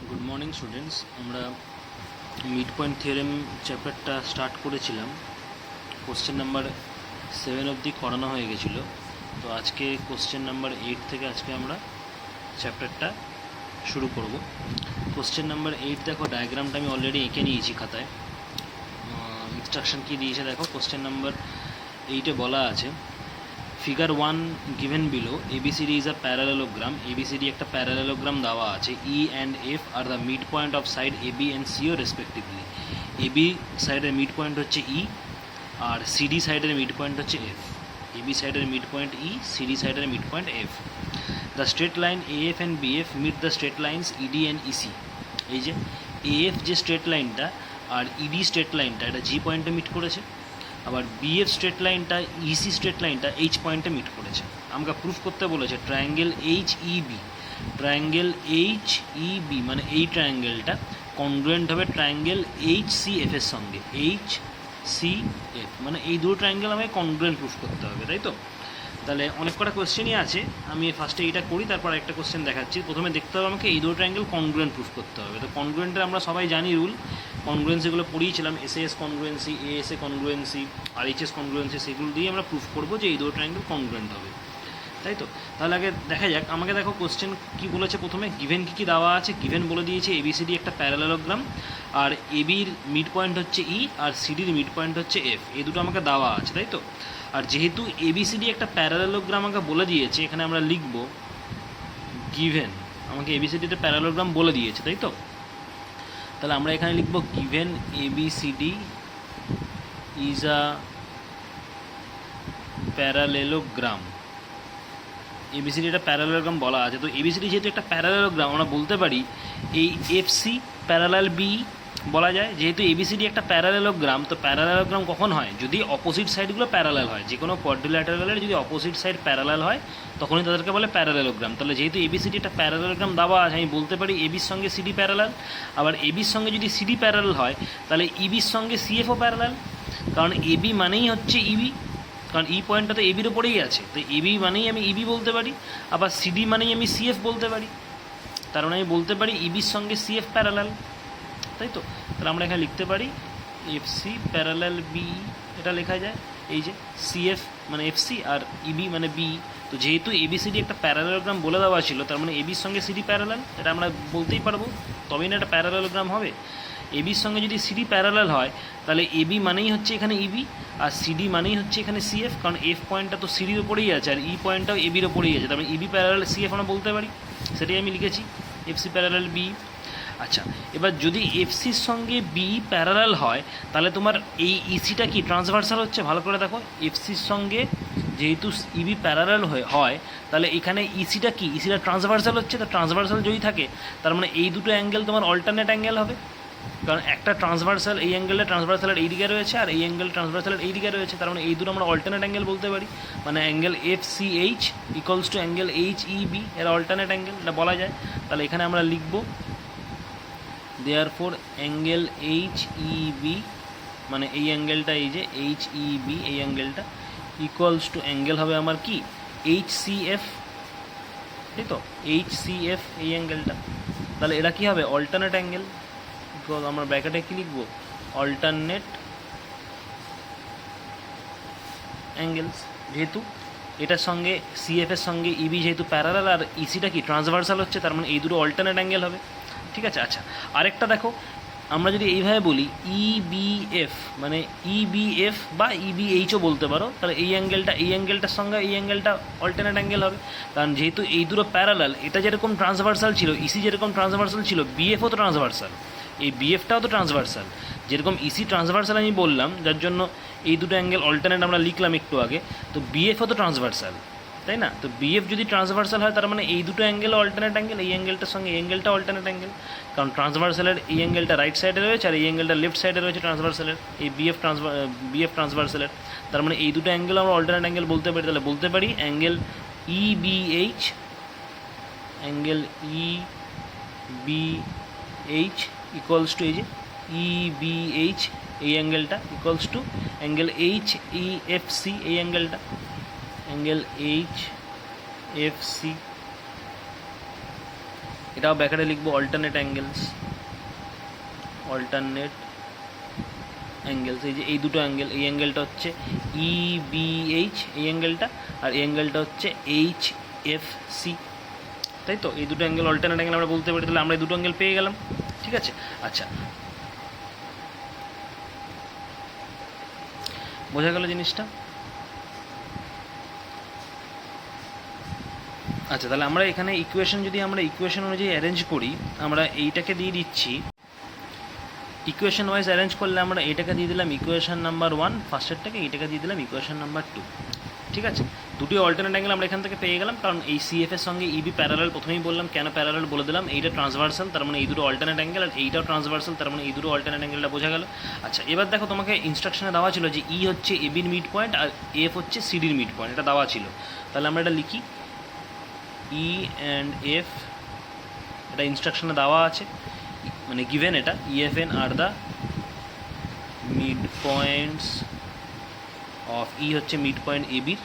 Good morning students. আমরা mid point theorem চ্যাপ্টারটা start করেছিলাম। কোশ্চেন নাম্বার 7 অবধি করানো হয়ে গেছিলো। তো আজকে কোশ্চেন নাম্বার 8 থেকে আজকে আমরা চ্যাপ্টারটা শুরু করব। কোশ্চেন নাম্বার 8 দেখো, ডায়াগ্রামটা আমি অলরেডি এঁকে নিয়েছি খাতায়। ইনস্ট্রাকশন কী দিয়েছে দেখো। কোশ্চেন নাম্বার 8-এ বলা আছে, figure 1 given below ABCD is a parallelogram. ABCD একটা প্যারালেলোগ্রাম দেওয়া আছে। E and F are the midpoint of side AB and CO respectively. AB সাইডের মিড পয়েন্ট হচ্ছে E আর CD সাইডের মিড পয়েন্ট হচ্ছে F। AB সাইডের মিড পয়েন্ট E, CD সাইডের mid point F. The straight line AF and BF meet the straight lines ED and EC. এই যে AF যে straight লাইনটা আর ED স্ট্রেট লাইনটা, এটা G পয়েন্টে মিট করেছে। আবার বিএফ স্ট্রেট লাইনটা ইসি স্ট্রেট লাইনটা এইচ পয়েন্টে মিট করেছে। আমাকে প্রুফ করতে বলেছে ট্রায়াঙ্গেল এইচ ই বি মানে এই ট্রায়াঙ্গেলটা কনগ্রুয়েন্ট হবে ট্রায়াঙ্গেল এইচ সি এফ এর সঙ্গে। এইচ সি এফ মানে এই দুটো ট্রায়াঙ্গেল আমাকে কনগ্রুয়েন্ট প্রুফ করতে হবে, তাই তো? তাহলে অনেক কটা কোয়েশ্চেনই আছে, আমি ফার্স্টে এইটা করি, তারপর একটা কোয়েশ্চেন দেখাচ্ছি। প্রথমে দেখতে হবে আমাকে এই দুটো ট্রায়াঙ্গেল কনগ্রুয়েন্ট প্রুফ করতে হবে। তো কনগ্রুয়েন্টের আমরা সবাই জানি রুল, কনগ্রুয়েন্সিগুলো পড়িয়েছিলাম, এসএস কনগ্রুয়েন্সি, এএসএ কনগ্রুয়েন্সি, আরএইচএস কনগ্রুয়েন্সি, সেগুলো দিয়ে আমরা প্রুফ করবো যে এই দুটো ট্রায়াঙ্গেল কনগ্রুয়েন্ট হবে, তাই তো? তাহলে আগে দেখা যাক। আমাকে দেখো কোশ্চেন কী বলেছে। প্রথমে গিভেন কী দেওয়া আছে। গিভেন বলে দিয়েছে এবিসিডি একটা প্যারালেলোগ্রাম, আর এবির মিড পয়েন্ট হচ্ছে ই আর সিডির মিড পয়েন্ট হচ্ছে এফ। এই দুটো আমাকে দেওয়া আছে, তাই তো? আর যেহেতু এবিসিডি একটা প্যারালেলোগ্রাম আমাকে বলে দিয়েছে, এখানে আমরা লিখব গিভেন। আমাকে এবিসিডিতে প্যারালেলোগ্রাম বলে দিয়েছে, তাই তো? তাহলে আমরা এখানে লিখব given ABCD is a parallelogram. ABCD একটা প্যারালেলোগ্রাম বলা আছে। তো এবিসিডি যেহেতু একটা প্যারালেলোগ্রাম, আমরা বলতে পারি এই এফসি প্যারালাল বি বলা যায়। যেহেতু এবিসিডি একটা প্যারালেলোগ্রাম, তো প্যারালেলোগ্রাম কখন হয়? যদি অপোজিট সাইডগুলো প্যারালাল হয়। যে কোনো কোয়াড্রিল্যাটারালের যদি অপোজিট সাইড প্যারালাল হয় তখনই তাদেরকে বলে প্যারালেলোগ্রাম। তাহলে যেহেতু এবিসিডি একটা প্যারালেলোগ্রাম দেওয়া আছে, আমি বলতে পারি এবির সঙ্গে সিডি প্যারালাল। আবার এবির সঙ্গে যদি সিডি প্যারালাল হয় তাহলে ইবির সঙ্গে সিএফও প্যারালাল, কারণ এবি মানেই হচ্ছে ইবি, কারণ ই পয়েন্টটা তো এবির ওপরেই আছে। তো এবি মানেই আমি ইবি বলতে পারি, আবার সিডি মানেই আমি সিএফ বলতে পারি। তার মানে আমি বলতে পারি ইবির সঙ্গে সিএফ প্যারালাল, তাই তো? তাহলে আমরা এখানে লিখতে পারি এফসি প্যারালাল বি, এটা লেখা যায়। এই যে সিএফ মানে এফসি আর ইবি মানে বি। তো যেহেতু এবিসিডি একটা প্যারালেলোগ্রাম বলে দেওয়া ছিল, তার মানে এবির সঙ্গে সিডি প্যারালাল, এটা আমরা বলতেই পারবো, তবেই না এটা প্যারালেলোগ্রাম হবে। এবির সঙ্গে যদি সিডি প্যারালাল হয় তাহলে এবি মানেই হচ্ছে এখানে ইবি আর সিডি মানেই হচ্ছে এখানে সিএফ, কারণ এফ পয়েন্টটা তো সিডির ওপরেই আছে আর ই পয়েন্টটাও এবির ওপরেই আছে। তার মানে ইবি প্যারালাল সিএফ আমরা বলতে পারি, সেটাই আমি লিখেছি এফসি প্যারালাল বি। আচ্ছা, এবার যদি এফসির সঙ্গে বি প্যারালাল হয় তাহলে তোমার এই ইসিটা কি ট্রান্সভার্সাল হচ্ছে? ভালো করে দেখো, এফসির সঙ্গে যেহেতু ইবি প্যারালাল হয় তাহলে এখানে ইসিটা কি? ইসিটা ট্রান্সভার্সাল হচ্ছে। তো ট্রান্সভার্সাল যদি থাকে তার মানে এই দুটো অ্যাঙ্গেল তোমার অল্টারনেট অ্যাঙ্গেল হবে, কারণ একটা ট্রান্সভার্সাল এই অ্যাঙ্গেলটা ট্রান্সভার্সালের এই দিকে রয়েছে আর এই অ্যাঙ্গেল ট্রান্সভার্সালের এই দিকে রয়েছে। তার মানে এই দুটো আমরা অল্টারনেট অ্যাঙ্গেল বলতে পারি। মানে angle F C H equals to angle H E B, এর অল্টারনেট অ্যাঙ্গেল, এটা বলা যায়। তাহলে এখানে আমরা লিখব therefore angle H E B মানে এই অ্যাঙ্গেলটা, এই যে এইচ ই বি এই অ্যাঙ্গেলটা ইকুয়ালস টু অ্যাঙ্গেল হবে আমার কি এইচ সি এফ, তাই তো? এইচ সি এফ এই অ্যাঙ্গেলটা। তাহলে এরা কী হবে? Alternate angle. আমরা ব্র্যাকেটে কী লিখব? Alternate angles. যেহেতু এটার সঙ্গে সিএফ এর সঙ্গে ইবি যেহেতু প্যারালাল আর ইসিটা কি ট্রান্সভার্সাল হচ্ছে, তার মানে এই দুটো অল্টারনেট অ্যাঙ্গেল হবে, ঠিক আছে? আচ্ছা, আরেকটা দেখো, আমরা যদি এইভাবে বলি ইবিএফ মানে ইবিএফ বা ইবিএইচও বলতে পারো, তাহলে এই অ্যাঙ্গেলটার সঙ্গে এই অ্যাঙ্গেলটা অল্টারনেট অ্যাঙ্গেল হবে। কারণ যেহেতু এই দুটো প্যারালাল, এটা যেরকম ট্রান্সভার্সাল ছিল, ইসি যেরকম ট্রান্সভার্সাল ছিল, বিএফও তো ট্রান্সভার্সাল, এই বিএফটাও তো ট্রান্সভার্সাল। যেরকম ইসি ট্রান্সভার্সাল আমি বললাম, যার জন্য এই দুটো অ্যাঙ্গেল অল্টারনেট আমরা লিখলাম একটু আগে, তো বিএফও তো ট্রান্সভার্সাল, তাই না? তো বিএফ যদি ট্রান্সভার্সাল হয় তার মানে এই দুটো অ্যাঙ্গেল অল্টারনেট অ্যাঙ্গেল, এই অ্যাঙ্গেলটার সঙ্গে এই অ্যাঙ্গেলটা অল্টারনেট অ্যাঙ্গেল, কারণ ট্রান্সভার্সালের এই অ্যাঙ্গেলটা রাইট সাইডে রয়েছে আর এই অ্যাঙ্গেলটা লেফট সাইডে রয়েছে ট্রান্সভার্সালের, এই বিএফ ট্রান্সভার্সালের। তার মানে এই দুটো অ্যাঙ্গেল আমরা অল্টারনেট অ্যাঙ্গেল বলতে পারি। তাহলে বলতে পারি angle EBH, angle EBH equals to এই যে ইবিএইচ এই অ্যাঙ্গেলটা equals to angle H E F C এই অ্যাঙ্গেলটা, অ্যাঙ্গেল এইচ এফ সি এটাও ব্র্যাকেটে লিখবো অল্টারনেট অ্যাঙ্গেলস, অল্টারনেট অ্যাঙ্গেলস। এই যে এই দুটো অ্যাঙ্গেল, এই অ্যাঙ্গেলটা হচ্ছে EBH এই অ্যাঙ্গেলটা, আর এই অ্যাঙ্গেলটা হচ্ছে HFC, তাই তো? এই দুটো অ্যাঙ্গেল অল্টারনেট অ্যাঙ্গেল আমরা বলতে পারি। তাহলে আমরা এই দুটো অ্যাঙ্গেল পেয়ে গেলাম, ঠিক আছে? আচ্ছা, বোঝা গেল জিনিসটা? আচ্ছা, তাহলে আমরা এখানে ইকুয়েশন, যদি আমরা ইকুয়েশন অনুযায়ী অ্যারেঞ্জ করি, আমরা এইটাকে দিয়ে দিচ্ছি ইকুয়েশন ওয়াইজ অ্যারেঞ্জ করলে আমরা এটাকে দিয়ে দিলাম ইকুয়েশন নাম্বার 1 ফার্স্টেরটাকে, এইটাকে দিয়ে দিলাম ইকুয়েশন নাম্বার 2, ঠিক আছে? দুটি অল্টারনেট অ্যাঙ্গেল আমরা এখান থেকে পেয়ে গেলাম, কারণ এই CF এর সঙ্গে EB প্যারালাল। প্রথমেই বললাম কেন প্যারালাল বলে দিলাম, এইটা ট্রান্সভার্সাল, তার মানে এই দুটো অল্টারনেট অ্যাঙ্গেল, আর এইটাও ট্রান্সভার্সাল, তার মানে এই দুটো অল্টারনেট অ্যাঙ্গেলটা বোঝা গেল। আচ্ছা, এবার দেখো তোমাকে ইনস্ট্রাকশনে দেওয়া ছিল যে E হচ্ছে ABর মিড পয়েন্ট আর F হচ্ছে CDর মিড পয়েন্ট, এটা দেওয়া ছিল। তাহলে আমরা এটা লিখি E অ্যান্ড F, এটা ইনস্ট্রাকশনে দেওয়া আছে, মানে গিভেন এটা EFN are the mid points of E হচ্ছে মিড পয়েন্ট ABর,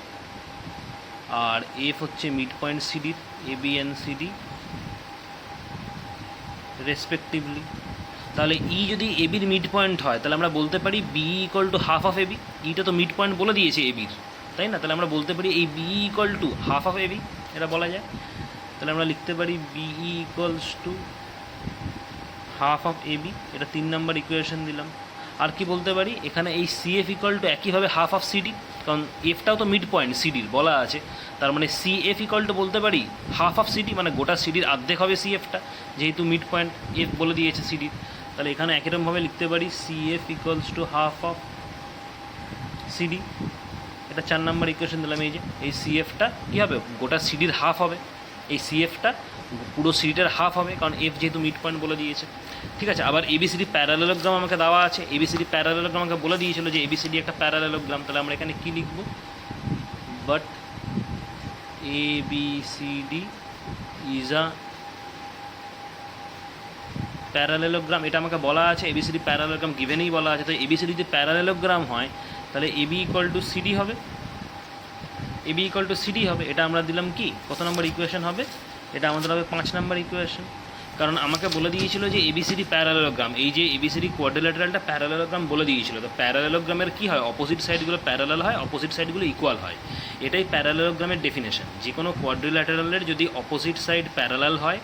আর F হচ্ছে মিড পয়েন্ট CDর, AB and CD রেসপেক্টিভলি। তাহলে E যদি ABর মিড পয়েন্ট হয়, তাহলে আমরা বলতে পারি BE equal to half of AB। ইটা তো মিড পয়েন্ট বলে দিয়েছে ABর, তাই না? তাহলে আমরা বলতে পারি এই BE equal to half of AB, এটা বলা যায়। তাহলে আমরা লিখতে পারি BE equals to half of AB, এটা 3 নম্বর ইকুয়েশন দিলাম। আর কি বলতে পারি, এখানে এই CF ইকুয়াল টু একইভাবে হাফ অফ CD, কারণ এফটাও তো মিড পয়েন্ট CDর বলা আছে, তার মানে CF ইকুয়াল টু বলতে পারি হাফ অফ CD, মানে গোটা CDর অর্ধেক হবে CFটা, যেহেতু মিড পয়েন্ট F বলে দিয়েছে CDর। তাহলে এখানে একইরকমভাবে লিখতে পারি CF equals to half of CD, এটা 4 নম্বর ইকুয়েশন দিলাম। এই যে এই CFটা কী হবে, গোটা CDর হাফ হবে, এই CFটা পুরো সিডিটার হাফ হবে, কারণ F যেহেতু মিড পয়েন্ট বলে দিয়েছে, ঠিক আছে? আবার ABCD প্যারালেলোগ্রাম আমাকে দেওয়া আছে, ABCD প্যারালেলোগ্রাম আমাকে বলে দিয়েছিল যে ABCD একটা প্যারালেলোগ্রাম। তাহলে আমরা এখানে কী লিখব, but ABCD is a parallelogram, এটা আমাকে বলা আছে। ABCD প্যারালেলোগ্রাম গিভেনেই বলা আছে, তো ABCD যদি প্যারালেলোগ্রাম হয়, তাহলে AB ইকুয়াল টু CD হবে, AB ইকুয়াল টু CD হবে। এটা আমরা দিলাম কি, কত নম্বর ইকুয়েশন হবে? এটা আমাদের হবে 5 নম্বর ইকুয়েশন, কারণ আমাকে বলে দিয়েছিল যে ABCD প্যারালেলোগ্রাম, এই যে ABCD কোয়াড্রিল্যাটারালটা প্যারালেলোগ্রাম বলে দিয়েছিল। তো প্যারালেলোগ্রামের কী হয়, অপোজিট সাইডগুলো প্যারালেল হয়, অপোজিট সাইডগুলো ইকুয়াল হয়, এটাই প্যারালেলোগ্রামের ডেফিনেশন। যে কোনো কোয়াড্রিল্যাটারালের যদি অপোজিট সাইড প্যারালেল হয়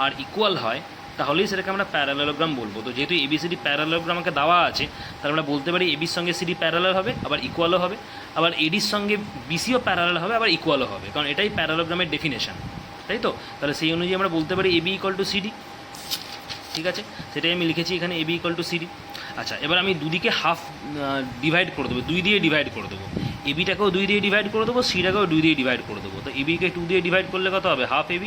আর ইকুয়াল হয়, তাহলেই সেটাকে আমরা প্যারালেলোগ্রাম বলবো। তো যেহেতু ABCD প্যারালেলোগ্রাম আমাকে দেওয়া আছে, তাহলে আমরা বলতে পারি ABর সঙ্গে CD প্যারালেল হবে, আবার ইকুয়ালও হবে, আবার ADর সঙ্গে BCও প্যারালেল হবে, আবার ইকুয়ালও হবে, কারণ এটাই প্যারালেলোগ্রামের ডেফিনেশন, তাই তো? তাহলে সেই অনুযায়ী আমরা বলতে পারি AB ইকুয়াল টু CD, ঠিক আছে? সেটাই আমি লিখেছি এখানে, AB ইকুয়াল টু CD। আচ্ছা, এবার আমি দুদিকে হাফ ডিভাইড করে দেবো, 2 দিয়ে ডিভাইড করে দেবো। ABটাকেও 2 দিয়ে ডিভাইড করে দেবো, Cটাকেও 2 দিয়ে ডিভাইড করে দেবো। তো ABকে 2 দিয়ে ডিভাইড করলে কত হবে, হাফ AB,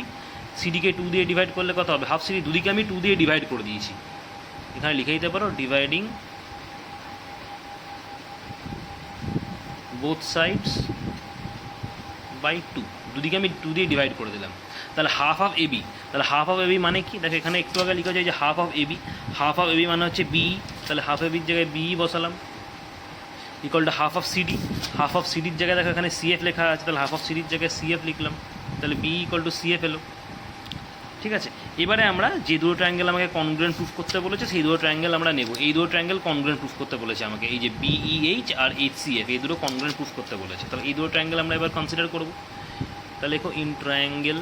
CDকে 2 দিয়ে ডিভাইড করলে কত হবে, হাফ CD। দুদিকে আমি 2 দিয়ে ডিভাইড করে দিয়েছি, এখানে লিখে দিতে পারো ডিভাইডিং বোথ সাইডস বাই 2, দুদিকে আমি 2 দিয়ে ডিভাইড করে দিলাম। তাহলে হাফ অফ AB, তাহলে হাফ অফ AB মানে কি, দেখো এখানে একটু আগে লিখা যায় যে half of AB, half of AB মানে হচ্ছে BE, তাহলে হাফ ABর জায়গায় BE বসালাম, equal to half of CD, half of CDর জায়গায় দেখো এখানে CF লেখা আছে, তাহলে হাফ অফ CDর জায়গায় CF লিখলাম, তাহলে BE ইকুয়াল টু CF এলো, ঠিক আছে? এবারে আমরা যে দুটো ট্রায়াঙ্গেল আমাকে কনগ্রুয়েন্ট প্রুফ করতে বলেছে, সেই দুটো ট্রায়াঙ্গেল আমরা নেব। এই দুটো ট্রায়াঙ্গেল কনগ্রুয়েন্ট প্রুফ করতে বলেছে আমাকে, এই যে BEH আর HCF, এই দুটো কনগ্রুয়েন্ট প্রুফ করতে বলেছে। তাহলে এই দুটো ট্রায়াঙ্গেল আমরা এবার কনসিডার করব। তাহলে দেখো in triangle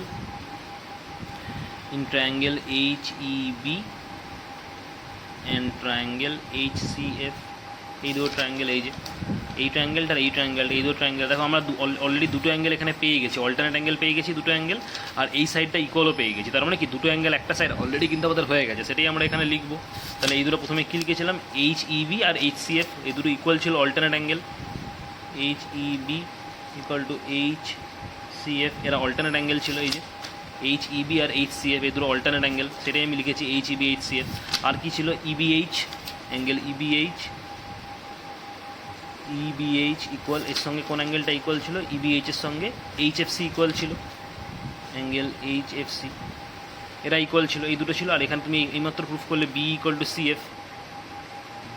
HEB and triangle HCF, এই দুটো ট্রায়াঙ্গেল, এই যে এই ট্রায়াঙ্গেলটা আর এই ট্রায়াঙ্গেলটা, এই দুটো ট্রায়াঙ্গেল দেখো আমরা অলরেডি দুটো অ্যাঙ্গেল এখানে পেয়ে গেছি, অল্টারনেট অ্যাঙ্গেল পেয়ে গেছি দুটো অ্যাঙ্গেল, আর এই সাইডটা ইকুয়ালও পেয়ে গেছি। তার মানে কি, দুটো অ্যাঙ্গেল একটা সাইড অলরেডি কিন্তু আমাদের হয়ে গেছে, সেটাই আমরা এখানে লিখবো। তাহলে এই দুটো প্রথমে কী লিখেছিলাম, HEB আর HCF, এই দুটো ইকুয়াল ছিল alternate angle, HEB equal to HCF, এরা অল্টারনেট অ্যাঙ্গেল ছিল। এই যে HEB আর HCF, এই দুটো অল্টারনেট অ্যাঙ্গেল, সেটাই আমি লিখেছি HEB HCF। আর কি ছিল, EBH অ্যাঙ্গেল, EBH ইকুয়াল, এর সঙ্গে কোন অ্যাঙ্গেলটা ইকুয়াল ছিল, EBH এর সঙ্গে HFC ইকুয়াল ছিল, অ্যাঙ্গেল HFC, এরা ইকুয়াল ছিল, এই দুটো ছিল। আর এখানে তুমি এইমাত্র প্রুফ করলে BE equal to CF,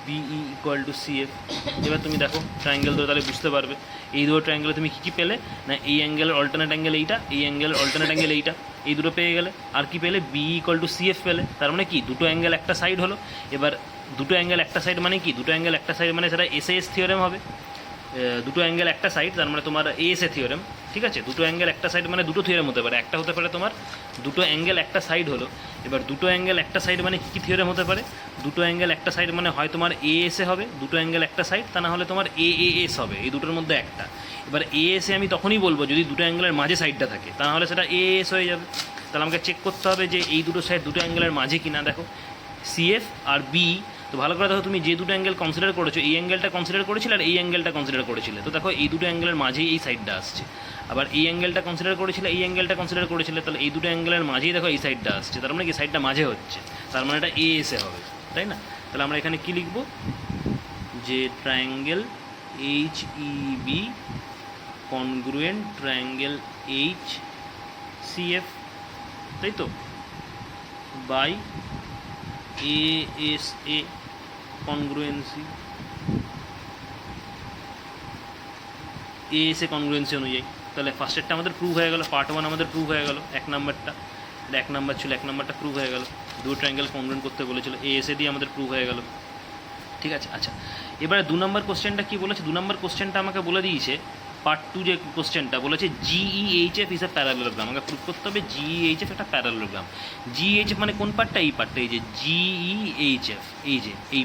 BE equal to CF. এবার তুমি দেখো ট্রায়াঙ্গেল ধরে তাহলে বুঝতে পারবে এই দুটো ট্রায়াঙ্গেলে তুমি কী কী পেলে না, এই অ্যাঙ্গেলের অল্টারনেট অ্যাঙ্গেল এইটা, এই অ্যাঙ্গেলের অল্টারনেট অ্যাঙ্গেল এইটা, এই দুটো পেয়ে গেলে। আর কি পেলে? বিই ইকুয়াল টু সিএফ পেলে। তার মানে কি দুটো অ্যাঙ্গেল একটা সাইড হলো। এবার দুটো অ্যাঙ্গেল একটা সাইড মানে কি? দুটো অ্যাঙ্গেল একটা সাইড মানে সেটা এসএএস থিওরেম হবে। দুটো অ্যাঙ্গেল একটা সাইড তার মানে তোমার এএসএ থিওরেম। ঠিক আছে, দুটো অ্যাঙ্গেল একটা সাইড মানে দুটো থিওরেম হতে পারে। একটা হতে পারে তোমার দুটো অ্যাঙ্গেল একটা সাইড হলো। এবার দুটো অ্যাঙ্গেল একটা সাইড মানে কী থিওরেম হতে পারে? দুটো অ্যাঙ্গেল একটা সাইড মানে হয় তোমার এএসএ হবে, দুটো অ্যাঙ্গেল একটা সাইড, তা না হলে তোমার এএএস হবে, এই দুটোর মধ্যে একটা। এবার এএসএ আমি তখনই বলবো যদি দুটো অ্যাঙ্গেলের মাঝে সাইডটা থাকে, তা নাহলে সেটা এএস হয়ে যাবে। তাহলে আমাকে চেক করতে হবে যে এই দুটো সাইড দুটো অ্যাঙ্গেলের মাঝে কিনা। দেখো সিএফ আর বি, তো ভালো করে দেখো তুমি যে দুটো অ্যাঙ্গেল কনসিডার করেছো, এই অ্যাঙ্গেলটা কনসিডার করেছিলে আর এই অ্যাঙ্গেলটা কনসিডার করেছিলে, তো দেখো এই দুটো অ্যাঙ্গেলের মাঝেই এই সাইডটা আসছে। আবার এই অ্যাঙ্গেলটা কনসিডার করেছিলে, এই অ্যাঙ্গেলটা কনসিডার করেছিলে, তাহলে এই দুটো অ্যাঙ্গেলের মাঝেই দেখো এই সাইডটা আসছে, তার মানে কি সাইডটা মাঝে হচ্ছে, তার মানে এটা এএসএ হবে, তাই না? তাহলে আমরা এখানে কী লিখব? যে triangle H E B congruent triangle H CF, তাই তো, by ASA congruency, ASA congruency অনুযায়ী। তাহলে ফার্স্টেরটা আমাদের প্রুভ হয়ে গেল, পার্ট 1 আমাদের প্রুভ হয়ে গেল। 1 নাম্বারটা, 1 নাম্বার ছিল, 1 নাম্বারটা প্রুভ হয়ে গেল। দুটো ট্রায়াঙ্গেল কনগ্রুয়েন্ট করতে বলেছিল, এএসএ দিয়ে আমাদের প্রুভ হয়ে গেল। ঠিক আছে, আচ্ছা এবারে 2 নম্বর কোশ্চেনটা কী বলেছে? 2 নম্বর কোশ্চেনটা আমাকে বলে দিয়েছে পার্ট 2 যে কোশ্চেনটা বলেছে জিইএইচএফ ইজ এ প্যারালেলোগ্রাম। আমাকে প্রুভ করতে হবে জিইএইচএফ একটা প্যারালেলোগ্রাম। জিইএইচএফ মানে কোন পার্টটা? এই পার্টটা, এই যে জিইএইচএফ, এই যে এই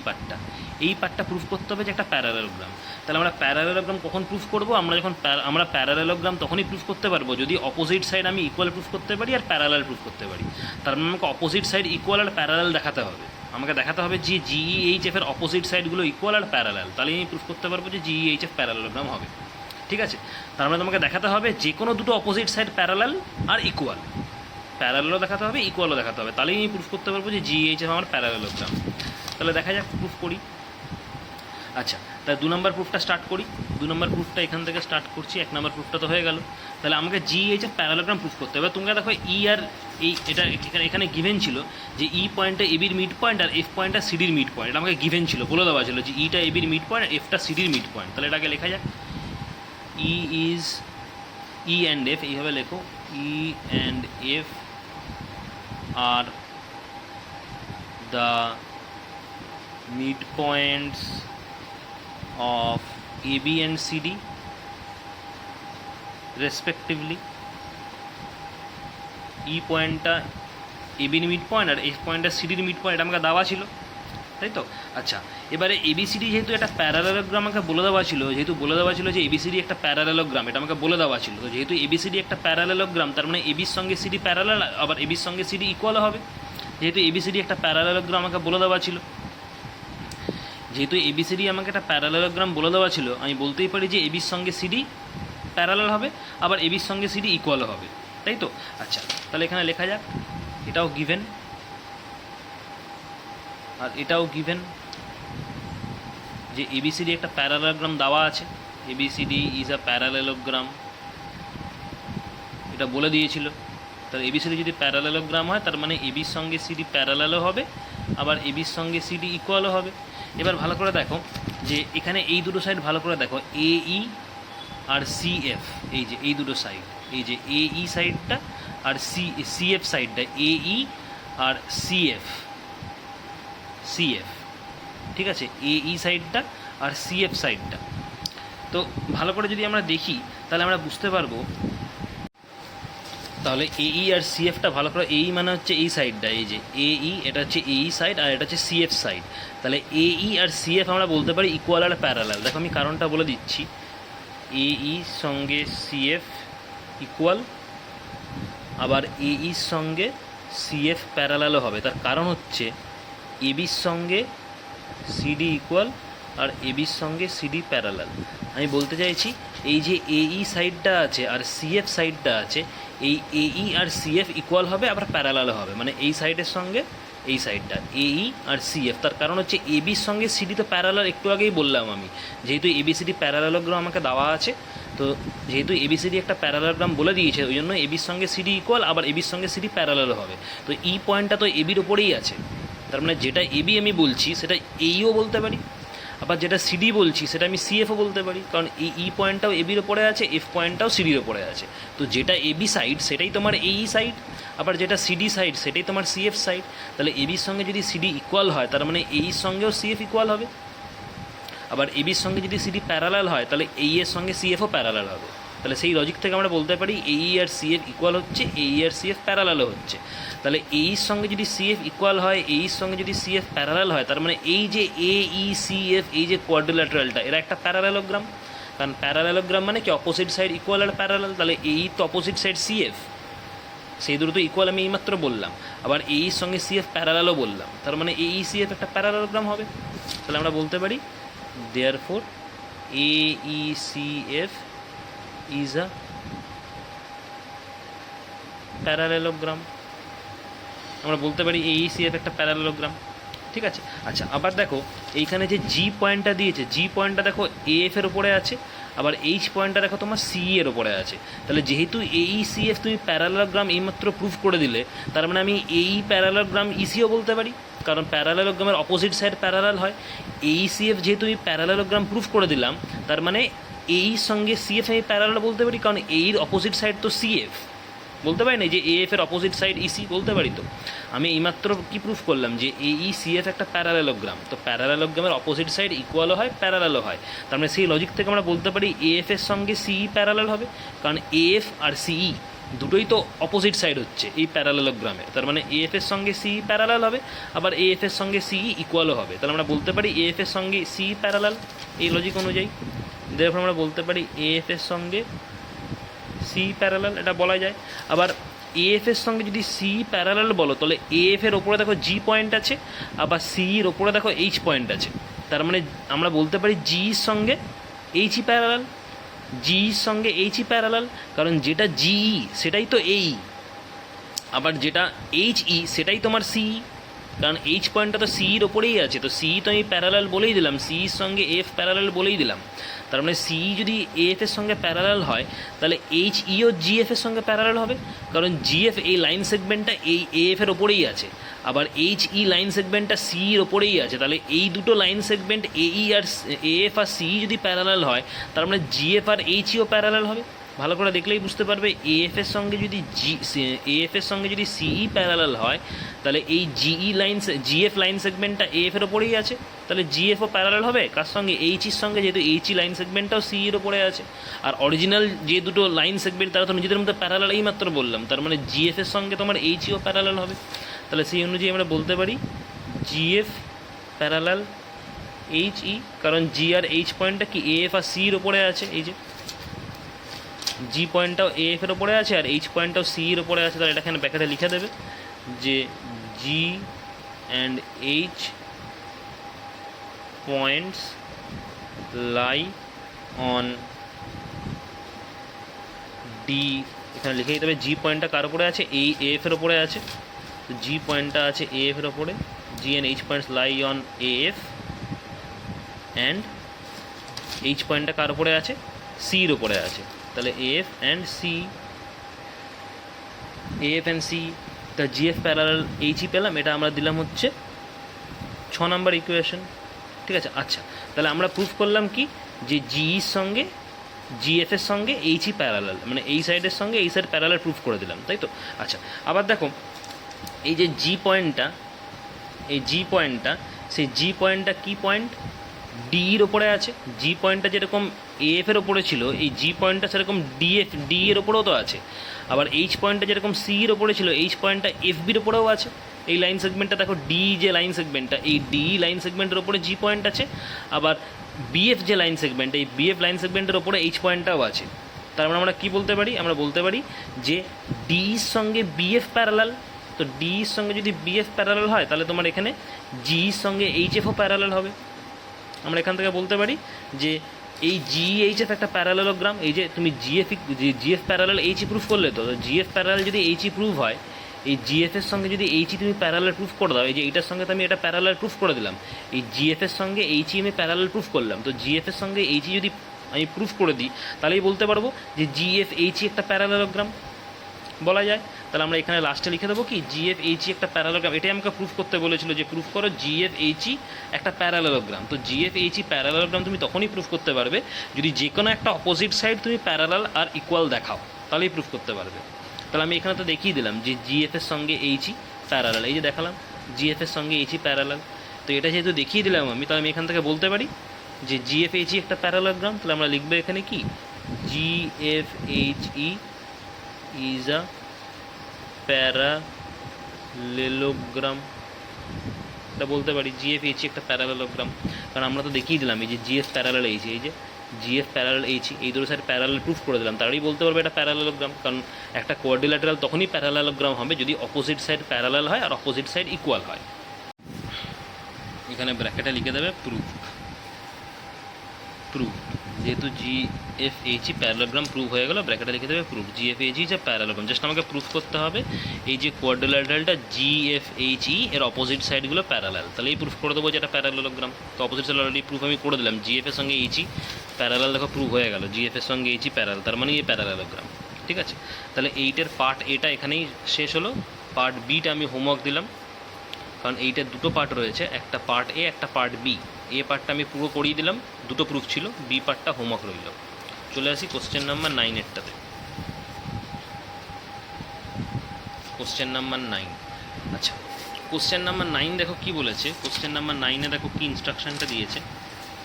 পার্টটা প্রুভ করতে হবে যে একটা প্যারালেলোগ্রাম। তাহলে আমরা প্যারালেলোগ্রাম কখন প্রুভ করবো? আমরা যখন আমরা প্যারালেলোগ্রাম তখনই প্রুভ করতে পারবো যদি অপোজিট সাইড আমি ইকুয়াল প্রুভ করতে পারি আর প্যারালাল প্রুভ করতে পারি। তার মানে আমাকে opposite side equal are parallel দেখাতে হবে। আমাকে দেখাতে হবে যে জিইএইচএফের অপোজিট সাইডগুলো ইকুয়াল আর প্যারালাল, তাহলে আমি প্রুভ করতে পারবো যে জিইএইচএফ প্যারালেলোগ্রাম হবে। ঠিক আছে, তার মানে তোমাকে দেখাতে হবে যে কোনো দুটো অপোজিট সাইড প্যারালাল আর ইকুয়াল, প্যারালালও দেখাতে হবে ইকুয়ালও দেখাতে হবে, তাহলেই আমি প্রুভ করতে পারবো যে জিইএইচএফ আমার প্যারালেলোগ্রাম। তাহলে দেখা যাক প্রুফ করি। আচ্ছা, তাহলে 2 নম্বর প্রুফটা স্টার্ট করি। 2 নম্বর প্রুফটা এখান থেকে স্টার্ট করছি। 1 নম্বর প্রুফটা তো হয়ে গেল। তাহলে আমাকে জিইএইচএফ প্যারালেলোগ্রাম প্রুফ করতে হবে। তোমরা দেখো ই আর এই এটা এখানে গিভেন ছিল যে ই পয়েন্টটা এবির মিড পয়েন্ট আর এফ পয়েন্টটা সিডির মিড পয়েন্ট। এটা আমাকে গিভেন ছিল, বলে দেওয়া ছিল যে ইটা এবির মিড পয়েন্ট আর এফটা সিডির মিড পয়েন্ট। তাহলে এটাকে লেখা যাক E is E and F, এইভাবে লেখো ই and F are the mid points of AB and CD respectively. E পয়েন্টটা AB এর মিড পয়েন্ট আর F পয়েন্টটা CD এর মিড পয়েন্ট আমাকে দেওয়া ছিল, তাই তো? আচ্ছা, এবারে ABCD যেহেতু একটা প্যারালেলোগ্রাম আমাকে বলে দেওয়া ছিল, যে ABCD একটা প্যারালেলোগ্রাম, এটা আমাকে বলে দেওয়া ছিল। তো যেহেতু ABCD একটা প্যারালেলোগ্রাম, তার মানে ABর সঙ্গে CD প্যারালাল, আবার ABর সঙ্গে CD ইকুয়াল হবে। যেহেতু ABCD একটা প্যারালেলোগ্রাম আমাকে বলে দেওয়া ছিল, আমাকে একটা প্যারালেলোগ্রাম বলে দেওয়া ছিল, আমি বলতেই পারি যে এবির সঙ্গে সিডি প্যারালাল হবে, আবার এবির সঙ্গে সিডি ইকুয়ালও হবে, তাই তো? আচ্ছা, তাহলে এখানে লেখা যাক এটাও গিভেন আর এটাও গিভেন যে এবিসিডি একটা প্যারালেলোগ্রাম দেওয়া আছে। এবিসিডি ইজ আ প্যারালেলোগ্রাম, এটা বলে দিয়েছিল। তাহলে এবিসিডি যদি প্যারালেলোগ্রাম হয় তার মানে এবির সঙ্গে সিডি প্যারালালও হবে, আবার এবির সঙ্গে সিডি ইকুয়ালও হবে। এবার ভালো করে দেখো যে এখানে এই দুটো সাইড ভালো করে দেখো, এই আর সিএফ, এই যে এই দুটো সাইড, এই যে এই সাইডটা আর সিএফ সাইডটা, এই আর সিএফ, ঠিক আছে, এই সাইডটা আর সিএফ সাইডটা। তো ভালো করে যদি আমরা দেখি তাহলে আমরা বুঝতে পারবো, তাহলে এই আর সিএফটা ভালো করে, এই মানে হচ্ছে এই সাইডটা, এই যে এটা হচ্ছে এই সাইড আর এটা হচ্ছে সিএফ সাইড। তাহলে এই আর সিএফ আমরা বলতে পারি ইকুয়াল আর প্যারালাল। দেখো আমি কারণটা বলে দিচ্ছি, সঙ্গে সিএফ ইকুয়াল, আবার এইর সঙ্গে সিএফ প্যারালালও হবে। তার কারণ হচ্ছে এবির সঙ্গে সিডি ইকুয়াল আর এবির সঙ্গে সিডি প্যারালাল। আমি বলতে চাইছি এই যে এই সাইডটা আছে আর সিএফ সাইডটা আছে, এই আর সিএফ ইকুয়াল হবে আবার প্যারালালও হবে, মানে এই সাইডের সঙ্গে এই সাইডটা এই আর সিএফ। তার কারণ হচ্ছে এবির সঙ্গে সিডি তো প্যারালাল, একটু আগেই বললাম আমি, যেহেতু এবিসিডি প্যারালেলোগ্রাম আমাকে দেওয়া আছে, তো যেহেতু এবিসিডি একটা প্যারালেলোগ্রাম বলে দিয়েছে, ওই জন্য এবির সঙ্গে সিডি ইকুয়াল, আবার এবির সঙ্গে সিডি প্যারালালও হবে। তো ই পয়েন্টটা তো এবির ওপরেই আছে, তার মানে যেটা এবি আমি বলছি সেটা এইও বলতে পারি, আবার যেটা সিডি বলছি সেটা আমি সিএফও বলতে পারি, কারণ এই ই পয়েন্টটাও এবির ওপরে আছে, এফ পয়েন্টটাও সিডির ওপরে আছে। তো যেটা এবি সাইড সেটাই তোমার এই সাইড, আবার যেটা সিডি সাইড সেটাই তোমার সিএফ সাইড। তাহলে এবির সঙ্গে যদি সিডি ইকুয়াল হয় তার মানে এই সঙ্গেও সিএফ ইকুয়াল হবে, আবার এবির সঙ্গে যদি সিডি প্যারালাল হয় তাহলে এই এর সঙ্গে সিএফও প্যারালাল হবে। তাহলে সেই লজিক থেকে আমরা বলতে পারি এই আর সিএফ ইকুয়াল হচ্ছে, এই আর সিএফ প্যারালালও হচ্ছে। তাহলে এইর সঙ্গে যদি সিএফ ইকুয়াল হয়, এইর সঙ্গে যদি সিএফ প্যারালাল হয়, তার মানে এই যে এ ই সিএফ এই যে কোয়াড্রিল্যাটারালটা এরা একটা প্যারালালোগ্রাম। কারণ প্যারালালোগ্রাম মানে কি opposite side equal are parallel, তাহলে এই তো অপোজিট সাইড সিএফ, সেই দুটো তো ইকুয়াল আমি এইমাত্র বললাম। আবার এইর সঙ্গে সিএফ প্যারালালও বললাম, তার মানে এই সিএফ একটা প্যারালালোগ্রাম হবে। তাহলে আমরা বলতে পারি therefore AECF is a parallelogram। আমরা বলতে পারি AECF একটা প্যারালেলোগ্রাম, ঠিক আছে। আচ্ছা, আবার দেখো এইখানে যে জি পয়েন্টটা দিয়েছে, জি পয়েন্টটা দেখো এফ এর ওপরে আছে, আবার এইচ পয়েন্টটা দেখো তোমার সি এর ওপরে আছে। তাহলে যেহেতু AECF তুমি প্যারালেলোগ্রাম এইমাত্র প্রুফ করে দিলে, তার মানে আমি এই প্যারালেলোগ্রাম ইসিও বলতে পারি, কারণ প্যারালেলোগ্রামের অপোজিট সাইড প্যারালাল হয়। AECF যেহেতু আমি প্যারালেলোগ্রাম প্রুফ করে দিলাম, তার মানে এই সঙ্গে সিএফ আমি প্যারালাল বলতে পারি, কারণ এর অপোজিট সাইড তো সিএফ। বলতে পারি না যে এএফ এর অপোজিট সাইড ইসি, বলতে পারি। তো আমি এইমাত্র কি প্রুফ করলাম যে AECF একটা প্যারালেলোগ্রাম, তো প্যারালেলোগ্রামের অপোজিট সাইড ইকুয়ালও হয় প্যারালালও হয়। তার মানে সেই লজিক থেকে আমরা বলতে পারি এএফ এর সঙ্গে সিই প্যারালাল হবে, কারণ এএফ আর সিই দুটোই তো অপোজিট সাইড হচ্ছে এই প্যারালেলোগ্রামে। তার মানে এএফ এর সঙ্গে সিই প্যারালাল হবে, আবার এএফ এর সঙ্গে সিই ইকুয়ালও হবে। তাহলে আমরা বলতে পারি এএফ এর সঙ্গে সিই প্যারালাল, এই লজিক অনুযায়ী। দেখো আমরা বলতে পারি এএফ এর সঙ্গে সি প্যারালাল, এটা বলা যায়। আবার এএফ এর সঙ্গে যদি সি প্যারালাল বলো, তাহলে এএফ এর ওপরে দেখো জি পয়েন্ট আছে, আবার সির ওপরে দেখো এইচ পয়েন্ট আছে। তার মানে আমরা বলতে পারি জির সঙ্গে এইচই প্যারালাল, জির সঙ্গে এইচই প্যারালাল, কারণ যেটা জিই সেটাই তো এই, আবার যেটা এইচ ই সেটাই তোমার সি, কারণ এইচ পয়েন্টটা তো সির ওপরেই আছে। তো সি তো আমি প্যারালাল বলেই দিলাম, সির সঙ্গে এফ প্যারালাল বলেই দিলাম। তার মানে সি যদি এফ এর সঙ্গে প্যারালাল হয়, তাহলে এইচ ইও জিএফ এর সঙ্গে প্যারালাল হবে, কারণ জিএফ এই লাইন সেগমেন্টটা এই এফ এর ওপরেই আছে, আবার এইচ ই লাইন সেগমেন্টটা সির ওপরেই আছে। তাহলে এই দুটো লাইন সেগমেন্ট এই আর এএফ আর সি যদি প্যারালাল হয়, তার মানে জিএফ আর এইচ ইও প্যারালাল হবে। ভালো করে দেখলেই বুঝতে পারবে এএফ এর সঙ্গে যদি এএফ এর সঙ্গে যদি সিই প্যারালাল হয়, তাহলে এই জিই লাইন জিএফ লাইন সেগমেন্টটা এএফ এর ওপরেই আছে, তাহলে জিএফও প্যারালাল হবে কার সঙ্গে, এইচির সঙ্গে, যেহেতু এইচই লাইন সেগমেন্টটাও সি এর ওপরে আছে। আর অরিজিনাল যে দুটো লাইন সেগমেন্ট তারা তো নিজেদের মধ্যে প্যারালাল এই মাত্র বললাম, তার মানে জিএফ এর সঙ্গে তোমার এইচইও প্যারালাল হবে। তাহলে সেই অনুযায়ী আমরা বলতে পারি জিএফ প্যারালাল এইচই, কারণ জি আর এইচ পয়েন্টটা কি এএফ আর সির ওপরে আছে, এই যে জি পয়েন্টটাও এএফ এর ওপরে আছে আর এইচ পয়েন্টটাও সি এর ওপরে আছে। তাহলে এটা এখানে ব্র্যাকেটে লিখে দেবে যে G and H points lie on D, এখানে লিখে দিতে হবে জি পয়েন্টটা কার ওপরে আছে, এই এএফ এর ওপরে আছে। তো জি পয়েন্টটা আছে এএফ এর ওপরে, G and H points lie on AF, and H পয়েন্টটা কার ওপরে আছে, সির ওপরে আছে। তাহলে AF and C, AF and C, তা জিএফ প্যারালাল এইচই পেলাম, এটা আমরা দিলাম হচ্ছে 6 নম্বর ইকুয়েশন, ঠিক আছে। আচ্ছা, তাহলে আমরা প্রুফ করলাম কি যে জিইর সঙ্গে জিএফ এর সঙ্গে এইচই প্যারালাল, মানে এই সাইডের সঙ্গে এই সাইড প্যারালাল প্রুফ করে দিলাম, তাই তো। আচ্ছা, আবার দেখো এই যে জি পয়েন্টটা, এই জি পয়েন্টটা, সেই জি পয়েন্টটা কি পয়েন্ট, ডির ওপরে আছে। জি পয়েন্টটা যেরকম এএফ এর ওপরে ছিল, এই জি পয়েন্টটা সেরকম ডি এর ওপরেও তো আছে। আবার এইচ পয়েন্টটা যেরকম সি এর ওপরে ছিল, এইচ পয়েন্টটা এফ বির ওপরেও আছে। এই লাইন সেগমেন্টটা দেখো, ডি যে লাইন সেগমেন্টটা, এই ডি লাইন সেগমেন্টের ওপরে জি পয়েন্ট আছে, আবার বিএফ যে লাইন সেগমেন্ট, এই বিএফ লাইন সেগমেন্টের ওপরে এইচ পয়েন্টটাও আছে। তার মানে আমরা কী বলতে পারি, আমরা বলতে পারি যে ডির সঙ্গে বিএফ প্যারালাল। তো ডির সঙ্গে যদি বিএফ প্যারালাল হয়, তাহলে তোমার এখানে জির সঙ্গে এইচএফও প্যারালাল হবে। আমরা এখান থেকে বলতে পারি যে এই জিএইচএফ একটা প্যারালেলোগ্রাম। এই যে তুমি জিএফ প্যারালাল এইচই প্রুফ করলে, তো জিএফ প্যারালাল যদি এইচই প্রুফ হয়, এই জিএফ এর সঙ্গে যদি এইচই তুমি প্যারালাল প্রুফ করে দাও, এই যে এইটার সঙ্গে তো আমি এটা প্যারালাল প্রুফ করে দিলাম, এই জিএফ এর সঙ্গে এইচই আমি প্যারালাল প্রুফ করলাম। তো জিএফ এর সঙ্গে এইচই যদি আমি প্রুফ করে দিই, তাহলেই বলতে পারবো যে জিএফ এইচই একটা প্যারালেলোগ্রাম। বলা যায়। তাহলে আমরা এখানে লাস্টে লিখে দেবো কি জিএফএইচই একটা প্যারালোগ্রাম। এটাই আমাকে প্রুফ করতে বলেছিল যে প্রুফ করো জিএফএইচই একটা প্যারালোগ্রাম। তো জিএফএইচই প্যারালোগ্রাম তুমি তখনই প্রুফ করতে পারবে যদি যে কোনো একটা অপোজিট সাইড তুমি প্যারালাল আর ইকুয়াল দেখাও, তাহলেই প্রুফ করতে পারবে। তাহলে আমি এখানে তো দেখিয়ে দিলাম যে জিএফের সঙ্গে এইচই প্যারালাল, এই যে দেখালাম জিএফের সঙ্গে এইচই প্যারালাল। তো এটা যেহেতু দেখিয়ে দিলাম আমি, তাহলে আমি এখান থেকে বলতে পারি যে জিএফএইচই একটা প্যারালোগ্রাম। তাহলে আমরা লিখবো এখানে কি জিএফএইচই ইজ আ প্যারালেলোগ্রাম। এটা বলতে পারি জিএফএইচই একটা প্যারালেলোগ্রাম, কারণ আমরা তো দেখিয়ে দিলাম এই যে জিএফ প্যারালাল এইচি, এই যে জিএফ প্যারালাল এইচি, এই দুটো সাইড প্যারালাল প্রুফ করে দিলাম, তারই বলতে পারবে এটা প্যারালেলোগ্রাম। কারণ একটা কোয়াড্রিল্যাটারাল তখনই প্যারালেলোগ্রাম হবে যদি অপোজিট সাইড প্যারালাল হয় আর অপোজিট সাইড ইকুয়াল হয়। এখানে ব্র্যাকেটে লিখে দেবে প্রুফ। প্রুফ যেহেতু জিএফএইচই প্যারালোগ্রাম প্রুভ হয়ে গেল, ব্র্যাকেটে লিখে দেবে প্রুফ জিএফএইচই যে প্যারালোগ্রাম। জাস্ট আমাকে প্রুফ করতে হবে এই যে কোয়াড্রিল্যাটারালটা জিএফএইচই এর অপোজিট সাইডগুলো প্যারালাল, তাহলে এই প্রুফ করে দেবো যে এটা প্যারালোগ্রাম। তো অপোজিট সাইড অলরেডি প্রুফ আমি করে দিলাম, জিএফ এর সঙ্গে এইচই প্যারালাল, দেখো প্রুভ হয়ে গেল জিএফ এর সঙ্গে এইচই প্যারালাল, তার মানে এই প্যারালোগ্রাম। ঠিক আছে, তাহলে এইটার পার্ট এটা এখানেই শেষ হলো। পার্ট বিটা আমি হোমওয়ার্ক দিলাম, কারণ এইটার দুটো পার্ট রয়েছে, একটা পার্ট এ একটা পার্ট বি। এ পার্টটা আমি পুরো করিয়ে দিলাম, দুটো প্রুফ ছিল, বি পার্টটা হোমওয়ার্ক রইল। চলে আসি কোশ্চেন নাম্বার 9-এরটাতে। Question number 9। আচ্ছা, কোশ্চেন নাম্বার 9 দেখো কি বলেছে। কোশ্চেন নাম্বার 9-এ দেখো কি ইনস্ট্রাকশনটা দিয়েছে।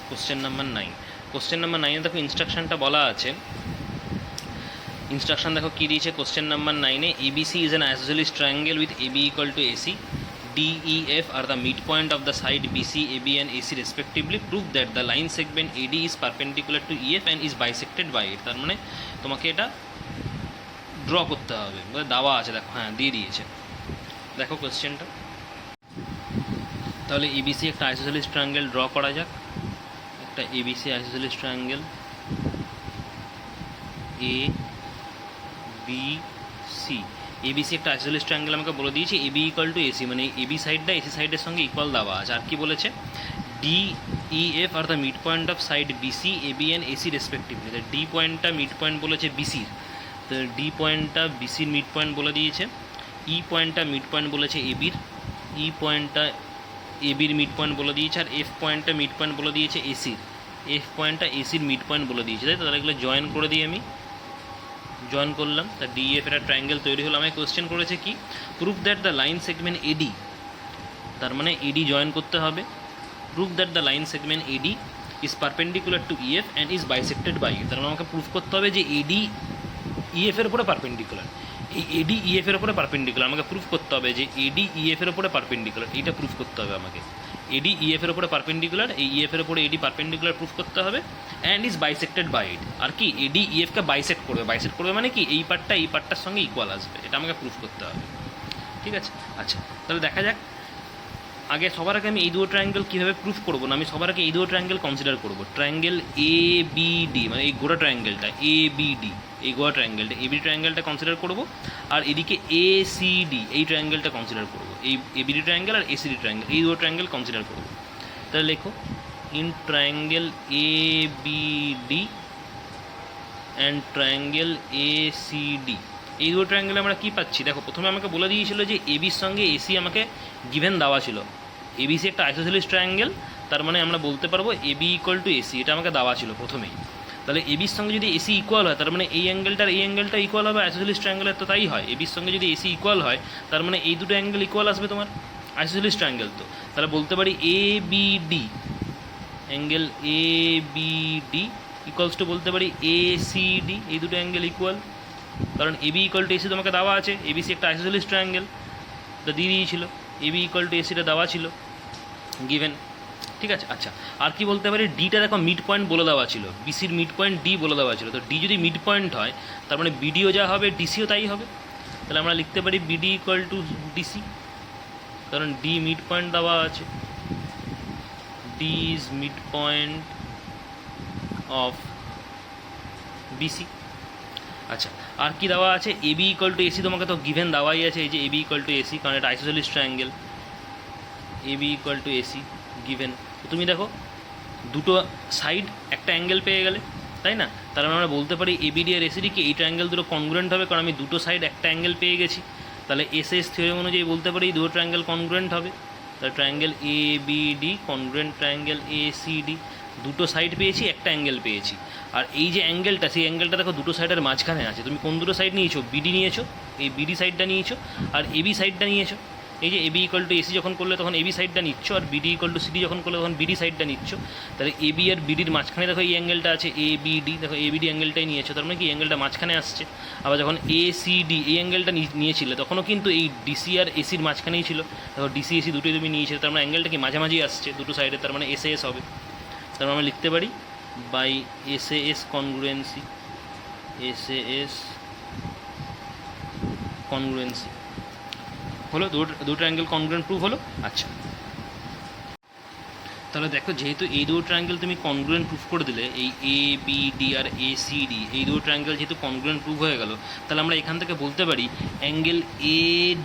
কোশ্চেন নাম্বার 9, কোশ্চেন নাম্বার 9-এ দেখো ইনস্ট্রাকশনটা বলা আছে। ইনস্ট্রাকশন দেখো কি দিয়েছে কোশ্চেন নাম্বার 9-এ, ABC is an isosceles triangle with AB equal to AC. DEF are the midpoint of the side BC, AB and AC respectively. Prove that the line segment AD is perpendicular to EF and is bisected by it. তার মানে তোমাকে এটা draw করতে হবে, দেওয়া আছে দেখো, হ্যাঁ দিয়ে দিয়েছে। দেখো কোশ্চেনটা, তাহলে ABC একটা আইসোসেলিস ট্রায়াঙ্গেল ড্র করা যাক। একটা ABC আইসোসেলিস ট্রায়াঙ্গেল ABC, ABC একটা আইসোসেলিস ট্রায়াঙ্গেল আমাকে বলে দিয়েছে AB ইকুয়াল টু AC, মানে AB সাইডটা AC সাইডের সঙ্গে ইকুয়াল দেওয়া আছে। আর কি বলেছে, DEF R the mid point of side BC, AB and AC respectively. D পয়েন্টটা মিড পয়েন্ট বলেছে BCর, তো ডি পয়েন্টটা BCর মিড পয়েন্ট বলে দিয়েছে। ই পয়েন্টটা মিড পয়েন্ট বলেছে ABর, ই পয়েন্টটা ABর মিড পয়েন্ট বলে দিয়েছে। আর এফ পয়েন্টটা মিড পয়েন্ট বলে দিয়েছে ACর, এফ পয়েন্টটা ACর মিড পয়েন্ট বলে দিয়েছে, তাই তো। তাহলে এগুলো জয়েন করে দিই, আমি জয়েন করলাম, তা ডিএফ এর ট্রায়াঙ্গেল তৈরি হলো। আমাকে কোশ্চেন করেছে কি, proof that the line segment AD, তার মানে এডি জয়েন করতে হবে। Proof that the line segment AD is perpendicular to EF and is bisected by it. তার মানে আমাকে প্রুফ করতে হবে যে এডি ইএফ এর উপরে পারপেন্ডিকুলার, এই এডি ইএফ এর উপরে পারপেন্ডিকুলার। আমাকে প্রুফ করতে হবে যে এডি ইএফ এর উপরে পারপেন্ডিকুলার, এইটা প্রুফ করতে হবে আমাকে। এডি ইএফ এর উপরে পারপেন্ডিকুলার, এই ইএফ এর উপরে এডি পারপেন্ডিকুলার প্রুফ করতে হবে। অ্যান্ড ইজ বাইসেক্টেড বাই ইট, আর কি এডি ইএফকে বাইসেক্ট করবে। বাইসেক্ট করবে মানে কি, এই পার্টটা এই পার্টটার সঙ্গে ইকুয়াল আসবে, এটা আমাকে প্রুফ করতে হবে। ঠিক আছে, আচ্ছা তাহলে দেখা যাক। সবার আগে আমি এই দুটো ট্রায়াঙ্গেল কীভাবে প্রুফ করবো না, আমি সবার আগে এই দুটো ট্রায়াঙ্গেল কনসিডার করবো। ট্রায়াঙ্গেল ABD, মানে এই গোটা ট্রায়াঙ্গেলটা ABD, এই গোটা ট্রায়াঙ্গেলটা ABD ট্রায়াঙ্গেলটা কনসিডার করবো। আর এদিকে ACD, এই ট্রায়াঙ্গেলটা কনসিডার করবো। এই ABD ট্রায়াঙ্গেল আর ACD ট্রায়াঙ্গেল, এই দুটো ট্রায়াঙ্গেল কনসিডার করবো। তাহলে লেখো, in triangle ABD and triangle ACD, এই দুটো ট্রায়াঙ্গেলে আমরা কী পাচ্ছি দেখো। প্রথমে আমাকে বলে দিয়েছিল যে ABর সঙ্গে AC আমাকে গিভেন দেওয়া ছিল। ABC একটা আইসোসেলিস ট্রায়াঙ্গেল, তার মানে আমরা বলতে পারবো AB ইকুয়াল টু AC, এটা আমাকে দেওয়া ছিল প্রথমেই। তাহলে ABর সঙ্গে যদি AC ইকুয়াল হয়, তার মানে এই অ্যাঙ্গেলটার এই অ্যাঙ্গেলটা ইকুয়াল হবে আইসোসেলিস ট্রায়াঙ্গেলের, তো তাই হয়। ABর সঙ্গে যদি AC ইকুয়াল হয়, তার মানে এই দুটো অ্যাঙ্গেল ইকুয়াল আসবে তোমার, আইসোসেলিস ট্রায়াঙ্গেল তো। তাহলে বলতে পারি ABD, angle ABD equals to বলতে পারি ACD, এই দুটো অ্যাঙ্গেল ইকুয়াল। কারণ AB ইকুয়াল টু AC তোমাকে দেওয়া আছে, ABC একটা আইসোসেলিস ট্রায়াঙ্গেল, তো দিয়ে দিয়েছিল। AB ইকুয়াল টু ACটা দেওয়া ছিল গিভেন। ঠিক আছে, আচ্ছা আর কি বলতে পারি, ডিটা দেখো মিড পয়েন্ট বলে দেওয়া ছিল, BCর মিড পয়েন্ট ডি বলে দেওয়া ছিল। তো ডি যদি মিড পয়েন্ট হয়, তার মানে BDও যা হবে DCও তাই হবে। তাহলে আমরা লিখতে পারি BD ইকুয়াল টু DC, কারণ ডি মিড পয়েন্ট দেওয়া আছে। D is mid point of BC। আচ্ছা আর কি দেওয়া আছে, AB ইকুয়াল টু AC তোমাকে তো গিভেন দেওয়াই আছে, এই যে AB ইকুয়াল টু AC, কারণ এটা isosceles triangle. AB equal to AC given. তুমি দেখো দুটো সাইড একটা অ্যাঙ্গেল পেয়ে গেলে, তাই না? তার মানে আমরা বলতে পারি এবিডি আর এসিডি কি এই ট্রায়াঙ্গেল দুটো কনগ্রুয়েন্ট হবে, কারণ আমি দুটো সাইড একটা অ্যাঙ্গেল পেয়ে গেছি। তাহলে এসএস থিওরেম অনুযায়ী বলতে পারি এই দুটো ট্রায়াঙ্গেল কনগ্রুয়েন্ট হবে। তাহলে triangle A B D congruent triangle A C D, দুটো সাইড পেয়েছি, একটা অ্যাঙ্গেল পেয়েছি। আর এই যে অ্যাঙ্গেলটা, সেই অ্যাঙ্গেলটা দেখো দুটো সাইডের মাঝখানে আছে। তুমি কোন দুটো সাইড নিয়েছো? বিডি নিয়েছো, এই বিডি সাইডটা নিয়েছো, আর এবি সাইডটা নিয়েছো। এই যে এবি ইকুয়াল টু এসি যখন করলে তখন এবি সাইডটা নিচ্ছ, আর বিডি ইকুয়াল টু সিডি যখন করলে তখন বিডি সাইডটা নিচ্ছ। তাহলে এবি আর বিডির মাঝখানে দেখো এই অ্যাঙ্গেলটা আছে এ বিডি, দেখো এ বিডি অ্যাঙ্গেলটাই নিয়েছো, তার মানে কি অ্যাঙ্গেলটা মাঝখানে আসছে। আবার যখন এ সি ডি এই অ্যাঙ্গেলটা নিয়েছিলে তখনও কিন্তু এই ডিসি আর এসির মাঝখানেই ছিল, দেখো ডিসি এসি দুটোই তুমি নিয়েছিলে, তার মানে অ্যাঙ্গেলটা কি মাঝামাঝি আসছে দুটো সাইডে, তার মানে এস এস হবে। তার মানে আমরা লিখতে পারি by S S congruency, S S congruency হলো, দুটো অ্যাঙ্গেল কনগ্রুয়েন্ট প্রুফ হলো। আচ্ছা, তাহলে দেখো যেহেতু এই দুটো ট্রায়াঙ্গেল তুমি কনগ্রুয়েন্ট প্রুফ করে দিলে, এই এ বি ডি আর এ সি ডি এই দুটো ট্রায়াঙ্গেল যেহেতু কনগ্রুয়েন্ট প্রুফ হয়ে গেল, তাহলে আমরা এখান থেকে বলতে পারি অ্যাঙ্গেল এ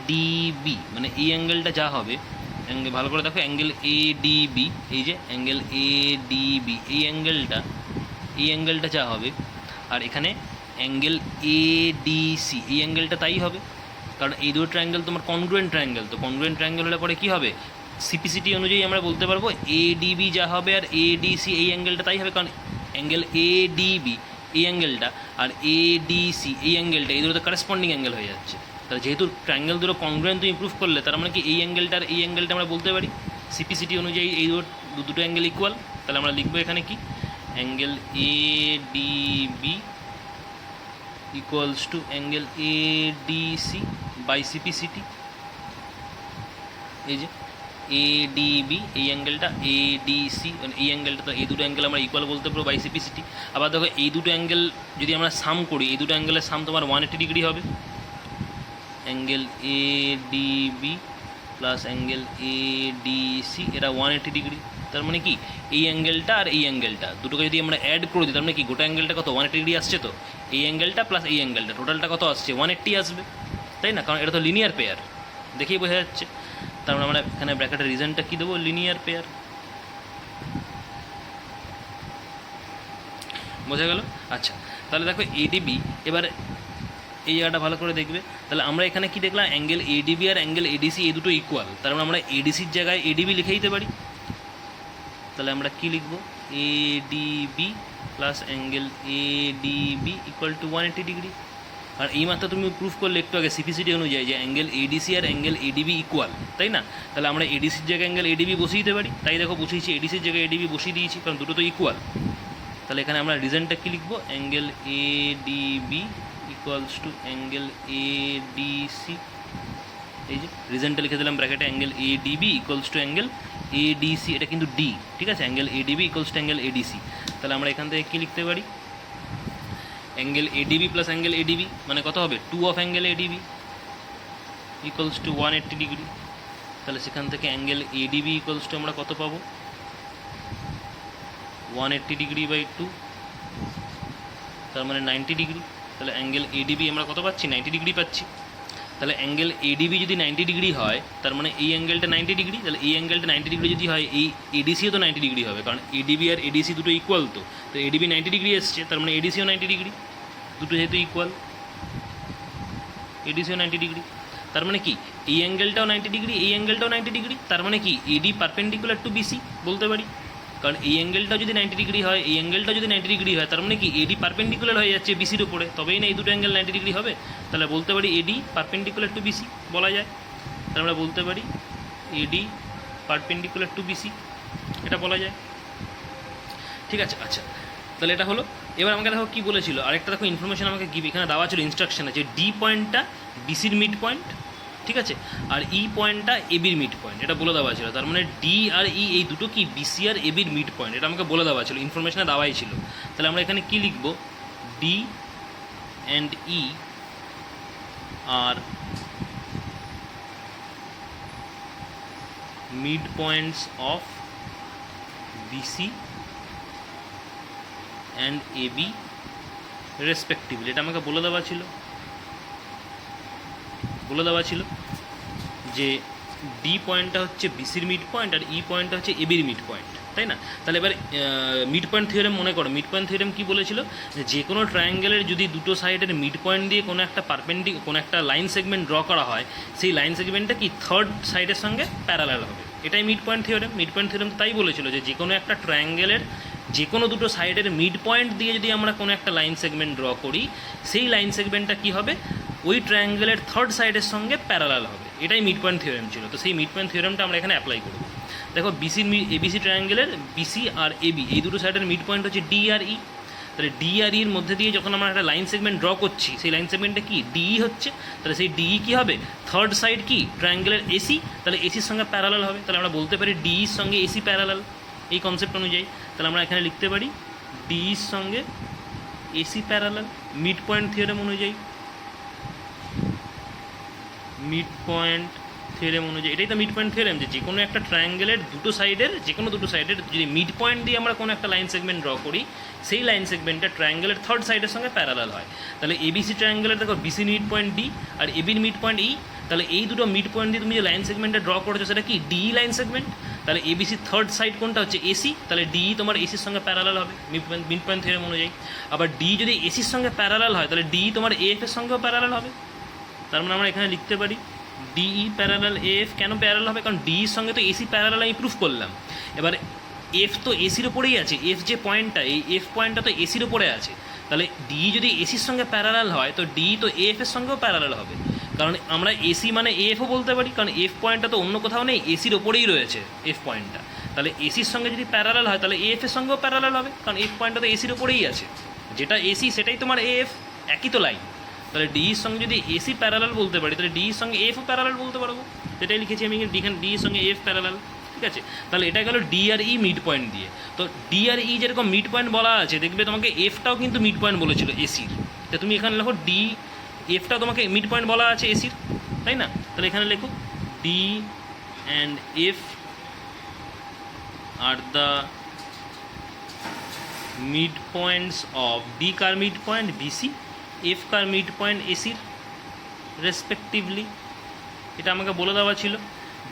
ডি বি, মানে এই অ্যাঙ্গেলটা যা হবে, অ্যাঙ্গেল ভালো করে দেখো, অ্যাঙ্গেল এ ডি বি, এই যে অ্যাঙ্গেল এ ডি বি এই অ্যাঙ্গেলটা যা হবে, আর এখানে অ্যাঙ্গেল এ ডি সি এই অ্যাঙ্গেলটা তাই হবে, কারণ এই দুটো ট্রায়াঙ্গেল তোমার কনগ্রুয়েন্ট ট্রায়াঙ্গেল। তো কনগ্রুয়েন্ট ট্রায়াঙ্গেল হলে পরে কী হবে? সিপিসিটি অনুযায়ী আমরা বলতে পারবো এডিবি যা হবে আর এডিসি এই অ্যাঙ্গেলটা তাই হবে, কারণ অ্যাঙ্গেল এডিবি এই অ্যাঙ্গেলটা আর এডিসি এই অ্যাঙ্গেলটা এই দুটো কারেসপন্ডিং অ্যাঙ্গেল হয়ে যাচ্ছে। তাহলে যেহেতু ট্রায়াঙ্গেল দুটো কনগ্রুয়েন্ট তুমি প্রুফ করলে, তার মানে কি এই অ্যাঙ্গেলটা আর এই অ্যাঙ্গেলটা আমরা বলতে পারি সিপিসিটি অনুযায়ী এই দুটো অ্যাঙ্গেল ইকুয়াল। তাহলে আমরা লিখবো এখানে কি, angle ADB equals to angle ADC by CPCT. এই যে এডিবি এই অ্যাঙ্গেলটা, এডিসি এই অ্যাঙ্গেলটা, তো এই দুটো অ্যাঙ্গেল আমরা ইকুয়াল বলতে পারবো বাই সিপিসিটি। আবার দেখো এই দুটো অ্যাঙ্গেল যদি আমরা সাম করি, এই দুটো অ্যাঙ্গেলের সাম তোমার 180 ডিগ্রি হবে। Angle ADB plus angle ADC এটা 180 ডিগ্রি। তার মানে কি এই অ্যাঙ্গেলটা আর এই অ্যাঙ্গেলটা দুটোকে যদি আমরা অ্যাড করে দিই, তার মানে কি গোটা অ্যাঙ্গেলটা কত 180 ডিগ্রি আসছে। তো এই অ্যাঙ্গেলটা প্লাস এই অ্যাঙ্গেলটা টোটালটা কত আসছে? 180 আসবে, তাই না? কারণ এটা তো লিনিয়ার পেয়ার, দেখেই বোঝা যাচ্ছে। তার মানে আমরা এখানে ব্র্যাকেটের রিজনটা কী দেবো? Linear pair. বোঝা গেল? আচ্ছা, তাহলে দেখো এডিবি, এবার এই জায়গাটা ভালো করে দেখবে। তাহলে আমরা এখানে কি দেখলাম? অ্যাঙ্গেল এডিবি আর অ্যাঙ্গেল এডিসি এই দুটো ইকুয়াল, তার মানে আমরা এডিসির জায়গায় এডিবি লিখে দিতে পারি। তাহলে আমরা কি লিখব? ADB plus angle ADB equal to 180 degree. আর এই মাত্র তুমি প্রুফ করলে একটু আগে সিপিসিটি অনুযায়ী যে অ্যাঙ্গেল এডিসি আর অ্যাঙ্গেল এডিবি ইকুয়াল, তাই না? তাহলে আমরা এডিসির জায়গায় অ্যাঙ্গেল এডিবি বসিয়ে দিতে পারি। তাই দেখো বসিয়েছি, এডিসির জায়গায় এডিবি বসিয়ে দিয়েছি, কারণ দুটো তো ইকুয়াল। তাহলে এখানে আমরা রিজনটা কী লিখব? Angle ADB equals to angle ADC. এই যে রিজনটা লিখে দিলাম ব্র্যাকেটে, angle ADB equals to angle ADC, এটা কিন্তু ডি, ঠিক আছে? Angle ADB equals to angle ADC. তাহলে আমরা এখান থেকে কী লিখতে পারি? Angle ADB plus angle ADB মানে কত হবে? 2 of angle ADB equals to 180 degree. তাহলে সেখান থেকে অ্যাঙ্গেল এডিবি ইকুয়ালস টু আমরা কত পাবো? 180 ডিগ্রি বাই 2, তার মানে 90 ডিগ্রি। তাহলে অ্যাঙ্গেল এডিবি আমরা কত পাচ্ছি? 90 ডিগ্রি পাচ্ছি। তাহলে অ্যাঙ্গেল এডিবি যদি 90 ডিগ্রি হয়, তার মানে এই অ্যাঙ্গেলটা 90 ডিগ্রি। তাহলে এই অ্যাঙ্গেলটা 90 ডিগ্রি যদি হয়, এই এডিসিও তো 90 ডিগ্রি হবে, কারণ এডিবি আর এডিসি দুটো ইকুয়াল। তো এডিবি 90 ডিগ্রি এসছে, তার মানে এডিসিও 90 ডিগ্রি, দুটো যেহেতু ইকুয়াল, এডিসিও 90 ডিগ্রি। তার মানে কি এই অ্যাঙ্গেলটাও 90 ডিগ্রি, এই অ্যাঙ্গেলটাও 90 ডিগ্রি। তার মানে কি এডি পারপেন্ডিকুলার টু বিসি বলতে পারি, কারণ এই অ্যাঙ্গেলটা যদি 90 ডিগ্রি হয়, এই অ্যাঙ্গেলটা যদি 90 ডিগ্রি হয়, তার মানে কি এডি পারপেন্ডিকুলার হয়ে যাচ্ছে বিসির উপরে, তবেই না এই দুটো অ্যাঙ্গেল 90 ডিগ্রি হবে। তাহলে বলতে পারি এডি পারপেন্ডিকুলার টু বিসি বলা যায়। তাহলে আমরা বলতে পারি এডি পারপেন্ডিকুলার টু বিসি, এটা বলা যায়, ঠিক আছে? আচ্ছা, তাহলে এটা হলো। এবার আমাকে দেখো কী বলেছিল, আরেকটা দেখো ইনফরমেশন আমাকে এখানে দেওয়া ছিল ইনস্ট্রাকশনে, যে ডি পয়েন্টটা বিসির মিড পয়েন্ট, ঠিক আছে? আর ই পয়েন্টটা এবির মিড পয়েন্ট, এটা বলে দেওয়া ছিল। তার মানে ডি আর ই এই দুটো কি বিসি আর এবির মিড পয়েন্ট, এটা আমাকে বলে দেওয়া ছিল, ইনফরমেশনে দেওয়াই ছিল। তাহলে আমরা এখানে কি লিখব? D and E are mid points of BC and AB respectively, এটা আমাকে বলে দেওয়া ছিল যে ডি পয়েন্টটা হচ্ছে বিসির মিড পয়েন্ট আর ই পয়েন্টটা হচ্ছে এবির মিড পয়েন্ট। তাই না? তাহলে এবার মিড পয়েন্ট থিওরেম মনে করো, মিড পয়েন্ট থিওরেম কী বলেছিল, যে কোনো ট্রায়াঙ্গেলের যদি দুটো সাইডের মিড পয়েন্ট দিয়ে কোনো একটা কোনো একটা লাইন সেগমেন্ট ড্র করা হয়, সেই লাইন সেগমেন্টটা কি থার্ড সাইডের সঙ্গে প্যারালাল হবে। এটাই mid point theorem. Mid point theorem তাই বলেছিল যে কোনো একটা ট্রায়াঙ্গেলের যে কোনো দুটো সাইডের মিড পয়েন্ট দিয়ে যদি আমরা কোনো একটা লাইন সেগমেন্ট ড্র করি, সেই লাইন সেগমেন্টটা কী হবে, ওই ট্রায়াঙ্গেলের থার্ড সাইডের সঙ্গে প্যারালাল হবে। এটাই মিড পয়েন্ট থিওরেম ছিল। তো সেই মিড পয়েন্ট থিওরেমটা আমরা এখানে অ্যাপ্লাই করব। দেখো এবিসি ট্রায়াঙ্গেলের বিসি আর এবি এই দুটো সাইডের মিড পয়েন্ট হচ্ছে ডি আর ই। তাহলে ডি আর ইর মধ্যে দিয়ে যখন আমরা একটা লাইন সেগমেন্ট ড্র করছি, সেই লাইন সেগমেন্টটা কি ডিই হচ্ছে। তাহলে সেই ডিই কী হবে, থার্ড সাইড কি ট্রায়াঙ্গেলের এসি, তাহলে এসির সঙ্গে প্যারালাল হবে। তাহলে আমরা বলতে পারি ডিইর সঙ্গে এসি প্যারালাল, এই কনসেপ্ট অনুযায়ী। তাহলে আমরা এখানে লিখতে পারি ডিইর সঙ্গে AC parallel mid point theorem অনুযায়ী। মিড পয়েন্ট থিওরেম অনুযায়ী এটাই তো মিড পয়েন্ট থিওরেম, যে কোনো একটা ট্রায়াঙ্গেলের দুটো সাইডের যদি মিড পয়েন্ট দিয়ে আমরা কোনো একটা লাইন সেগমেন্ট ড্র করি, সেই লাইন সেগমেন্টটা ট্রায়াঙ্গেলের থার্ড সাইডের সঙ্গে প্যারালাল হয়। তাহলে এবিসি ট্রায়াঙ্গেলের দেখো বিসি মিড পয়েন্ট ডি আর এবির মিড পয়েন্ট ই। তাহলে এই দুটো মিড পয়েন্ট দিয়ে তুমি যে লাইন সেগমেন্টটা ড্র করেছো সেটা কি ডিই লাইন সেগমেন্ট। তাহলে এবিসির থার্ড সাইড কোনটা হচ্ছে এসি, তাহলে ডিই তোমার এসির সঙ্গে প্যারালাল হবে মিড পয়েন্ট থিওরেম অনুযায়ী। আবার ডি যদি এসির সঙ্গে প্যারালাল হয়, তাহলে ডিই তোমার এএফ এর সঙ্গেও প্যারালাল হবে। তার মানে আমরা এখানে লিখতে পারি ডিই প্যারালাল এএফ। কেন প্যারালাল হবে, কারণ ডিইর সঙ্গে তো এসি প্যারালাল আমি প্রুফ করলাম। এবার এফ তো এসির ওপরেই আছে, এফ যে পয়েন্টটা, এই এফ পয়েন্টটা তো এসির ওপরে আছে। তাহলে ডিই যদি এসির সঙ্গে প্যারালাল হয়, তো ডিই তো এএফ এর সঙ্গেও প্যারালাল হবে। কারণ আমরা এসি মানে এএফও বলতে পারি, কারণ এফ পয়েন্টটা তো অন্য কোথাও নেই, এসির ওপরেই রয়েছে এফ পয়েন্টটা। তাহলে এসির সঙ্গে যদি প্যারালাল হয়, তাহলে এএফ এর সঙ্গেও প্যারালাল হবে, কারণ এফ পয়েন্টটা তো এসির ওপরেই আছে। যেটা এসি সেটাই তোমার এএফ, একই তো লাইন। তাহলে ডিইর সঙ্গে যদি এসি প্যারালাল বলতে পারি, তাহলে ডিইর সঙ্গে এফও প্যারালাল বলতে পারবো। সেটাই লিখেছি আমি এখানে, ডিইর সঙ্গে এফ প্যারালাল। ঠিক আছে, তাহলে এটা গেল ডি আর ই মিড পয়েন্ট দিয়ে। তো ডি আর ই যেরকম মিড পয়েন্ট বলা আছে, দেখবে তোমাকে এফটাও কিন্তু মিড পয়েন্ট বলেছিল এসির। তো তুমি এখানে লেখো ডি, এফটাও তোমাকে মিড পয়েন্ট বলা আছে এসির, তাই না? তাহলে এখানে লেখো D and F are the mid points of D কার মিড পয়েন্ট বিসি, এফ কার মিড পয়েন্ট এসির রেসপেক্টিভলি। এটা আমাকে বলে দেওয়া ছিল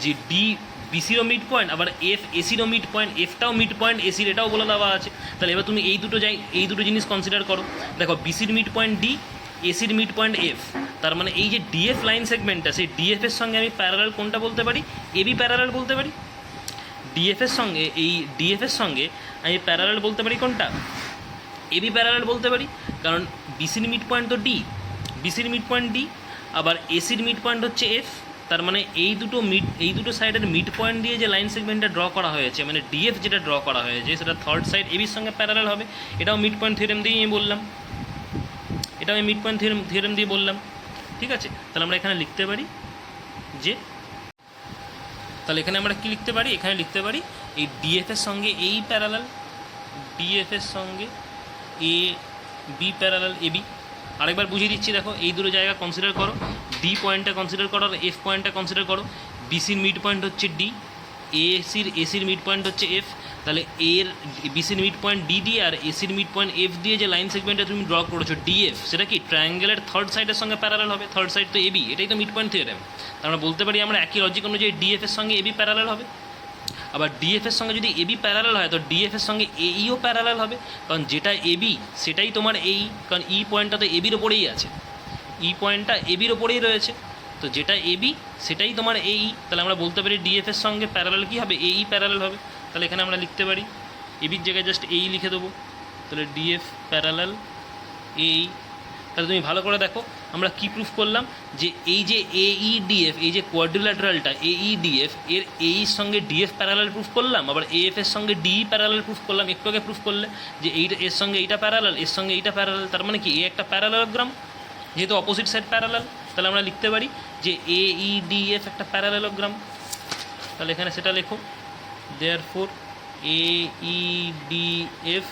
যে ডি বিসিরও মিড পয়েন্ট, আবার এফ এসিরও মিড পয়েন্ট, এফটাও মিড পয়েন্ট এসির, এটাও বলে দেওয়া আছে। তাহলে এবার তুমি এই দুটো জিনিস কনসিডার করো। দেখো বিসির মিড পয়েন্ট ডি, এসির মিড পয়েন্ট এফ। তার মানে এই যে ডিএফ লাইন সেগমেন্টটা, সেই ডিএফের সঙ্গে আমি প্যারালাল কোনটা বলতে পারি, এবি প্যারালাল বলতে পারি। ডিএফের সঙ্গে আমি প্যারালাল বলতে পারি কোনটা, এবি প্যারালাল বলতে পারি। কারণ বিসির মিড পয়েন্ট তো ডি, বিসির মিড পয়েন্ট ডি, আবার এসির মিড পয়েন্ট হচ্ছে এফ। তার মানে এই দুটো সাইডের মিড পয়েন্ট দিয়ে যে লাইন সেগমেন্টটা ড্র করা হয়েছে, মানে ডিএফ যেটা ড্র করা হয়েছে, সেটা থার্ড সাইড এবির সঙ্গে প্যারালাল হবে। এটাও মিড পয়েন্ট থিওরেম দিয়েই আমি বললাম, এটাও আমি মিড পয়েন্ট থিওরেম দিয়ে বললাম। ঠিক আছে, তাহলে আমরা এখানে লিখতে পারি যে, তাহলে এখানে আমরা কি লিখতে পারি, এখানে লিখতে পারি এই ডিএফের সঙ্গে এই প্যারালাল, ডিএফের সঙ্গে এ বি প্যারালাল এবি। আরেকবার বুঝিয়ে দিচ্ছি, দেখো এই দুটো জায়গা কনসিডার করো, ডি পয়েন্টটা কনসিডার করো আর এফ পয়েন্টটা কনসিডার করো। বিসির মিড পয়েন্ট হচ্ছে ডি, এসির মিড পয়েন্ট হচ্ছে এফ। তাহলে এর বিসির মিড পয়েন্ট ডি দিয়ে আর এসির মিড পয়েন্ট এফ দিয়ে যে লাইন সেগমেন্টটা তুমি ড্র করেছো ডিএফ, সেটা কি ট্রায়াঙ্গেলের থার্ড সাইডের সঙ্গে প্যারালাল হবে। থার্ড সাইড তো এবি, এটাই তো মিড পয়েন্ট থিওরেম। আমরা বলতে পারি আমরা একই লজিক অনুযায়ী ডিএফের সঙ্গে এবি প্যারালাল হবে। আবার ডিএফের সঙ্গে যদি এবি প্যারালাল হয়, তো ডিএফের সঙ্গে এইও প্যারালাল হবে, কারণ যেটা এবি সেটাই তোমার এই, কারণ ই পয়েন্টটা তো এবির ওপরেই আছে, ই পয়েন্টটা এবির ওপরেই রয়েছে। তো যেটা এবি সেটাই তোমার এই, তাহলে আমরা বলতে পারি ডিএফের সঙ্গে প্যারালাল কী হবে, এই প্যারালাল হবে। তাহলে এখানে আমরা লিখতে পারি এবির জায়গায় জাস্ট এই লিখে দেবো। তাহলে ডিএফ প্যারালাল এই। তাহলে তুমি ভালো করে দেখো আমরা কি প্রুফ করলাম, যে এই যে এইডিএফ, এই যে কোয়াড্রিল্যাটারালটা এইডিএফ, এর এইর সঙ্গে ডিএফ প্যারালাল প্রুফ করলাম, আবার এএফ এর সঙ্গে ডি প্যারালাল প্রুফ করলাম। একটু আগে প্রুফ করলে যে এইটা এর সঙ্গে এইটা প্যারালাল, এর সঙ্গে এইটা প্যারালাল। তার মানে কি এ একটা প্যারালালোগ্রাম, যেহেতু অপোজিট সাইড প্যারালাল, তাহলে আমরা লিখতে পারি যে এইডিএফ একটা প্যারালালোগ্রাম। তাহলে এখানে সেটা লেখো, therefore এইডিএফ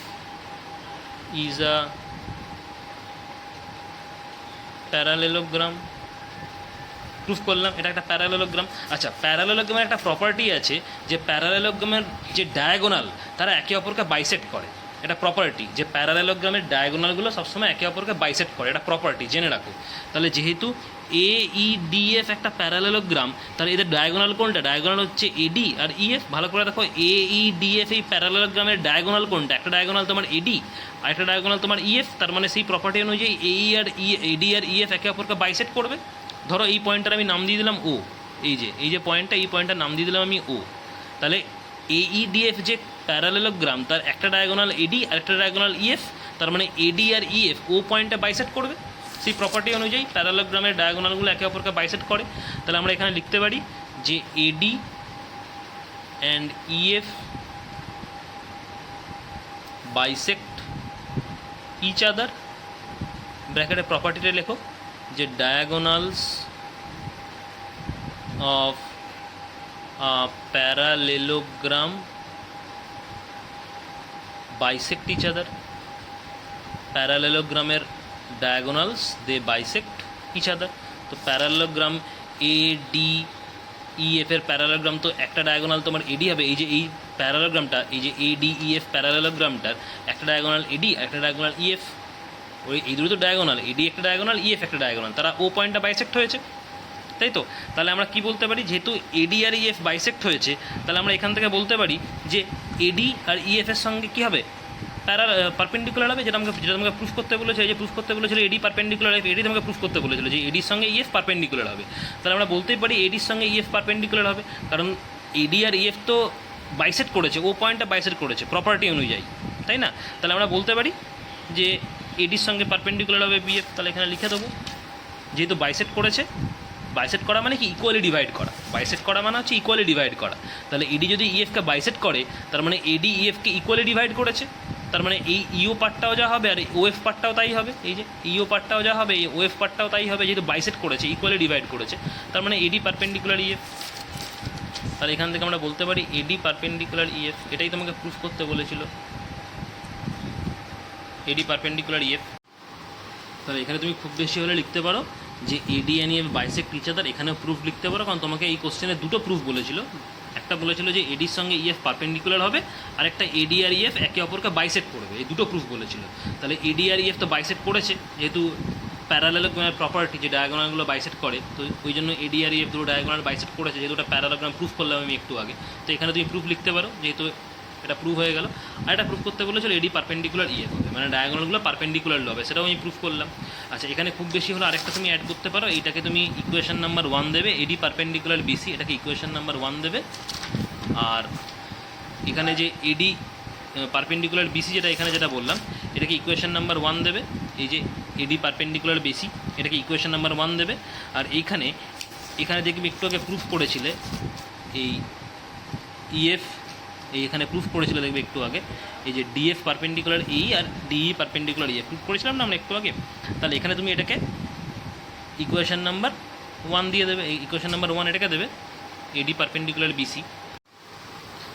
is a parallelogram. Proof করলাম এটা একটা প্যারালেলোগ্রাম। আচ্ছা, প্যারালেলোগ্রামের একটা প্রপার্টি আছে যে প্যারালেলোগ্রামের যে ডায়াগোনাল তারা একে অপরকে বাইসেক্ট করে। এটা প্রপার্টি যে প্যারালেলোগ্রামের ডায়াগোনালগুলো সবসময় একে অপরকে বাইসেক্ট করে, এটা প্রপার্টি জেনে রাখো। তাহলে যেহেতু AEDF একটা প্যারালেলোগ্রাম, তাহলে এদের ডায়াগোনাল কোনটা? ডায়াগোনাল হচ্ছে AD আর EF। ভালো করে দেখো, AEDF এই প্যারালেলোগ্রামের ডায়াগোনাল কোনটা? একটা ডায়াগোনাল তোমার AD আর একটা ডায়াগোনাল তোমার EF। তার মানে সেই প্রপার্টি অনুযায়ী AD আর EF একে অপরকে বাইসেক্ট করবে। ধরো এই পয়েন্টটার আমি নাম দিয়ে দিলাম O, এই যে পয়েন্টটা, এই পয়েন্টটার নাম দিয়ে দিলাম আমি O। তাহলে AEDF যে প্যারালেলোগ্রাম, তার একটা ডায়াগোনাল AD আর একটা ডায়াগোনাল EF, তার মানে AD আর EF ও পয়েন্টে বাইসেক্ট করবে। সেই প্রপার্টি অনুযায়ী প্যারালেলোগ্রামের ডায়াগোনালগুলো একে অপরকে বাইসেক্ট করে। তাহলে আমরা এখানে লিখতে পারি যে AD and EF bisect each other. ব্র্যাকেটে প্রপার্টিটা লেখো যে diagonals of parallelogram bisect each other. প্যারালেলোগ্রামের diagonals they bisect each other. তো প্যারালেলোগ্রাম ADEF এর প্যারালেলোগ্রাম, তো একটা ডায়াগোনাল তোমার AD হবে। এই যে এই প্যারালেলোগ্রামটা, এই যে ADEF প্যারালেলোগ্রামটার একটা ডায়াগোনাল AD আর একটা ডায়াগোনাল EF। এই দুটো তো ডায়াগোনাল, AD একটা ডায়াগোনাল, EF একটা ডায়াগোনাল, তারা ও পয়েন্টটা বাইসেক্ট হয়েছে, তাই তো? তাহলে আমরা কি বলতে পারি, যেহেতু AD আর EF বাইসেক্ট হয়েছে, তাহলে আমরা এখান থেকে বলতে পারি যে AD আর EF এর সঙ্গে কী হবে? পারপেন্ডিকুলার হবে। যেটা আমাকে প্রুফ করতে বলেছে, এই যে প্রুফ করতে বলেছিল AD পারপেন্ডিকুলার, AD আমাকে প্রুফ করতে বলেছিল যে AD সঙ্গে EF পারপেন্ডিকুলার হবে। তাহলে আমরা বলতেই পারি AD সঙ্গে EF পারপেন্ডিকুলার হবে, কারণ AD আর EF তো বাইসেক্ট করেছে, ও পয়েন্টটা বাইসেক্ট করেছে প্রপার্টি অনুযায়ী, তাই না? তাহলে আমরা বলতে পারি যে AD সঙ্গে পারপেন্ডিকুলার হবে BF। তাহলে এখানে লিখে দেবো, যেহেতু বাইসেক্ট করেছে, বাইসেট করা মানে কি? ইকুয়ালি ডিভাইড করা। বাইসেট করা মানে হচ্ছে ইকুয়ালি ডিভাইড করা। তাহলে ED যদি EFকে বাইসেট করে, তার মানে AD EFকে ইকুয়ালি ডিভাইড করেছে। তার মানে এই ইও পার্টটাও যা হবে আর OF পার্টটাও তাই হবে। এই যে ইও পার্টটাও যা হবে, এই OF পার্টটাও তাই হবে, যেহেতু বাইসেট করেছে, ইকুয়ালি ডিভাইড করেছে। তার মানে AD পারপেন্ডিকুলার EF। তাহলে এখান থেকে আমরা বলতে পারি AD পারপেন্ডিকুলার EF। এটাই তোমাকে প্রুফ করতে বলেছিল, AD পারপেন্ডিকুলার EF। তাহলে এখানে তুমি খুব বেশি হলে লিখতে পারো যে AD and EF bisect each other. এখানেও প্রুফ লিখতে পারো, কারণ তোমাকে এই কোশ্চেনে দুটো প্রুফ বলেছিল। একটা বলেছিল যে ADর সঙ্গে EF পারপেন্ডিকুলার হবে, আর একটা AD আর EF একে অপরকে বাইসেক্ট করবে। এই দুটো প্রুফ বলেছিল। তাহলে AD আর EF তো বাইসেক্ট করেছে, যেহেতু প্যারালেলোগ্রামের প্রপার্টি যে ডায়াগোনালগুলো বাইসেক্ট করে, তো ওই জন্য AD আর EF দুটো ডায়াগোনাল বাইসেক্ট করেছে, যেহেতু ওটা প্যারালেলোগ্রাম প্রুফ করলাম আমি একটু আগে। তো এখানে তুমি প্রুফ লিখতে পারো, যেহেতু এটা প্রুফ হয়ে গেল। আর এটা প্রুফ করতে বলেছিল AD পারপেন্ডিকুলার EF হবে, মানে ডায়াগোনালগুলো পারপেন্ডিকুলার হবে, সেটাও আমি প্রুফ করলাম। আচ্ছা, এখানে খুব বেশি হলো আরেকটা তুমি অ্যাড করতে পারো, এইটাকে তুমি ইকুয়েশন নাম্বার 1 দেবে, AD পারপেন্ডিকুলার BC, এটাকে ইকুয়েশন নাম্বার 1 দেবে। আর এখানে যে AD পারপেন্ডিকুলার BC যেটা এখানে যেটা বললাম, এটাকে ইকুয়েশন নাম্বার 1 দেবে। এই যে AD পারপেন্ডিকুলার BC, এটাকে ইকুয়েশন নাম্বার 1 দেবে। আর এখানে দেখবি একটু আগে প্রুফ করেছিলে এই EF, এখানে প্রুফ করেছিল দেখবে একটু আগে, এই যে DF পারপেন্ডিকুলার EE আর DE পারপেন্ডিকুলার EF প্রুফ করেছিলাম না আমরা একটু আগে। তাহলে এখানে তুমি এটাকে ইকুয়েশন নাম্বার 1 দিয়ে দেবে, এই ইকুয়েশন নাম্বার 1 এটাকে দেবে AD পারপেন্ডিকুলার BC।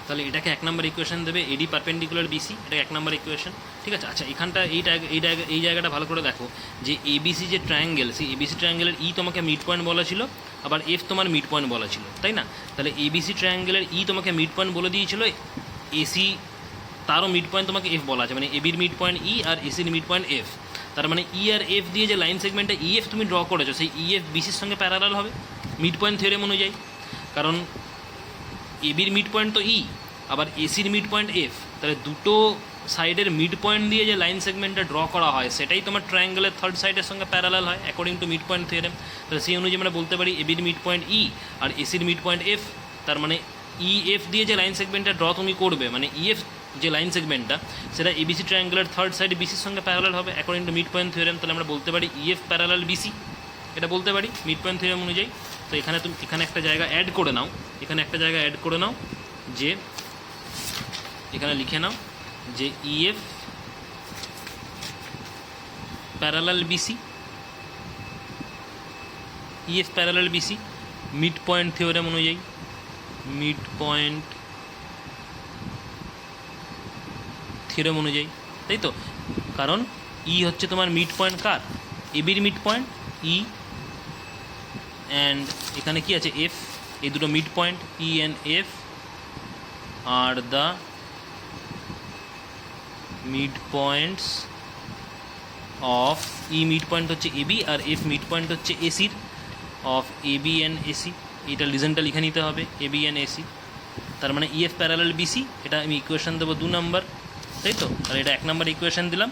তাহলে এটাকে 1 নম্বর ইকুয়েশন দেবে AD পারপেন্ডিকুলার BC, এটা 1 নম্বর ইকুয়েশন, ঠিক আছে? আচ্ছা, এখানটা এই জায়গাটা ভালো করে দেখো যে ABC যে ট্রায়াঙ্গেল, সেই ABC ট্রায়াঙ্গেলের E তোমাকে মিড পয়েন্ট বলা ছিল, আবার F তোমার মিড পয়েন্ট বলা ছিল, তাই না? তাহলে ABC ট্রায়াঙ্গেলের E তোমাকে মিড পয়েন্ট বলে দিয়েছিল, AC তারও মিড পয়েন্ট তোমাকে F বলা আছে, মানে ABর মিড পয়েন্ট E আর ACর মিড পয়েন্ট F। তার মানে E আর F দিয়ে যে লাইন সেগমেন্টটা EF তুমি ড্র করেছো, সেই EF BCর সঙ্গে প্যারালাল হবে মিড পয়েন্ট থিওরেম অনুযায়ী, কারণ ABর মিড পয়েন্ট তো E, আবার ACর মিড পয়েন্ট F। তাহলে দুটো সাইডের মিড পয়েন্ট দিয়ে যে লাইন সেগমেন্টটা ড্র করা হয়, সেটাই তোমার ট্রায়াঙ্গেলের থার্ড সাইডের সঙ্গে প্যারালাল হয় according to mid point theorem. তাহলে সেই অনুযায়ী আমরা বলতে পারি ABর মিড পয়েন্ট E আর ACর মিড পয়েন্ট F। তার মানে EF দিয়ে যে লাইন সেগমেন্টটা ড্র তুমি করবে, মানে EF যে লাইন সেগমেন্টটা, সেটা ABC ট্রায়াঙ্গেলের থার্ড সাইডে BCর সঙ্গে প্যারালাল হবে according to mid point theorem. তাহলে আমরা বলতে পারি EF প্যারালাল BC, এটা বলতে পারি মিড পয়েন্ট থিওরেম অনুযায়ী। তো এখানে একটা জায়গা অ্যাড করে নাও, যে এখানে লিখে নাও যে EF parallel BC, EF parallel BC mid point theorem অনুযায়ী, মিড পয়েন্ট থিওরেম অনুযায়ী, তাই তো? কারণ E হচ্ছে তোমার মিড পয়েন্ট কার? ABর মিড পয়েন্ট E, অ্যান্ড এখানে কি আছে F, এই দুটো mid point E and F are the mid points of E mid point হচ্ছে এবি আর এফ মিড পয়েন্ট হচ্ছে এসির অফ এবি অ্যান্ড এসি। এটা রিজনটা লিখে নিতে হবে, এবি অ্যান্ড এসি। তার মানে ইএফ প্যারালাল বিসি, এটা আমি ইকুয়েশন দেবো 2 নম্বর, তাই তো? আর এটা 1 নম্বর ইকুয়েশন দিলাম,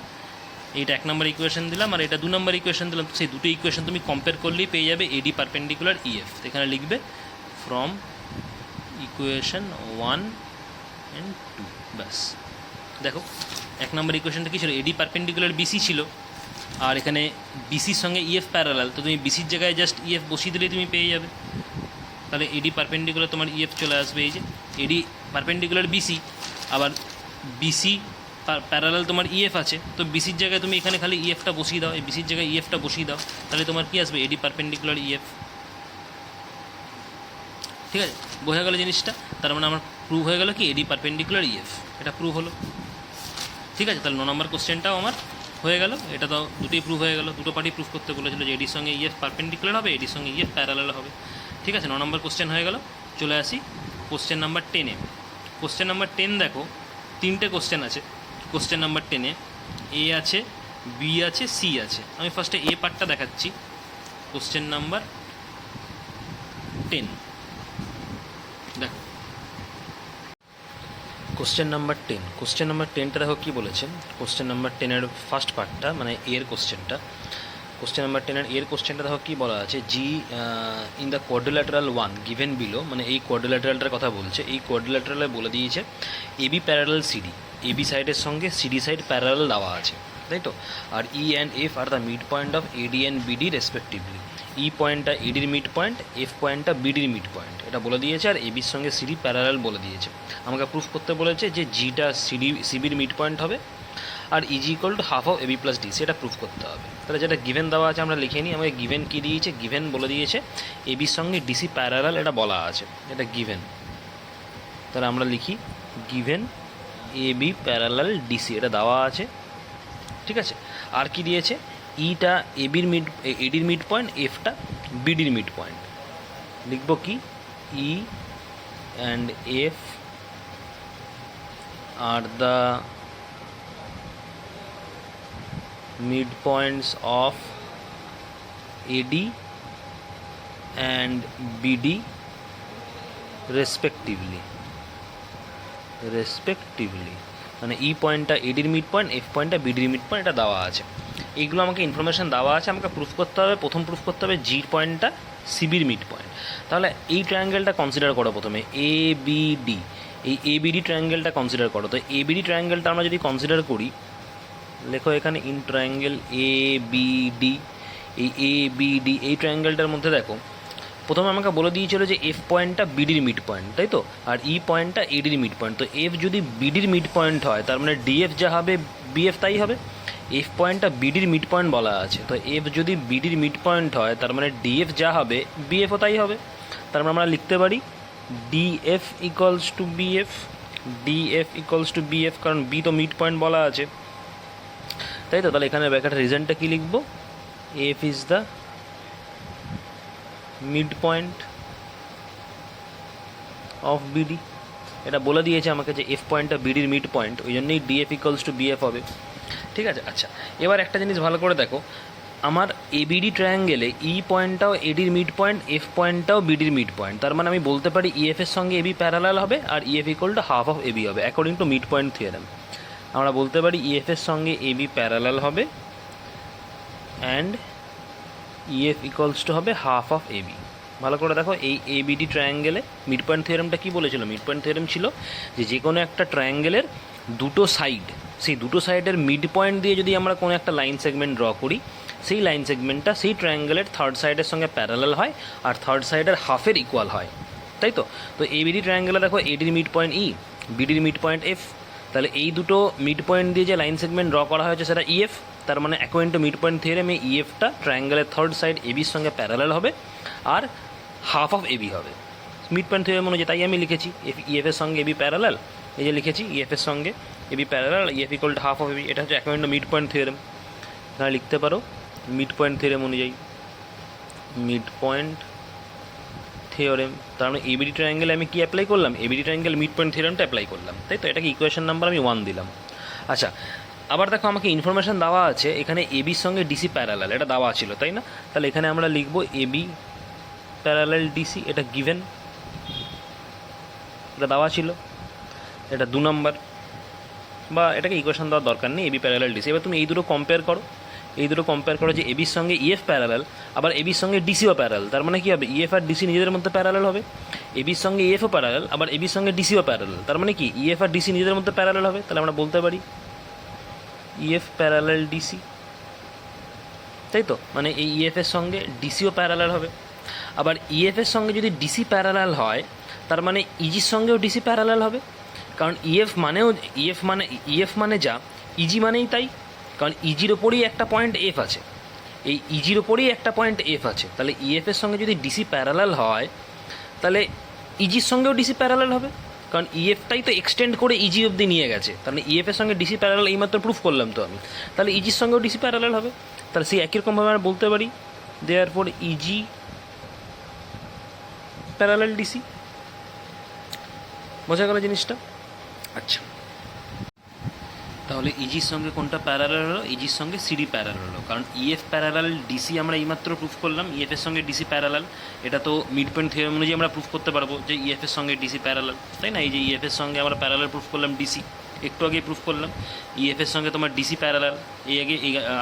এইটা 1 নম্বর ইকুয়েশন দিলাম, আর এটা 2 নম্বর ইকুয়েশন দিলাম। সেই দুটো ইকুয়েশন তুমি কম্পেয়ার করলেই পেয়ে যাবে এডি পারপেন্ডিকুলার ইএফ। এখানে লিখবে ফ্রম ইকুয়েশন 1 অ্যান্ড 2, ব্যাস। দেখো 1 নম্বর ইকুয়েশনটা কী ছিল? এডি পারপেন্ডিকুলার বিসি ছিল, আর এখানে বিসির সঙ্গে ইএফ প্যারালাল, তো তুমি বিসির জায়গায় জাস্ট ইএফ বসিয়ে দিলেই তুমি পেয়ে যাবে। তাহলে এডি পারপেন্ডিকুলার তোমার ইএফ চলে আসবে, এই যে এডি পারপেন্ডিকুলার বিসি, আবার বিসি প্যারালাল তোমার ইএফ আছে, তো বিসির জায়গায় তুমি এখানে খালি ইএফটা বসিয়ে দাও, এই বিসির জায়গায় ইএফটা বসিয়ে দাও, তাহলে তোমার কী আসবে? এডি পারপেন্ডিকুলার ইএফ। ঠিক আছে, বোঝা গেল জিনিসটা? তার মানে আমার প্রুভ হয়ে গেল কি এডি পারপেন্ডিকুলার ইএফ, এটা প্রুভ হলো। ঠিক আছে, তাহলে 9 নম্বর কোশ্চেনটাও আমার হয়ে গেল। এটা তো দুটোই প্রুভ হয়ে গেল, দুটো পার্টি প্রুভ করতে বলেছিল যে এডির সঙ্গে ইএফ পারপেন্ডিকুলার হবে, এডির সঙ্গে ইএফ প্যারালাল হবে। ঠিক আছে, 9 নম্বর কোশ্চেন হয়ে গেল। চলে আসি কোশ্চেন নাম্বার 10-এ। কোশ্চেন নাম্বার 10 দেখো, 3টে কোশ্চেন আছে কোশ্চেন নাম্বার 10-এ। এ আছে, বি আছে, সি আছে। আমি ফার্স্টে এ পার্টটা দেখাচ্ছি। কোশ্চেন নাম্বার 10 দেখো, কোশ্চেন নাম্বার 10। কোশ্চেন নাম্বার 10টা দেখো কী বলেছে। কোশ্চেন নাম্বার 10-এর ফার্স্ট পার্টটা, মানে এর কোশ্চেনটা, কোশ্চেন নাম্বার 10-এর এর কোশ্চেনটা দেখো কী বলা আছে। G in the quadrilateral 1 given below, মানে এই কোয়াড্রিল্যাটারালটার কথা বলছে। এই কোয়াড্রিল্যাটারালে বলে দিয়েছে এবি প্যারালাল সিডি, এবি সাইডের সঙ্গে সিডি সাইড প্যারালাল দেওয়া আছে, তাই তো? আর E and F are the mid point of AD and BD respectively. E পয়েন্টটা এডির মিড পয়েন্ট, এফ পয়েন্টটা বিডির মিড পয়েন্ট, এটা বলে দিয়েছে। আর এবির সঙ্গে সিডি প্যারালাল বলে দিয়েছে। আমাকে প্রুফ করতে বলেছে যে জিটা সিবির মিড পয়েন্ট হবে, আর EG equal to half of AB plus D, সেটা প্রুফ করতে হবে। তাহলে যেটা গিভেন দেওয়া আছে আমরা লিখে নিই। আমাকে গিভেন কী দিয়েছে? গিভেন বলে দিয়েছে এবির সঙ্গে ডিসি প্যারালাল, এটা বলা আছে, এটা গিভেন। তাহলে আমরা লিখি গিভেন এবি প্যারালাল ডিসি, এটা দেওয়া আছে। ঠিক আছে, আর কি দিয়েছে? ইটা এডির মিড পয়েন্ট, এফটা বিডির মিড পয়েন্ট। লিখব কি? E and F are the mid points of AD and BD respectively. মানে ই পয়েন্টটা এডির মিড পয়েন্ট, এফ পয়েন্টটা বিডির মিড পয়েন্ট, এটা দেওয়া আছে। এইগুলো আমাকে ইনফরমেশান দেওয়া আছে, আমাকে প্রুফ করতে হবে। প্রথম প্রুফ করতে হবে জি পয়েন্টটা সিবির মিড পয়েন্ট। তাহলে এই ট্রায়াঙ্গেলটা কনসিডার করো প্রথমে, এ বি ডি। এই এ বিডি ট্রায়াঙ্গেলটা কনসিডার করো। তো এ বিডি ট্রায়াঙ্গেলটা আমরা যদি কনসিডার করি, লেখো এখানে in triangle A B D. এই এ বি ডি এই ট্রায়াঙ্গেলটার মধ্যে দেখো, প্রথমে আমাকে বলে দিয়েছিল যে এফ পয়েন্টটা বিডির মিড পয়েন্ট, তাই তো? আর ই পয়েন্টটা এডির মিড পয়েন্ট। তো এফ যদি বিডির মিড পয়েন্ট হয়, তার মানে ডিএফ যা হবে বিএফ তাই হবে। এফ পয়েন্টটা বিডির মিড পয়েন্ট বলা আছে, তো এফ যদি বিডির মিড পয়েন্ট হয়, তার মানে ডিএফ যা হবে বিএফও তাই হবে। তার মানে আমরা লিখতে পারি DF equals to BF. DF equals to BF, কারণ বি তো মিড পয়েন্ট বলা আছে, তাই তো? তাহলে এখানে ব্র্যাকেটের রিজনটা কী লিখবো? F is the mid point of BD. এটা বলে দিয়েছে আমাকে যে এফ পয়েন্টটা বিডির মিড পয়েন্ট, ওই জন্যই ডিএফ ইকুয়ালস টু বিএফ হবে। ঠিক আছে, আচ্ছা এবার একটা জিনিস ভালো করে দেখো, আমার এবিডি ট্রায়াঙ্গেলে ই পয়েন্টটাও এডির মিড পয়েন্ট, এফ পয়েন্টটাও বিডির মিড পয়েন্ট। তার মানে আমি বলতে পারি ইএফ এর সঙ্গে এবি প্যারালাল হবে, আর EF equal to half of AB হবে according to mid point theorem. আমরা বলতে পারি ইএফ এর সঙ্গে এবি প্যারালাল হবে অ্যান্ড ইএফ ইকুয়ালস টু হবে হাফ অফ এবি। ভালো করে দেখো, এই এবিডি ট্রায়াঙ্গেলে মিড পয়েন্ট থিওরেমটা কী বলেছিল? মিড পয়েন্ট থিওরেম ছিল যে কোনো একটা ট্রায়াঙ্গেলের দুটো সাইড, সেই দুটো সাইডের মিড পয়েন্ট দিয়ে যদি আমরা কোনো একটা লাইন সেগমেন্ট ড্র করি, সেই লাইন সেগমেন্টটা সেই ট্রায়াঙ্গেলের থার্ড সাইডের সঙ্গে প্যারালাল হয় আর থার্ড সাইডের হাফের ইকুয়াল হয়, তাই তো? তো এবিডি ট্রায়াঙ্গেলে দেখো এডির মিড পয়েন্ট ই, বিডির মিড পয়েন্ট এফ। তাহলে এই দুটো মিড পয়েন্ট দিয়ে যে লাইন সেগমেন্ট ড্র করা হয়েছে সেটা ইএফ। তার মানে according to mid point theorem এই ইএফটা ট্রায়াঙ্গেলের থার্ড সাইড এবির সঙ্গে প্যারালাল হবে আর হাফ অফ এবি হবে মিড পয়েন্ট থিওরেম অনুযায়ী। তাই আমি লিখেছি ইএফ এর সঙ্গে এবি প্যারালাল, এই যে লিখেছি ইএফ এর সঙ্গে AB parallel, EF equal to half of AB. এটা হচ্ছে according to mid point theorem. তাহলে লিখতে পারো মিড পয়েন্ট থিওরেম অনুযায়ী, মিড পয়েন্ট থিওরেম। তার মানে এবিডি ট্রায়াঙ্গেলে আমি কি অ্যাপ্লাই করলাম? এবিডি ট্রায়াঙ্গেল মিড পয়েন্ট থিওরেমটা অ্যাপ্লাই করলাম, তাই তো? এটাকে ইকুয়েশন নাম্বার আমি 1 দিলাম। আচ্ছা, আবার দেখো আমাকে ইনফরমেশান দেওয়া আছে এখানে এবির সঙ্গে ডিসি প্যারালাল, এটা দেওয়া ছিল তাই না? তাহলে এখানে আমরা লিখবো এবি প্যারালাল ডিসি, এটা গিভেন, এটা দেওয়া ছিল, এটা 2 নম্বর, বা এটাকে ইকুয়েশন দেওয়ার দরকার নেই, এবি প্যারালাল ডিসি। এবার তুমি এই দুটো কম্পেয়ার করো, যে এবির সঙ্গে ইএফ প্যারালাল, আবার এবির সঙ্গে ডিসিও প্যারালাল। তার মানে কী হবে, ইএফ আর ডিসি নিজেদের মধ্যে প্যারালাল হবে, এবির সঙ্গে ইএফও প্যারালাল, আবার এবির সঙ্গে ডিসিও প্যারালাল। তার মানে কি ইএফ আর ডিসি নিজেদের মধ্যে প্যারালাল হবে। তাহলে আমরা বলতে পারি ইএফ প্যারালাল ডিসি, তাই তো? মানে এই ইএফ এর সঙ্গে ডিসিও প্যারালাল হবে। আবার ইএফ এর সঙ্গে যদি ডিসি প্যারালাল হয়, তার মানে ইজির সঙ্গেও ডিসি প্যারালাল হবে, কারণ ইএফ মানে যা, ইজি মানেই তাই, কারণ ইজির ওপরেই একটা পয়েন্ট এফ আছে, এই ইজির ওপরেই একটা পয়েন্ট এফ আছে। তাহলে ইএফ এর সঙ্গে যদি ডিসি প্যারালাল হয়, তাহলে ইজির সঙ্গেও ডিসি প্যারালাল হবে, কারণ ইএফটাই তো এক্সটেন্ড করে ইজি অবধি নিয়ে গেছে। তাহলে ইএফ এর সঙ্গে ডিসি প্যারালাল এইমাত্র প্রুফ করলাম তো আমি, তাহলে ইজির সঙ্গেও ডিসি প্যারালাল হবে। তাহলে সেই একই রকমভাবে আমরা বলতে পারি দেয়ারফর ইজি প্যারালাল ডিসি। বোঝা গেল জিনিসটা? আচ্ছা, তাহলে ইজির সঙ্গে কোনটা প্যারালাল হলো? ইজির সঙ্গে সিডি প্যারালাল হলো, কারণ ইএফ প্যারালাল ডিসি আমরা এইমাত্র প্রুফ করলাম, ইএফ এর সঙ্গে ডিসি প্যারালাল। এটা তো মিড পয়েন্ট থিওরেম অনুযায়ী আমরা প্রুফ করতে পারবো যে ইএফ এর সঙ্গে ডিসি প্যারালাল, তাই না? এই যে ইএফ এর সঙ্গে আমরা প্যারালাল প্রুফ করলাম ডিসি, একটু আগেই প্রুফ করলাম। ইএফ এর সঙ্গে তোমার ডিসি প্যারালাল,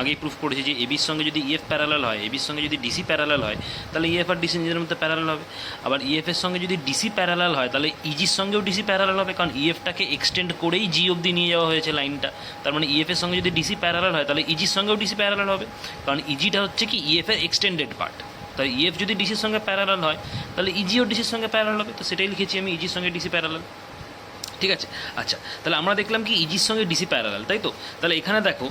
আগেই প্রুফ করেছি যে এবির সঙ্গে যদি ইএফ প্যারালাল হয়, এবির সঙ্গে যদি ডিসি প্যারালাল হয়, তাহলে ইএফ আর ডিসি নিজের মধ্যে প্যারালাল হবে। আবার ইএফ এর সঙ্গে যদি ডিসি প্যারালাল হয়, তাহলে ইজির সঙ্গেও ডিসি প্যারালাল হবে, কারণ ইএফটাকে এক্সটেন্ড করেই জি অবধি নিয়ে যাওয়া হয়েছে লাইনটা। তার মানে ইএফ এর সঙ্গে যদি ডিসি প্যারালাল হয়, তাহলে ইজির সঙ্গেও ডিসি প্যারালাল হবে, কারণ ইজিটা হচ্ছে কি ইএফ এর এক্সটেন্ডেড পার্ট। তাই ইএফ যদি ডিসির সঙ্গে প্যারালাল হয়, তাহলে ইজিও ডিসির সঙ্গে প্যারালাল হবে। তো সেটাই লিখেছি আমি, ইজির সঙ্গে ডিসি প্যারালাল। ঠিক আছে, আচ্ছা, তাহলে আমরা দেখলাম কি ইজির সঙ্গে ডিসি প্যারালাল, তাই তো? তাহলে এখানে দেখো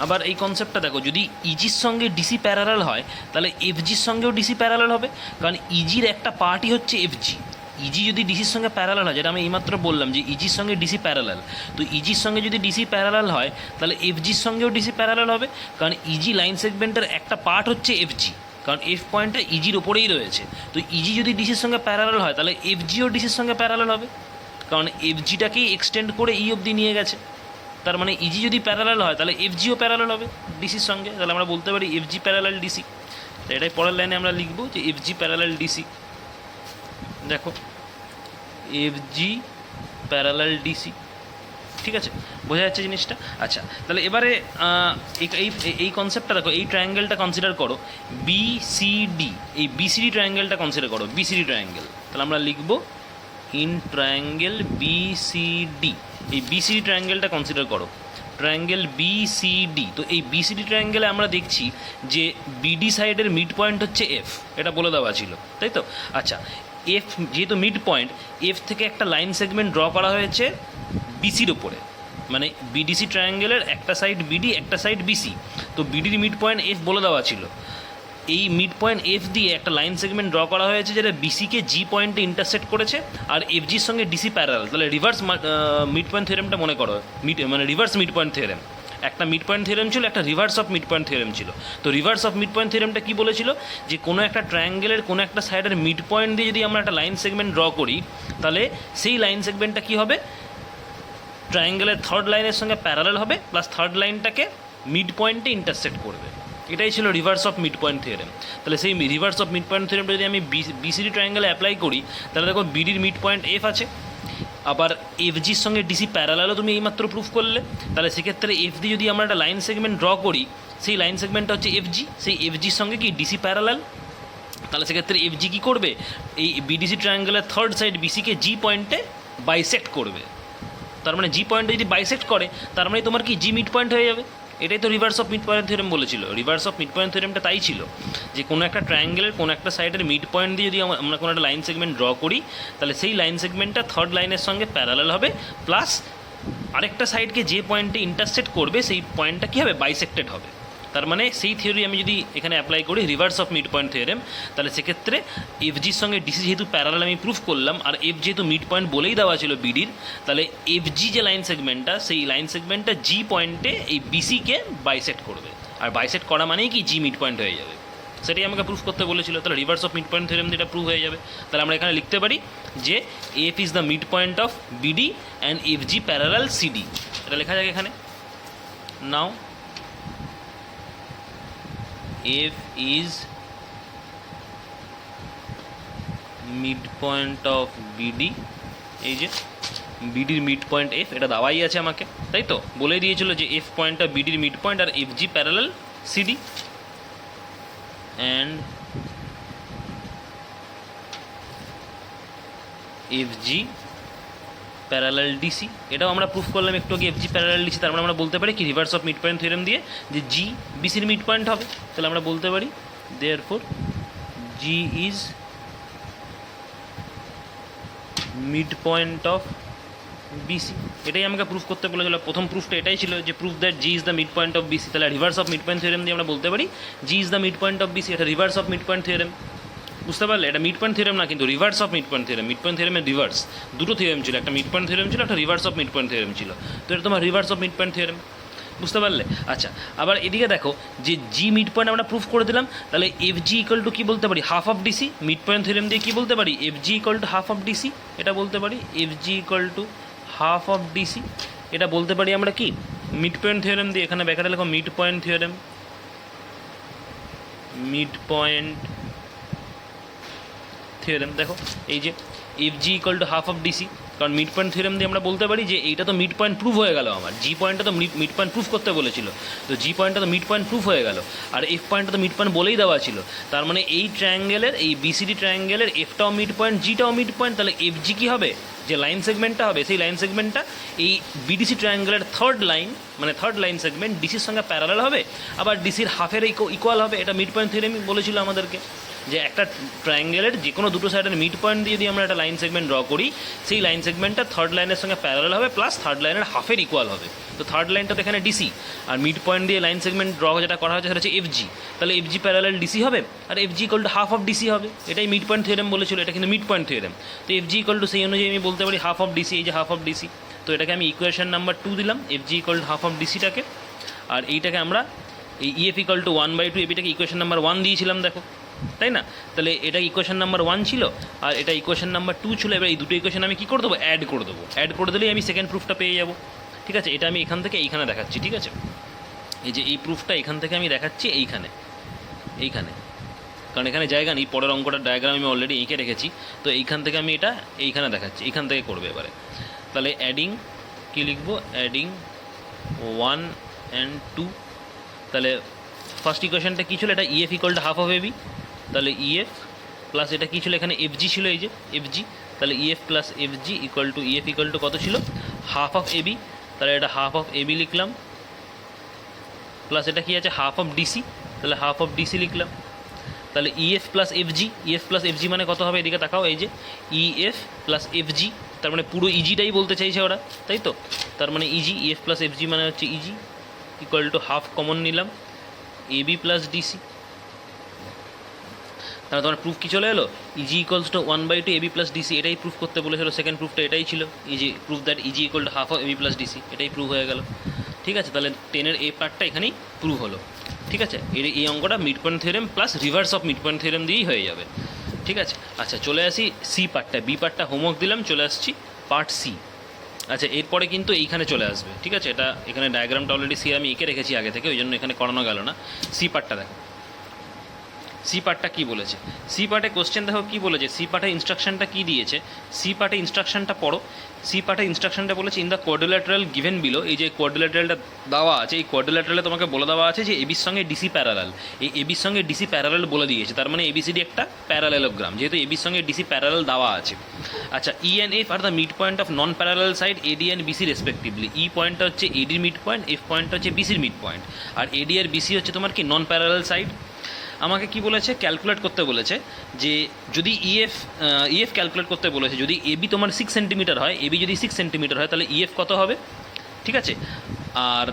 আবার এই কনসেপ্টটা দেখো, যদি ইজির সঙ্গে ডিসি প্যারালাল হয়, তাহলে এফজির সঙ্গেও ডিসি প্যারালাল হবে, কারণ ইজির একটা পার্টই হচ্ছে এফজি। ইজি যদি ডিসির সঙ্গে প্যারালাল হয়, যেটা আমি এইমাত্র বললাম যে ইজির সঙ্গে ডিসি প্যারালাল, তো ইজির সঙ্গে যদি ডিসি প্যারালাল হয়, তাহলে এফজির সঙ্গেও ডিসি প্যারালাল হবে, কারণ ইজি লাইন সেগমেন্টের একটা পার্ট হচ্ছে এফজি, কারণ এফ পয়েন্টটা ইজির ওপরেই রয়েছে। তো ইজি যদি ডিসির সঙ্গে প্যারালাল হয়, তাহলে এফজিও ডিসির সঙ্গে প্যারালাল হবে, কারণ এফজিটাকেই এক্সটেন্ড করে ই অবধি নিয়ে গেছে। তার মানে ইজি যদি প্যারালাল হয়, তাহলে এফজিও প্যারালাল হবে ডিসির সঙ্গে। তাহলে আমরা বলতে পারি এফজি প্যারালাল ডিসি। তো এটাই পরের লাইনে আমরা লিখবো যে এফজি প্যারালাল ডিসি। দেখো এফজি প্যারালাল ডিসি, ঠিক আছে, বোঝা যাচ্ছে জিনিসটা? আচ্ছা, তাহলে এবারে এই কনসেপ্টটা দেখো, এই ট্রায়াঙ্গেলটা কনসিডার করো, বিসিডি, এই বিসিডি ট্রায়াঙ্গেলটা কনসিডার করো, বিসিডি ট্রায়াঙ্গেল। তাহলে আমরা লিখবো ইন ট্রায়াঙ্গেল বিসিডি, এই বিসিডি ট্রায়াঙ্গেলটা কনসিডার করো, ট্রায়াঙ্গেল বিসিডি। তো এই বিসিডি ট্রায়াঙ্গেলে আমরা দেখছি যে বিডি সাইডের মিড পয়েন্ট হচ্ছে এফ, এটা বলে দেওয়া ছিল, তাই তো? আচ্ছা, এফ যেহেতু মিড পয়েন্ট, এফ থেকে একটা লাইন সেগমেন্ট ড্র করা হয়েছে বিসির ওপরে, মানে বিডিসি ট্রায়াঙ্গেলের একটা সাইড বিডি, একটা সাইড বিসি। তো বিডির মিড পয়েন্ট এফ বলে দেওয়া ছিল, এই মিড পয়েন্ট এফ দিয়ে একটা লাইন সেগমেন্ট ড্র করা হয়েছে যেটা বিসিকে জি পয়েন্টে ইন্টারসেক্ট করেছে, আর এফজির সঙ্গে ডিসি প্যারালাল। তাহলে রিভার্স মিড পয়েন্ট থিওরেমটা মনে করো, মানে রিভার্স মিড পয়েন্ট থিওরেম। একটা মিড পয়েন্ট থিওরেম ছিল, একটা reverse of mid point theorem ছিল। তো রিভার্স অফ মিড পয়েন্ট থিওরেমটা কী বলেছিল, যে কোনো একটা ট্রায়াঙ্গেলের কোনো একটা সাইডের মিড পয়েন্ট দিয়ে যদি আমরা একটা লাইন সেগমেন্ট ড্র করি, তাহলে সেই লাইন সেগমেন্টটা কী হবে, ট্রায়াঙ্গেলের থার্ড লাইনের সঙ্গে প্যারালাল হবে, প্লাস থার্ড লাইনটাকে মিড পয়েন্টে ইন্টারসেক্ট করবে। এটাই ছিল reverse of mid point theorem. তাহলে সেই রিভার্স অফ মিড পয়েন্ট থিওরেমটা যদি আমি বিসিডি ট্রায়াঙ্গেলে অ্যাপ্লাই করি, তাহলে দেখো বিডির মিড পয়েন্ট এফ আছে, আবার এফজির সঙ্গে ডিসি প্যারালালও তুমি এইমাত্র প্রুফ করলে। তাহলে সেক্ষেত্রে এফ দিয়ে যদি আমরা একটা লাইন সেগমেন্ট ড্র করি, সেই লাইন সেগমেন্টটা হচ্ছে এফজি, সেই এফজির সঙ্গে কি ডিসি প্যারালাল। তাহলে সেক্ষেত্রে এফজি কী করবে, এই বিডিসি ট্রায়াঙ্গেলের থার্ড সাইড বিসিকে জি পয়েন্টে বাইসেক্ট করবে। তার মানে জি পয়েন্টে যদি বাইসেক্ট করে, তার মানে তোমার কি জি মিড পয়েন্ট হয়ে যাবে। এটাই তো reverse of mid point theorem বলেছিল। রিভার্স অফ মিড পয়েন্ট থিওরেমটা তাই ছিল, যে কোনো একটা ট্রায়াঙ্গেলের কোনো একটা সাইডের মিড পয়েন্ট দিয়ে যদি আমরা কোনো একটা লাইন সেগমেন্ট ড্র করি, তাহলে সেই লাইন সেগমেন্টটা থার্ড লাইনের সঙ্গে প্যারালাল হবে, প্লাস আরেকটা সাইডকে যে পয়েন্টে ইন্টারসেক্ট করবে সেই পয়েন্টটা কী হবে, বাইসেক্টেড হবে। তার মানে সেই থিওরি আমি যদি এখানে অ্যাপ্লাই করি reverse of mid point theorem, তাহলে সেক্ষেত্রে এফজির সঙ্গে ডিসি যেহেতু প্যারালাল আমি প্রুফ করলাম, আর এফ যেহেতু মিড পয়েন্ট বলেই দেওয়া ছিল বিডির, তাহলে এফজি যে লাইন সেগমেন্টটা, সেই লাইন সেগমেন্টটা জি পয়েন্টে এই বিসিকে বাইসেক্ট করবে, আর বাইসেক্ট করা মানেই কি জি মিড পয়েন্ট হয়ে যাবে। সেটাই আমাকে প্রুফ করতে বলেছিল। তাহলে reverse of mid point theorem যেটা প্রুফ হয়ে যাবে। তাহলে আমরা এখানে লিখতে পারি যে F is the mid point of BD and F G parallel CD, এটা লেখা যাক এখানে। Now F is mid point of BD, এই যে বিডির মিড পয়েন্ট এফ, এটা দেওয়াই আছে আমাকে, তাই তো বলে দিয়েছিল যে এফ পয়েন্টটা বিডির মিড পয়েন্ট আর F G parallel CD, and F G parallel DC, এটাও আমরা প্রুফ করলাম একটু আগে, এফ জি প্যারালাল ডিসি, তার মানে আমরা বলতে পারি কি reverse of mid point theorem দিয়ে যে জি বিসির মিড পয়েন্ট হবে, তাহলে আমরা বলতে পারি therefore G is mid point of BC. এটাই আমাকে প্রুফ করতে বলেছিল, প্রথম প্রুফটা এটাই ছিল যে proof that G is the mid point of BC, তাহলে reverse of mid point theorem দিয়ে আমরা বলতে পারি G is the mid point of BC, এটা reverse of mid point theorem, বুঝতে পারলে? এটা মিড পয়েন্ট থিওরেম না, কিন্তু reverse of mid point theorem, mid point থিওরেমের রিভার্স, দুটো থিওরেম ছিল, একটা মিড পয়েন্ট থিওরেম ছিল, একটা reverse of mid point theorem ছিল, তো এটা তোমার reverse of mid point theorem, বুঝতে পারলে? আচ্ছা, আবার এদিকে দেখো যে জি মিড পয়েন্ট আমরা প্রুফ করে দিলাম, তাহলে এফ জি ইকুয়াল টু কী বলতে পারি, half of DC, mid point theorem দিয়ে কী বলতে পারি, F G equal to half of DC, এটা বলতে পারি F G equal to half of DC, এটা বলতে পারি আমরা কি মিড পয়েন্ট থিওরেম দিয়ে, এখানে ব্যাখ্যাটা লেখো mid point theorem, mid point theorem, দেখো এই যে F G equal to half of DC, কারণ মিড পয়েন্ট থিওরেম দিয়ে আমরা বলতে পারি যে এইটা তো মিড পয়েন্ট প্রুফ হয়ে গেল, আমার জি পয়েন্টটা তো মিড পয়েন্ট প্রুফ করতে বলেছিল, তো জি পয়েন্টটা তো মিড পয়েন্ট প্রুফ হয়ে গেল, আর এফ পয়েন্টটা তো মিড পয়েন্ট বলেই দেওয়া ছিল, তার মানে এই ট্রায়াঙ্গেলের, এই বিসিডি ট্রায়াঙ্গেলের এফটাও মিড পয়েন্ট, জিটাও মিড পয়েন্ট, তাহলে এফ জি কী হবে, যে লাইন সেগমেন্টটা হবে সেই লাইন সেগমেন্টটা এই বিডিসি ট্রায়াঙ্গেলের থার্ড লাইন, মানে থার্ড লাইন সেগমেন্ট ডিসির সঙ্গে প্যারালাল হবে, আবার ডিসির হাফের ইকুয়াল হবে, এটা মিড পয়েন্ট থিওরেমই বলেছিল আমাদেরকে যে একটা ট্রায়াঙ্গেলের যে কোনো দুটো সাইডের মিড পয়েন্ট দিয়ে দিয়ে আমরা একটা লাইন সেগমেন্ট ড্র করি, সেই লাইন সেগমেন্টটা থার্ড লাইনের সঙ্গে প্যারালাল হবে প্লাস থার্ড লাইনের হাফের ইকুয়াল হবে, তো থার্ড লাইনটা তো এখানে ডিসি, আর মিড পয়েন্ট দিয়ে লাইন সেগমেন্ট ড্র যেটা করা হয়েছে সেটা হচ্ছে এফ জি, তাহলে এফ জি প্যারালাল ডিসি হবে, আর F G equal to half of DC হবে, এটাই মিড পয়েন্ট থিওরেম বলেছিল, এটা কিন্তু মিড পয়েন্ট থিওরেম, তো এফ জি ইকুয়াল টু সেই অনুযায়ী আমি বলতে পারি হাফ অফ ডিসি, এই যে হাফ অফ ডিসি, তো এটাকে আমি ইকুয়েশন নাম্বার 2 দিলাম, F G equal to half of ডিসিটাকে, আর এইটাকে আমরা এই ইএফ ইকুয়াল টু 1/2 এবিটাকে ইকুয়েশন নাম্বার 1 দিয়েছিলাম, দেখো তাই না, তাহলে এটা ইকুয়েশন নাম্বার 1 ছিল আর এটা ইকুয়েশন নাম্বার 2 ছিল, এবার এই দুটো ইকুয়েশন আমি কী করে দেবো, অ্যাড করে দিলেই আমি সেকেন্ড প্রুফটা পেয়ে যাবো, ঠিক আছে? এটা আমি এখান থেকে এইখানে দেখাচ্ছি, ঠিক আছে? এই যে এই প্রুফটা এখান থেকে আমি দেখাচ্ছি এইখানে, কারণ এখানে জায়গা নেই, পরের অঙ্কটার ডায়াগ্রাম আমি অলরেডি এঁকে রেখেছি, তো এইখান থেকে আমি এটা এইখানে দেখাচ্ছি, এইখান থেকে করবে এবারে, তাহলে অ্যাডিং কী লিখবো, অ্যাডিং 1 and 2, তাহলে ফার্স্ট ইকুয়েশনটা কী ছিল, এটা EF equal to half of AB, তাহলে ইএফ প্লাস এটা কী ছিল, এখানে এফ জি ছিল, এই যে এফ জি, তাহলে EF plus F G equal two EF equal two কত ছিল, হাফ অফ এবি, তাহলে এটা হাফ অফ এবি লিখলাম, প্লাস এটা কী আছে হাফ অফ ডিসি, তাহলে হাফ অফ ডিসি লিখলাম, তাহলে ইএফ প্লাস এফ জি মানে কত হবে, এদিকে তাকাও, এই যে ইএফ প্লাস এফ জি, তার মানে পুরো ইজিটাই বলতে চাইছে ওরা, তাই তো, তার মানে EG, EF plus F G মানে হচ্ছে EG equal to half common নিলাম এবি প্লাস ডিসি, তাহলে তোমার প্রুফ কী চলে এলো, EG equals to 1/2 AB plus DC, এটাই প্রুফ করতে বলেছিল, সেকেন্ড প্রুফটা এটাই ছিল, EG proof that EG equal to half of AB plus DC, এটাই প্রুফ হয়ে গেল, ঠিক আছে? তাহলে 10-এর এ পার্টটা এখানেই প্রুফ হলো, ঠিক আছে? এই অঙ্কটা mid point theorem plus reverse of mid point theorem দিয়েই হয়ে যাবে, ঠিক আছে? আচ্ছা, চলে আসি সি পার্টটা, বি পার্টটা হোমওয়ার্ক দিলাম, চলে আসছি পার্ট সি। আচ্ছা, এরপরে কিন্তু এইখানে চলে আসবে, ঠিক আছে? এটা এখানে ডায়াগ্রামটা অলরেডি সি আমি এঁকে রেখেছি আগে থেকে, ওই জন্য এখানে করানো গেল না। সি পার্টটা দেখো, সি পার্টটা কী বলেছে, সি পার্টে কোশ্চেন দেখো কী বলেছে, সি পার্টে ইনস্ট্রাকশনটা কী দিয়েছে, সি পার্টে ইনস্ট্রাকশনটা পড়ো, সি পার্টে ইনস্ট্রাকশনটা বলেছে in the quadrilateral given below, এই যে কোয়াড্রিল্যাটারালটা দেওয়া আছে, এই কোয়াড্রিল্যাটারালে তোমাকে বলে দেওয়া আছে যে এবির সঙ্গে ডিসি প্যারালাল, এই এবির সঙ্গে ডিসি প্যারালাল বলে দিয়েছে, তার মানে এবিসিডি একটা প্যারালেলোগ্রাম, যেহেতু এবির সঙ্গে ডিসি প্যারালাল দেওয়া আছে। আচ্ছা, E and F are the mid point of non parallel side AD and BC respectively, E পয়েন্টটা হচ্ছে এডির মিড পয়েন্ট, এফ পয়েন্টটা হচ্ছে বিসির মিড পয়েন্ট, আর এডি আর বিসি হচ্ছে তোমার কি নন প্যারালাল সাইড। আমাকে কি বলেছে, ক্যালকুলেট করতে বলেছে যে যদি ইএফ ক্যালকুলেট করতে বলেছে, যদি এবি তোমার 6 সেন্টিমিটার হয়, এবি যদি 6 সেন্টিমিটার হয় তাহলে ইএফ কত হবে, ঠিক আছে? আর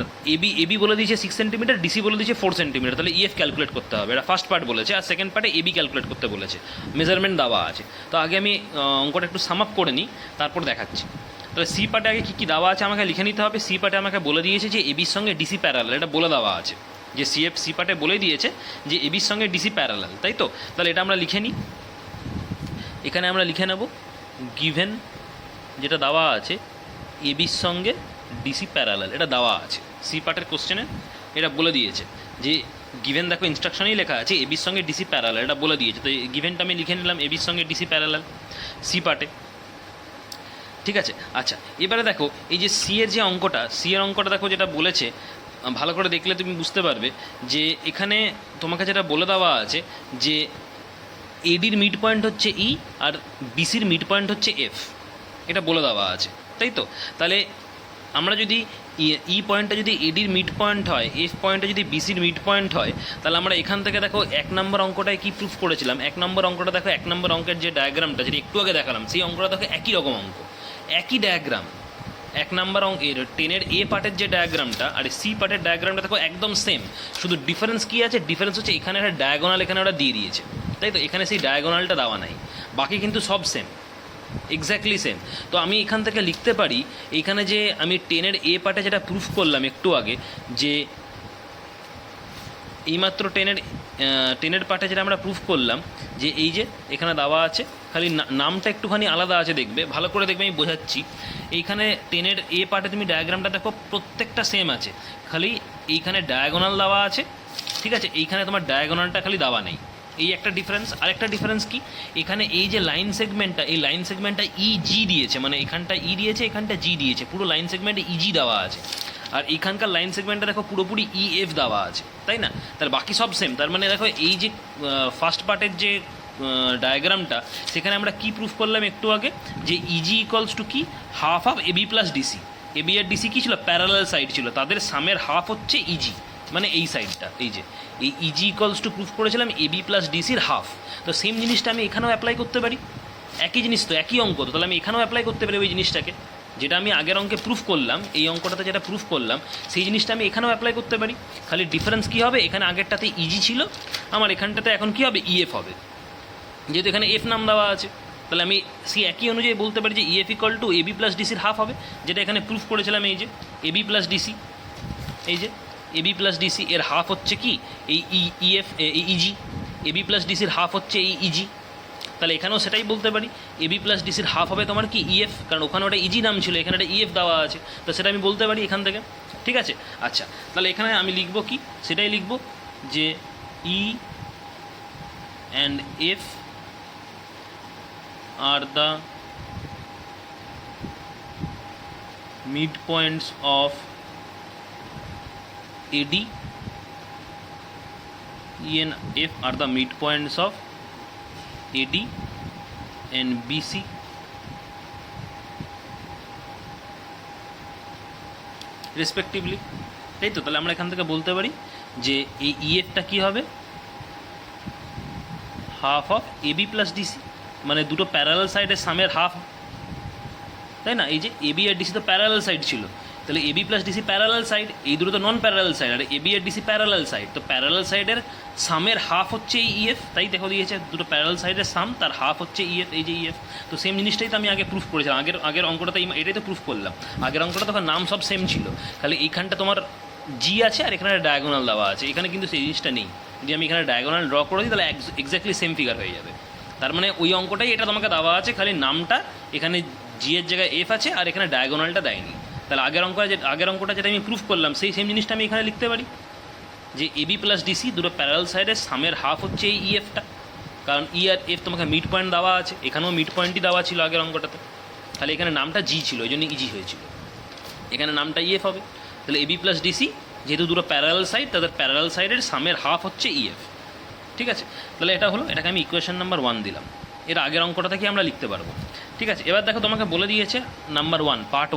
এবি বলে দিয়েছে 6 সেন্টিমিটার, ডিসি বলে দিয়েছে 4 সেন্টিমিটার, তাহলে ইএফ ক্যালকুলেট করতে হবে, এটা ফার্স্ট পার্ট বলেছে, আর সেকেন্ড পার্টে এবি ক্যালকুলেট করতে বলেছে, মেজারমেন্ট দেওয়া আছে। তো আগে আমি অঙ্কটা একটু সাম আপ করে নিই, তারপর দেখাচ্ছি। তাহলে সি পার্টে আগে কী কী দেওয়া আছে আমাকে লিখে নিতে হবে। সি পার্টে আমাকে বলে দিয়েছে যে এবির সঙ্গে ডিসি প্যারালাল, এটা বলে দেওয়া আছে, যে সি পার্টে বলে দিয়েছে যে এবির সঙ্গে ডিসি প্যারালাল, তাই তো? তাহলে এটা আমরা লিখে নিই, এখানে আমরা লিখে নেব গিভেন যেটা দেওয়া আছে এবির সঙ্গে ডিসি প্যারালাল, এটা দেওয়া আছে সি পার্টের কোশ্চেনে, এটা বলে দিয়েছে যে গিভেন, দেখো ইনস্ট্রাকশনেই লেখা আছে এবির সঙ্গে ডিসি প্যারালাল, এটা বলে দিয়েছে। তো গিভেনটা আমি লিখে নিলাম এবির সঙ্গে ডিসি প্যারালাল সি পার্টে, ঠিক আছে। আচ্ছা, এবারে দেখো এই যে সি এর যে অঙ্কটা, সি এর অঙ্কটা দেখো যেটা বলেছে, ভালো করে দেখলে তুমি বুঝতে পারবে যে এখানে তোমাকে যেটা বলে দেওয়া আছে যে এডির মিড পয়েন্ট হচ্ছে ই আর বিসির মিড পয়েন্ট হচ্ছে এফ, এটা বলে দেওয়া আছে, তাই তো? তাহলে আমরা যদি ই পয়েন্টটা যদি এডির মিড পয়েন্ট হয়, এফ পয়েন্টটা যদি বিসির মিড পয়েন্ট হয়, তাহলে আমরা এখান থেকে দেখো 1 নম্বর অঙ্কটায় কী প্রুফ করেছিলাম, 1 নম্বর অঙ্কটা দেখো, 1 নম্বর অঙ্কের যে ডায়াগ্রামটা যেটা একটু আগে দেখালাম, সেই অঙ্কটা দেখো একই রকম অঙ্ক, একই ডায়াগ্রাম। 1 নম্বর অঙ্কের 10-এর এ পার্টের যে ডায়াগ্রামটা আর সি পার্টের ডায়াগ্রামটা দেখো একদম সেম, শুধু ডিফারেন্স কী আছে? ডিফারেন্স হচ্ছে এখানে একটা ডায়াগোনাল এখানে ওরা দিয়ে দিয়েছে, তাই তো? এখানে সেই ডায়াগোনালটা দেওয়া নাই, বাকি কিন্তু সব সেম, এক্স্যাক্টলি সেম। তো আমি এখান থেকে লিখতে পারি, এইখানে যে আমি 10-এর এ পার্টে যেটা প্রুফ করলাম একটু আগে, যে এইমাত্র 10-এর পার্টে যেটা আমরা প্রুফ করলাম যে এই যে এখানে দেওয়া আছে, খালি নামটা একটুখানি আলাদা আছে, দেখবে ভালো করে, দেখবে আমি বোঝাচ্ছি। এইখানে 10-এর এ পার্টে তুমি ডায়াগ্রামটা দেখো প্রত্যেকটা সেম আছে, খালি এইখানে ডায়াগোনাল দেওয়া আছে, ঠিক আছে? এইখানে তোমার ডায়াগোনালটা খালি দেওয়া নেই, এই একটা ডিফারেন্স। আরেকটা ডিফারেন্স কি, এখানে এই যে লাইন সেগমেন্টটা, এই লাইন সেগমেন্টটা ইজি দিয়েছে, মানে এখানটা ই দিয়েছে, এখানটা জি দিয়েছে, পুরো লাইন সেগমেন্টে ইজি দেওয়া আছে, আর এখানকার লাইন সেগমেন্টটা দেখো পুরোপুরি ইএফ দেওয়া আছে, তাই না? তার বাকি সব সেম। তার মানে দেখো এই যে ফার্স্ট পার্টের যে ডায়াগ্রামটা, সেখানে আমরা কি প্রুফ করলাম একটু আগে, যে ইজি ইকুয়ালস টু কি, half of AB plus DC. AB আর ডিসি কী ছিল? প্যারালাল সাইড ছিল, তাদের সামের হাফ হচ্ছে ইজি, মানে এই সাইডটা, এই যে এই ইজি ইকুয়ালস টু প্রুফ করেছিলাম এবি প্লাস ডিসির হাফ। তো সেম জিনিসটা আমি এখানেও অ্যাপ্লাই করতে পারি, একই জিনিস তো, একই অঙ্ক তো, তাহলে আমি এখানেও অ্যাপ্লাই করতে পারি ওই জিনিসটাকে, যেটা আমি আগের অঙ্কে প্রুফ করলাম, এই অঙ্কটাতে যেটা প্রুফ করলাম সেই জিনিসটা আমি এখানেও অ্যাপ্লাই করতে পারি। খালি ডিফারেন্স কী হবে, এখানে আগেরটাতে ইজি ছিল, আমার এখানটাতে এখন কী হবে, ইএফ হবে, যেহেতু এখানে এফ নাম দেওয়া আছে। তাহলে আমি সেই একই অনুযায়ী বলতে পারি যে EF equal to AB plus ডিসির হাফ হবে, যেটা এখানে প্রুফ করেছিলাম, এই যে এবি প্লাস ডিসি, এই যে এবি প্লাস ডিসি এর হাফ হচ্ছে কি, এই ইএফ, এই ইজি, এবি প্লাস ডিসির হাফ হচ্ছে এই ইজি। তাহলে এখানেও সেটাই বলতে পারি, এবি প্লাস ডিসির হাফ হবে তোমার কি, ইএফ, কারণ ওখানে ওটা ইজি নাম ছিল, এখানে একটা ইএফ দেওয়া আছে, তো সেটা আমি বলতে পারি এখান থেকে, ঠিক আছে। আচ্ছা, তাহলে এখানে আমি লিখব কি, সেটাই লিখব যে ই and F are the mid points of AD, E and F are the midpoints of AD and BC respectively, তাই তো? তাহলে আমরা এখান থেকে বলতে পারি যে এই ইএফটা কী হবে, half of AB plus DC, মানে দুটো প্যারালাল সাইডের সামের হাফ, তাই না? এই যে এবি আর ডিসি তো প্যারালাল সাইড ছিল, তাহলে AB plus DC parallel side, এই দুটো তো নন প্যারালাল সাইড, আর এবি আর ডিসি প্যারালাল সাইড, তো প্যারালাল সাইডের সামের হাফ হচ্ছে এই ইএফ, তাই দেখো দিয়েছে দুটো প্যারালাল সাইডের সাম, তার হাফ হচ্ছে ইএফ, এই যে ইএফ। তো সেম জিনিসটাই তো আমি আগে প্রুফ করেছিলাম, আগের অঙ্কটাতে এটাই তো প্রুফ করলাম। আগের অঙ্কটা তখন নাম সব সেম ছিল, খালি এইখানটা তোমার জি আছে আর এখানে ডায়াগোনাল দেওয়া আছে, এখানে কিন্তু সেই জিনিসটা নেই। যদি আমি এখানে ডায়াগোনাল ড্র করে দিই তাহলে এক্স্যাক্টলি সেম ফিগার হয়ে যাবে। তার মানে ওই অঙ্কটাই এটা তোমাকে দেওয়া আছে, খালি নামটা এখানে জি এর জায়গায় এফ আছে আর এখানে ডায়াগোনালটা দেয়নি। তাহলে আগের অঙ্কটা যেটা আমি প্রুফ করলাম সেই সেম জিনিসটা আমি এখানে লিখতে পারি যে এবি প্লাস ডিসি দুটো প্যারালাল সাইডের সামের হাফ হচ্ছে এই ইএফটা, কারণ ই আর এফ তোমাকে মিড পয়েন্ট দেওয়া আছে, এখানেও মিড পয়েন্টই দেওয়া ছিল আগের অঙ্কটাতে, তাহলে এখানে নামটা জি ছিল, ওই জন্য ইজি হয়েছিল, এখানে নামটা ইএফ হবে। তাহলে এবি প্লাস ডিসি যেহেতু দুটো প্যারালাল সাইড, তাদের প্যারালাল সাইডের সামের হাফ হচ্ছে ইএফ, ঠিক আছে। তাহলে এটা হলো, এটাকে আমি ইকুয়েশন নাম্বার 1 দিলাম, এর আগের অঙ্কটা থেকে আমরা লিখতে পারবো, ঠিক আছে। এবার দেখো তোমাকে বলে দিয়েছে নাম্বার 1 পার্ট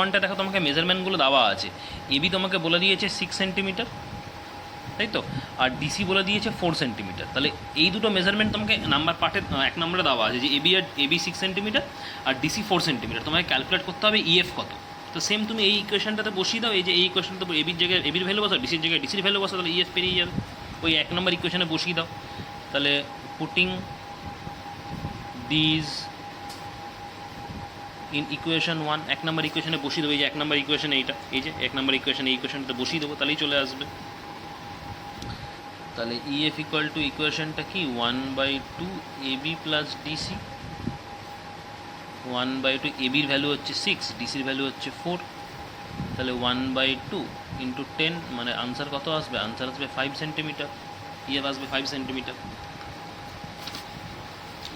1টা দেখো তোমাকে মেজারমেন্টগুলো দেওয়া আছে, এবি তোমাকে বলে দিয়েছে 6 সেন্টিমিটার, তাই তো, আর ডিসি বলে দিয়েছে 4 সেন্টিমিটার। তাহলে এই দুটো মেজারমেন্ট তোমাকে নাম্বার পার্টের 1 নম্বরে দেওয়া আছে যে এবি 6 সেন্টিমিটার আর ডিসি 4 সেন্টিমিটার, তোমাকে ক্যালকুলেট করতে হবে ইএফ কত। তো সেম তুমি এই ইকুয়েশনটাতে বসিয়ে দাও, এই যে এই ইকুয়েশনটাতে এবির জায়গায় এবির ভ্যালু বসাও, ডিসির জায়গায় ডিসির ভ্যালু বসাও, তাহলে ইএফ পেরিয়ে যাবে। ওই 1 নম্বর ইকুয়েশনে বসিয়ে দাও, তাহলে পুটিং দিজ ইন ইকুয়েশন 1, 1 নম্বর ইকুয়েশনে বসিয়ে দেবো, এই যে 1 নম্বর ইকুয়েশন এইটা, এই যে 1 নম্বর ইকুয়েশন, এই ইকুয়েশনটা বসিয়ে দেবো, তাহলেই চলে আসবে। তাহলে ইএফ ইকুয়াল টু ইকুয়েশনটা কি 1/2 এবি প্লাস ডিসি, 1/2 এবির ভ্যালু হচ্ছে 6, ডিসির ভ্যালু হচ্ছে 4, তাহলে 1/2 ইন্টু 10 মানে আনসার কত আসবে? আনসার আসবে 5 সেন্টিমিটার। ইএফ আসবে 5 সেন্টিমিটার,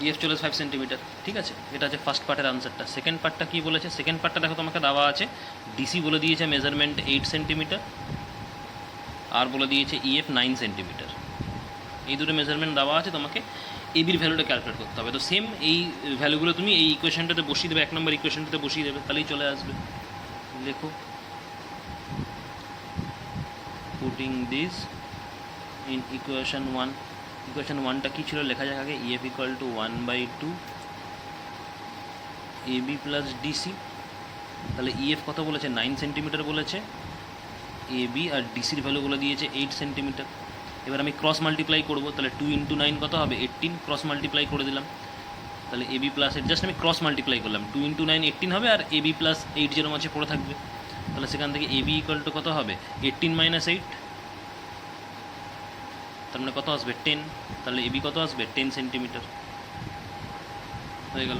ইএফ চলে 5 সেন্টিমিটার। ঠিক আছে, এটা হচ্ছে ফার্স্ট পার্টের আনসারটা। সেকেন্ড পার্টটা কী বলেছে? সেকেন্ড পার্টটা দেখো তোমাকে দেওয়া আছে, ডিসি বলে দিয়েছে মেজারমেন্ট 8 সেন্টিমিটার, আর বলে দিয়েছে ইএফ 9 সেন্টিমিটার। এই দুটো মেজারমেন্ট দেওয়া আছে, তোমাকে এবির ভ্যালুটা ক্যালকুলেট করতে হবে। তো সেম এই ভ্যালুগুলো তুমি এই ইকুয়েশনটাতে বসিয়ে দেবে, 1 নম্বর ইকুয়েশনটাতে বসিয়ে দেবে, তাহলেই চলে আসবে। লেখো, putting this in equation 1। Equation 1টা কী ছিল? লেখা যাক আগে, EF equal to 1/2 AB plus DC. তাহলে ইএফ কত বলেছে? 9 সেন্টিমিটার বলেছে, এবি আর ডিসির ভ্যালু বলে দিয়েছে 8 সেন্টিমিটার। এবার আমি ক্রস মাল্টিপ্লাই করবো, তাহলে 2 × 9 কত হবে? 18। ক্রস মাল্টিপ্লাই করে দিলাম, তাহলে এবি প্লাস 8, জাস্ট আমি ক্রস মাল্টিপ্লাই করলাম, 2 × 9 18 হবে, আর এবি প্লাস 8 যেরকম আছে পড়ে থাকবে। তাহলে সেখান থেকে এবি ইকুয়াল টু কত হবে? 18 - 8, তার মানে কত আসবে? 10। তাহলে এবি কত আসবে? 10 সেন্টিমিটার। হয়ে গেল,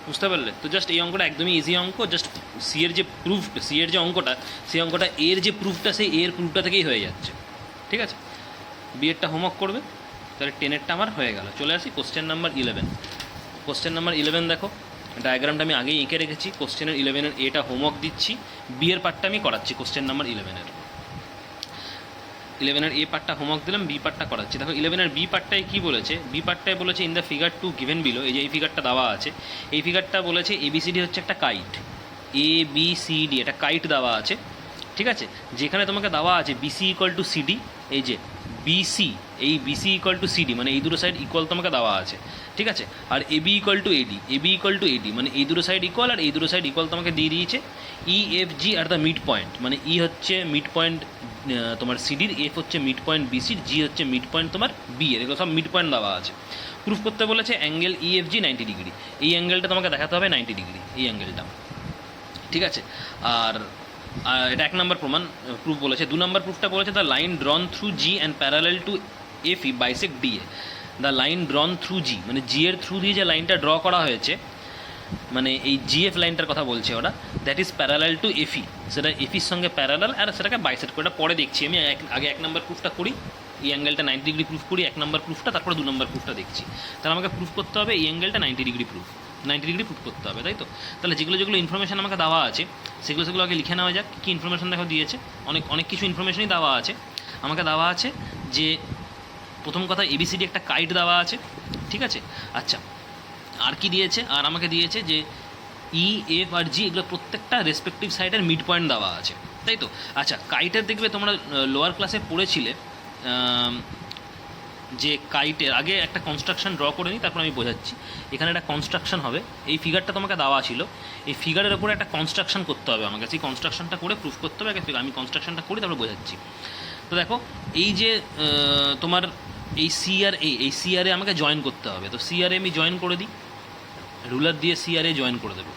বুঝতে পারলে? তো জাস্ট এই অঙ্কটা একদমই ইজি অঙ্ক। জাস্ট সি এর যে প্রুফ, সি এর যে অঙ্কটা, সেই অঙ্কটা এর যে প্রুফটা, সেই এর প্রুফটা থেকেই হয়ে যাচ্ছে। ঠিক আছে, বি এরটা হোমওয়ার্ক করবে, তাহলে 10এরটা আমার হয়ে গেল। চলে আসি কোশ্চেন নাম্বার 11। কোশ্চেন নাম্বার 11 দেখো, ডায়াগ্রামটা আমি আগেই এঁকে রেখেছি। কোশ্চেনের 11-এর এটা হোমওয়ার্ক দিচ্ছি, বি এর পার্টটা আমি করাচ্ছি। কোশ্চেন নাম্বার 11-এর এ পার্টটা হোমওয়ার্ক দিলাম, বি পার্টটা করাচ্ছি। দেখো 11-এর বি পার্টটায় কী বলেছে? বি পার্টটায় বলেছে, in the figure 2 given below, এই যে এই ফিগারটা দেওয়া আছে, এই ফিগারটা বলেছে এবিসিডি হচ্ছে একটা কাইট, ABCD একটা কাইট দেওয়া আছে। ঠিক আছে, যেখানে তোমাকে দেওয়া আছে বিসি ইকুয়াল টু সিডি, এই যে বিসি, এই বিসি ইকুয়াল টু সিডি মানে এই দুটো সাইড ইকুয়াল তোমাকে দেওয়া আছে। ঠিক আছে, আর এবি ইকুয়াল টু এডি মানে এই দুটো সাইড ইকুয়াল, আর এই দুটো সাইড ইকুয়াল তোমাকে দিয়ে দিয়েছে। EFG R the mid point, মানে ই হচ্ছে মিড পয়েন্ট তোমার সিডির, এফ হচ্ছে মিড পয়েন্ট বিসির, জি হচ্ছে মিড পয়েন্ট তোমার বি এর, এগুলো সব মিড পয়েন্ট দেওয়া আছে। প্রুফ করতে বলেছে অ্যাঙ্গেল EFG 90 ডিগ্রি, এই অ্যাঙ্গেলটা তোমাকে দেখাতে হবে 90 ডিগ্রি, এই অ্যাঙ্গেলটা। ঠিক আছে, আর এটা 1 নম্বর প্রুফ বলেছে। 2 নম্বর প্রুফটা বলেছে, the line drawn through G and parallel to FE bisect DA. The line drawn through G মানে জি এর থ্রু দিয়ে যে লাইনটা ড্র করা হয়েছে, মানে এই জিএফ লাইনটার কথা বলছে ওরা, that is parallel to FE, সেটা এফির সঙ্গে প্যারালাল, আর সেটাকে বাইসেক্ট করে। পরে দেখছি আমি, আগে 1 নম্বর প্রুফটা করি, এই অ্যাঙ্গেলটা 90 ডিগ্রি প্রুফ করি 1 নম্বর প্রুফটা, তারপরে 2 নম্বর প্রুফটা দেখছি। তাহলে আমাকে প্রুফ করতে হবে এই অ্যাঙ্গেলটা 90 ডিগ্রি প্রুফ করতে হবে, তাই তো? তাহলে যেগুলো ইনফরমেশন আমাকে দেওয়া আছে, সেগুলো আগে লিখে নেওয়া যাক। কী ইনফরমেশন দেখো দিয়েছে, অনেক কিছু ইনফরমেশনই দেওয়া আছে। আমাকে দেওয়া আছে যে, প্রথম কথা এবিসিডি একটা কাইট দেওয়া আছে। ঠিক আছে, আচ্ছা, আর কি দিয়েছে? আর আমাকে দিয়েছে যে ই, এফ আর জি এগুলো প্রত্যেকটা রেসপেক্টিভ সাইডের মিড পয়েন্ট দেওয়া আছে, তাই তো? আচ্ছা, কাইটের দেখবে তোমরা লোয়ার ক্লাসে পড়েছিলে যে কাইটের আগে একটা কনস্ট্রাকশন ড্র করে নিই, তারপর আমি বোঝাচ্ছি। এখানে একটা কনস্ট্রাকশন হবে, এই ফিগারটা তোমাকে দেওয়া ছিল, এই ফিগারের ওপরে একটা কনস্ট্রাকশন করতে হবে আমাকে, সেই কনস্ট্রাকশনটা করে প্রুফ করতে হবে। আমি কনস্ট্রাকশনটা করি, তারপর বোঝাচ্ছি। তো দেখো, এই যে তোমার এই সি আর এ আমাকে জয়েন করতে হবে। তো সি আর এ আমি জয়েন করে দিই, রুলার দিয়ে সি আর এ জয়েন করে দেবে।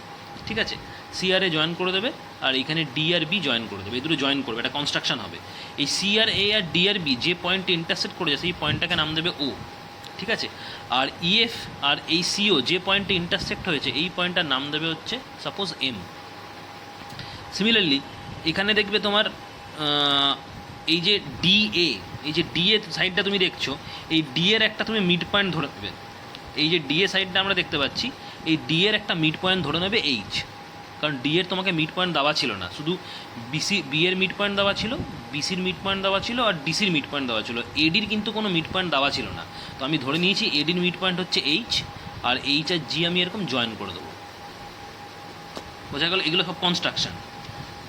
ঠিক আছে, সি আর এ জয়েন করে দেবে, আর এখানে ডি আর বি জয়েন করে দেবে, এই দুটো জয়েন করবে, একটা কনস্ট্রাকশন হবে। এই সি আর এ আর ডি আর বি যে পয়েন্টে ইন্টারসেক্ট করে যায়, সেই পয়েন্টটাকে নাম দেবে ও। ঠিক আছে, আর ইএফ আর এই সিও যে পয়েন্টে ইন্টারসেক্ট হয়েছে, এই পয়েন্টটার নাম দেবে হচ্ছে সাপোজ এম। সিমিলারলি এখানে দেখবে তোমার এই যে ডিএ, এই যে ডিএ সাইডটা তুমি দেখছো, এই ডি এর একটা তুমি মিড পয়েন্ট ধরে নেবে। এই যে ডিএ সাইডটা আমরা দেখতে পাচ্ছি, এই ডি এর একটা মিড পয়েন্ট ধরে নেবে এইচ, কারণ ডি এর তোমাকে মিড পয়েন্ট দেওয়া ছিল না, শুধু বি এর মিড পয়েন্ট দেওয়া ছিল, বিসির মিড পয়েন্ট দেওয়া ছিল, আর ডিসির মিড পয়েন্ট দেওয়া ছিল। এডির কিন্তু কোনো মিড পয়েন্ট দেওয়া ছিল না, তো আমি ধরে নিয়েছি এডির মিড পয়েন্ট হচ্ছে এইচ, আর এইচ আর জি আমি এরকম জয়েন করে দেবো। বোঝা গেল? এগুলো সব কনস্ট্রাকশন।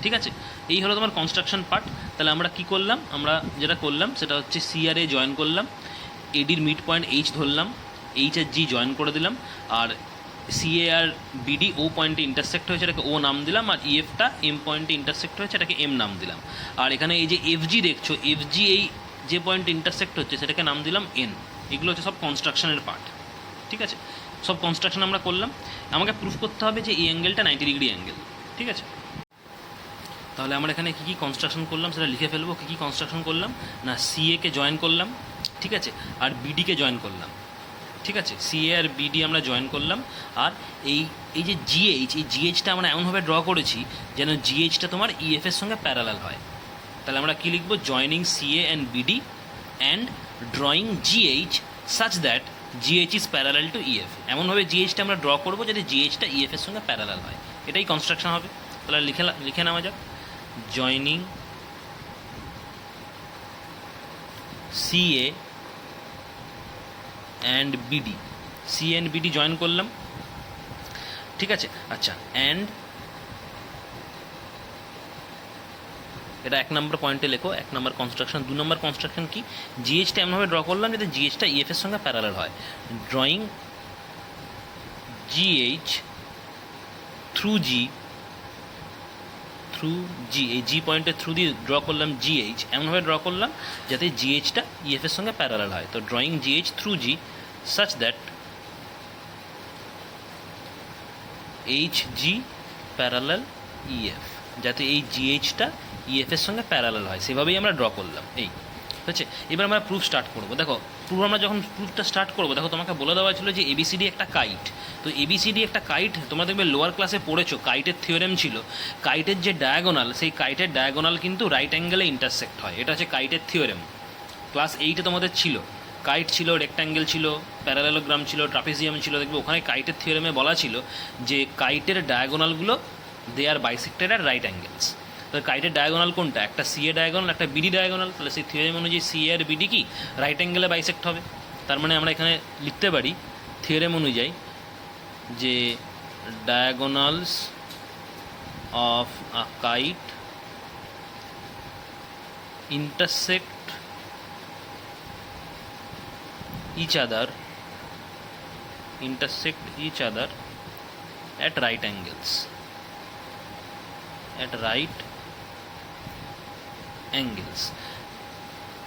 ঠিক আছে, এই হলো তোমার কনস্ট্রাকশন পার্ট। তাহলে আমরা কি করলাম? আমরা যেটা করলাম সেটা হচ্ছে সি আর এ জয়েন করলাম, এডির মিড পয়েন্ট এইচ ধরলাম, এইচ আর জি জয়েন করে দিলাম, আর সিএ আর বিডি ও পয়েন্টে ইন্টারসেক্ট হয়েছে, এটাকে ও নাম দিলাম, আর ইএফটা এম পয়েন্টে ইন্টারসেক্ট হয়েছে, এটাকে এম নাম দিলাম। আর এখানে এই যে এফজি দেখছো, এফজি এই যে পয়েন্টে ইন্টারসেক্ট হচ্ছে সেটাকে নাম দিলাম এন। এগুলো হচ্ছে সব কনস্ট্রাকশনের পার্ট। ঠিক আছে, সব কনস্ট্রাকশন আমরা করলাম। আমাকে প্রুফ করতে হবে যে এই অ্যাঙ্গেলটা 90 ডিগ্রি অ্যাঙ্গেল। ঠিক আছে, তাহলে আমরা এখানে কী কী কনস্ট্রাকশন করলাম সেটা লিখে ফেলবো। কী কী কনস্ট্রাকশন করলাম না, সিএকে জয়েন করলাম, ঠিক আছে, আর বিডিকে জয়েন করলাম। ঠিক আছে, সিএ আর বিডি আমরা জয়েন করলাম। আর এই এই যে জিএইচ, এই জিএইচটা আমরা এমনভাবে ড্র করেছি যেন জিএইচটা তোমার ইএফ এর সঙ্গে প্যারালাল হয়। তাহলে আমরা কী লিখবো, joining CA and BD and drawing GH such that GH is parallel to EF. এমনভাবে জিএইচটা আমরা ড্র করবো যাতে জিএইচটা ইএফ এর সঙ্গে প্যারালাল হয়। এটাই কনস্ট্রাকশন হবে। তাহলে লিখে নেওয়া যাক, joining CA and BD, C and BD join করলাম, ঠিক আছে। আচ্ছা, অ্যান্ড এটা 1 নম্বর পয়েন্টে লেখো, 1 নম্বর কনস্ট্রাকশন। 2 নম্বর কনস্ট্রাকশন কি, জিএইচটা এমনভাবে ড্র করলাম যাতে জিএইচটা ইএফ এর সঙ্গে প্যারালাল হয়। ড্রয়িং জিএইচ থ্রু জি, এই জি পয়েন্টের থ্রু দিয়ে ড্র করলাম জিএইচ, এমনভাবে ড্র করলাম যাতে জিএইচটা ইএফ এর সঙ্গে প্যারালাল হয়। তো drawing GH through G such that H G parallel EF, যাতে এই জিএইচটা ইএফ এর সঙ্গে প্যারালাল হয়, সেভাবেই আমরা ড্র করলাম। এই হচ্ছে, এবার আমরা প্রুফ স্টার্ট করবো। দেখো আমরা যখন প্রুফটা স্টার্ট করবো, দেখো তোমাকে বলে দেওয়া ছিল যে এবিসিডি একটা কাইট। তো এবিসিডি একটা কাইট, তোমরা দেখবে লোয়ার ক্লাসে পড়েছো, কাইটের থিওরেম ছিল, কাইটের যে ডায়াগোনাল, সেই কাইটের ডায়াগোনাল কিন্তু রাইট অ্যাঙ্গেলে ইন্টারসেক্ট হয়। এটা হচ্ছে কাইটের থিওরেম। ক্লাস 8-এ তোমাদের ছিল, কাইট ছিল, রেক্ট্যাঙ্গেল ছিল, প্যারালেলোগ্রাম ছিল, ট্রাপিজিয়াম ছিল। দেখবে ওখানে কাইটের থিওরেমে বলা ছিল যে কাইটের ডায়াগোনালগুলো দে আর বাইসেক্টেড আর রাইট অ্যাঙ্গেলস। তো কাইটের ডায়াগোনাল কোনটা, একটা সিএ ডায়াগোনাল, একটা বিডি ডায়াগোনাল। তাহলে সেই থিওরেম অনুযায়ী সিএ আর বিডি কি রাইট অ্যাঙ্গেলে বাইসেক্ট হবে। তার মানে আমরা এখানে লিখতে পারি থিওরেম অনুযায়ী যে diagonals of a kite intersect each other at right angles,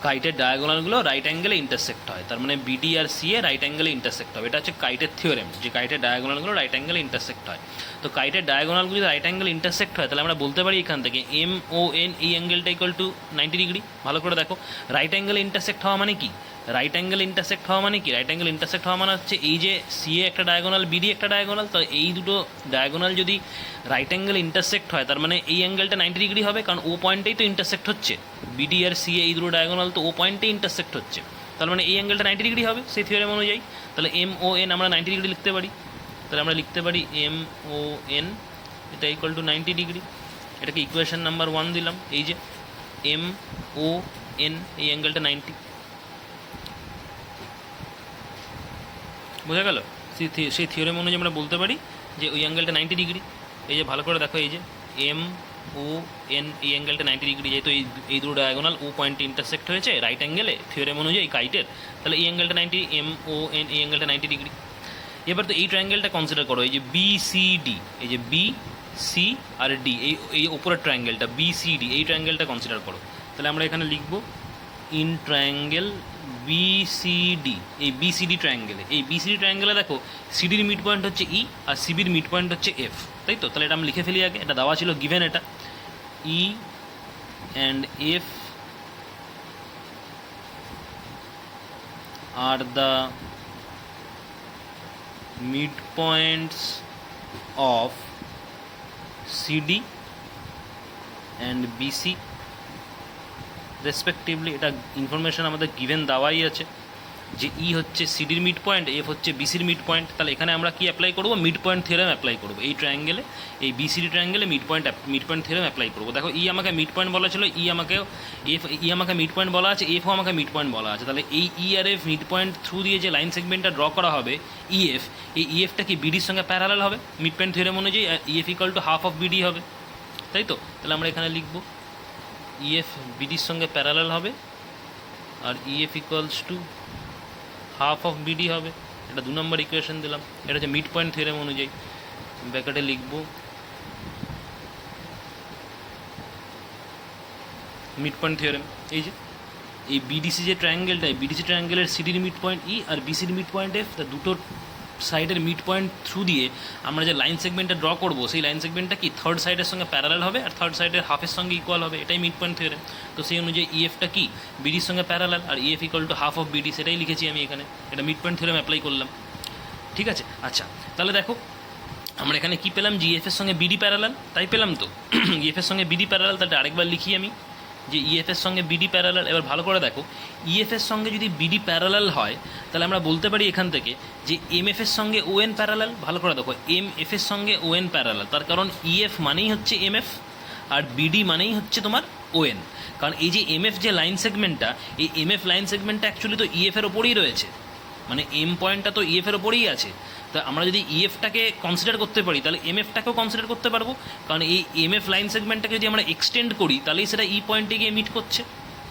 কাইটের ডায়াগোনালগুলো রাইট অ্যাঙ্গেলে ইন্টারসেক্ট হয়। তার মানে বিডি আর সিএ রাইট অ্যাঙ্গেলে ইন্টারসেক্ট হবে। এটা হচ্ছে কাইটের থিওরেম, যে কাইটের ডায়াগোনালগুলো রাইট অ্যাঙ্গেলে ইন্টারসেক্ট হয়। তো কাইটের ডায়াগোনালগুলো যদি রাইট অ্যাঙ্গেলে ইন্টারসেক্ট হয়, তাহলে আমরা বলতে পারি এখান থেকে এম ও এন, এই অ্যাঙ্গেলটা ইকুয়াল টু 90 ডিগ্রি। ভালো করে দেখো, রাইট অ্যাঙ্গেলে ইন্টারসেক্ট হওয়া মানে কি, রাইট অ্যাঙ্গেল ইন্টারসেক্ট হওয়া মানে হচ্ছে এই যে সিএ একটা ডায়াগোনাল, বিডি একটা ডায়াগোনাল, তো এই দুটো ডায়াগোনাল যদি রাইট অ্যাঙ্গেল ইন্টারসেক্ট হয়, তার মানে এই অ্যাঙ্গেলটা 90 ডিগ্রি হবে, কারণ ও পয়েন্টেই তো ইন্টারসেক্ট হচ্ছে। বিডি আর সিএ এই দুটো ডায়াগোনাল তো ও পয়েন্টেই ইন্টারসেক্ট হচ্ছে, তার মানে এই অ্যাঙ্গেলটা 90 ডিগ্রি হবে সেই থিওরেম অনুযায়ী। তাহলে এম ও এন আমরা 90 ডিগ্রি লিখতে পারি। তাহলে আমরা লিখতে পারি এম ও এন এটা ইকুয়াল টু 90 ডিগ্রি। এটাকে ইকুয়েশন নাম্বার 1 দিলাম। এই যে এম ও এন, এই অ্যাঙ্গেলটা 90, বোঝা গেল? সেই থিওরেম অনুযায়ী আমরা বলতে পারি যে ওই অ্যাঙ্গেলটা 90 ডিগ্রি। এই যে ভালো করে দেখো, এই যে এম ও এন, এই অ্যাঙ্গেলটা 90 ডিগ্রি, যেহেতু এই দুটো ডায়াগোনাল ও পয়েন্টে ইন্টারসেক্ট হয়েছে রাইট অ্যাঙ্গেলে থিওরেম অনুযায়ী কাইটের, তাহলে এই অ্যাঙ্গেলটা 90, এম ও এন, এই অ্যাঙ্গেলটা 90 ডিগ্রি। এবার তো এই ট্রায়াঙ্গেলটা কনসিডার করো, এই যে বি সি ডি, এই যে বি সি আর ডি, এই ওপরের ট্রায়াঙ্গেলটা বি সি ডি, এই ট্রায়াঙ্গেলটা কনসিডার করো। তাহলে আমরা এখানে লিখব ইন ট্রায়াঙ্গেল বিসিডি, এই বিসিডি ট্রায়াঙ্গেলে, এই বিসিডি ট্রায়াঙ্গেলে দেখো সিডির মিড পয়েন্ট হচ্ছে ই আর সিবির মিড পয়েন্ট হচ্ছে এফ, তাই তো? তাহলে এটা আমি লিখে ফেলি আগে, এটা দেওয়া ছিল গিভেন, এটা E and F are the mid points of CD and BC respectively. এটা ইনফরমেশন আমাদের গিভেন দেওয়াই আছে যে ই হচ্ছে সিডির মিড পয়েন্ট, এফ হচ্ছে বিসির মিড পয়েন্ট। তাহলে এখানে আমরা কি অ্যাপ্লাই করবো, মিড পয়েন্ট থিওরেম অ্যাপ্লাই করবো এই ট্রায়াঙ্গেলে, এই বিসিডি ট্রায়াঙ্গেলে মিড পয়েন্ট থিওরেম অ্যাপ্লাই করবো। দেখো ই আমাকে মিড পয়েন্ট বলা ছিল, ই আমাকে মিড পয়েন্ট বলা আছে, এফও আমাকে মিড পয়েন্ট বলা আছে। তাহলে এই ই আর এফ মিড পয়েন্ট থ্রু দিয়ে যে লাইন সেগমেন্টটা ড্র করা হবে ইএফ, এই ইএফটা কি বিডির সঙ্গে প্যারালাল হবে মিড পয়েন্ট থিওরেম অনুযায়ী, EF equal to half of BD হবে, তাই তো? তাহলে আমরা এখানে লিখবো ইএফ বিডির সঙ্গে প্যারালাল হবে আর EF equals to half of BD হবে। এটা 2 নম্বর ইকুয়েশন দিলাম। এটা হচ্ছে মিড পয়েন্ট থিওরেম অনুযায়ী। ব্র্যাকেটে লিখব মিড পয়েন্ট থিওরেম। এই যে এই বিডিসি যে ট্রায়াঙ্গেলটা, বিডিসি ট্রায়াঙ্গেলের সিডির মিড পয়েন্ট ই আর বিসির মিড পয়েন্ট এফ, তা দুটোর সাইডের মিড পয়েন্ট থ্রু দিয়ে আমরা যে লাইন সেগমেন্টটা ড্র করবো সেই লাইন সেগমেন্টটা কি থার্ড সাইডের সঙ্গে প্যারালাল হবে আর থার্ড সাইডের হাফের সঙ্গে ইকুয়াল হবে, এটাই মিড পয়েন্ট থিওরেম। তো সেই অনুযায়ী ইএফটা কি বিডির সঙ্গে প্যারালাল, আর EF equal to half of BD, সেটাই লিখেছি আমি এখানে, এটা মিড পয়েন্ট থিওরেম অ্যাপ্লাই করলাম। ঠিক আছে, আচ্ছা তাহলে দেখো আমরা এখানে কি পেলাম, যে ইএফ এর সঙ্গে বিডি প্যারালাল, তাই পেলাম তো ইএফ এর সঙ্গে বিডি প্যারালাল, তাহলে আরেকবার লিখি আমি যে ইএফ এর সঙ্গে বিডি প্যারালাল। এবার ভালো করে দেখো, ইএফ এর সঙ্গে যদি বিডি প্যারালাল হয় তাহলে আমরা বলতে পারি এখান থেকে যে এমএফ এর সঙ্গে ওএন প্যারালাল। ভালো করে দেখো, এমএফ এর সঙ্গে ওএন প্যারালাল, তার কারণ ইএফ মানেই হচ্ছে এমএফ আর বিডি মানেই হচ্ছে তোমার ওএন। কারণ এই যে এমএফ যে লাইন সেগমেন্টটা, এই এমএফ লাইন সেগমেন্টটা অ্যাকচুয়ালি তো ইএফ এর ওপরেই রয়েছে, মানে এম পয়েন্টটা তো ইএফ এর ওপরেই আছে। তা আমরা যদি ইএফটাকে কনসিডার করতে পারি তাহলে এমএফটাকেও কনসিডার করতে পারবো, কারণ এই এমএফ লাইন সেগমেন্টটাকে যদি আমরা এক্সটেন্ড করি তাহলেই সেটা ই পয়েন্টে গিয়ে মিট করছে।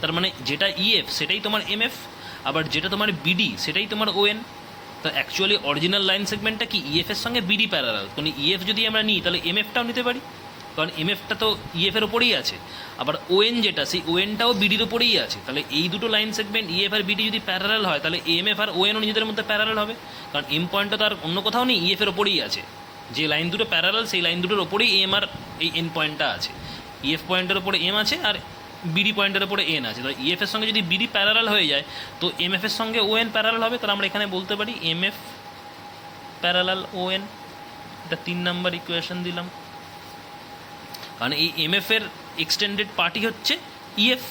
তার মানে যেটা ইএফ সেটাই তোমার এমএফ, আবার যেটা তোমার বিডি সেটাই তোমার ওএন। তো অ্যাকচুয়ালি অরিজিনাল লাইন সেগমেন্টটা কি ইএফ এর সঙ্গে বিডি প্যারালাল, কারণ ইএফ যদি আমরা নিই তাহলে এমএফটাও নিতে পারি, কারণ এমএফটা তো ইএফ এর ওপরেই আছে, আবার ওএন যেটা সেই ওএনটাও বিডির ওপরেই আছে। তাহলে এই দুটো লাইন সেগমেন্ট ইএফ আর বিডি যদি প্যারালাল হয় তাহলে এমএফ আর ওএনও নিজেদের মধ্যে প্যারালাল হবে, কারণ এম পয়েন্টটা তো আর অন্য কোথাও নেই, ইএফ এর ওপরেই আছে। যে লাইন দুটো প্যারালাল সেই লাইন দুটোর ওপরেই এম আর এই এন পয়েন্টটা আছে, ইএফ পয়েন্টের ওপরে এম আছে আর বিডি পয়েন্টের ওপরে এন আছে। তো ইএফ এর সঙ্গে যদি বিডি প্যারালাল হয়ে যায় তো এমএফ এর সঙ্গে ওএন প্যারালাল হবে, তাহলে আমরা এখানে বলতে পারি এমএফ প্যারালাল ওএন। এটা 3 নম্বর ইকুয়েশন দিলাম, কারণ এই এমএফ এর এক্সটেন্ডেড পার্টই হচ্ছে ইএফ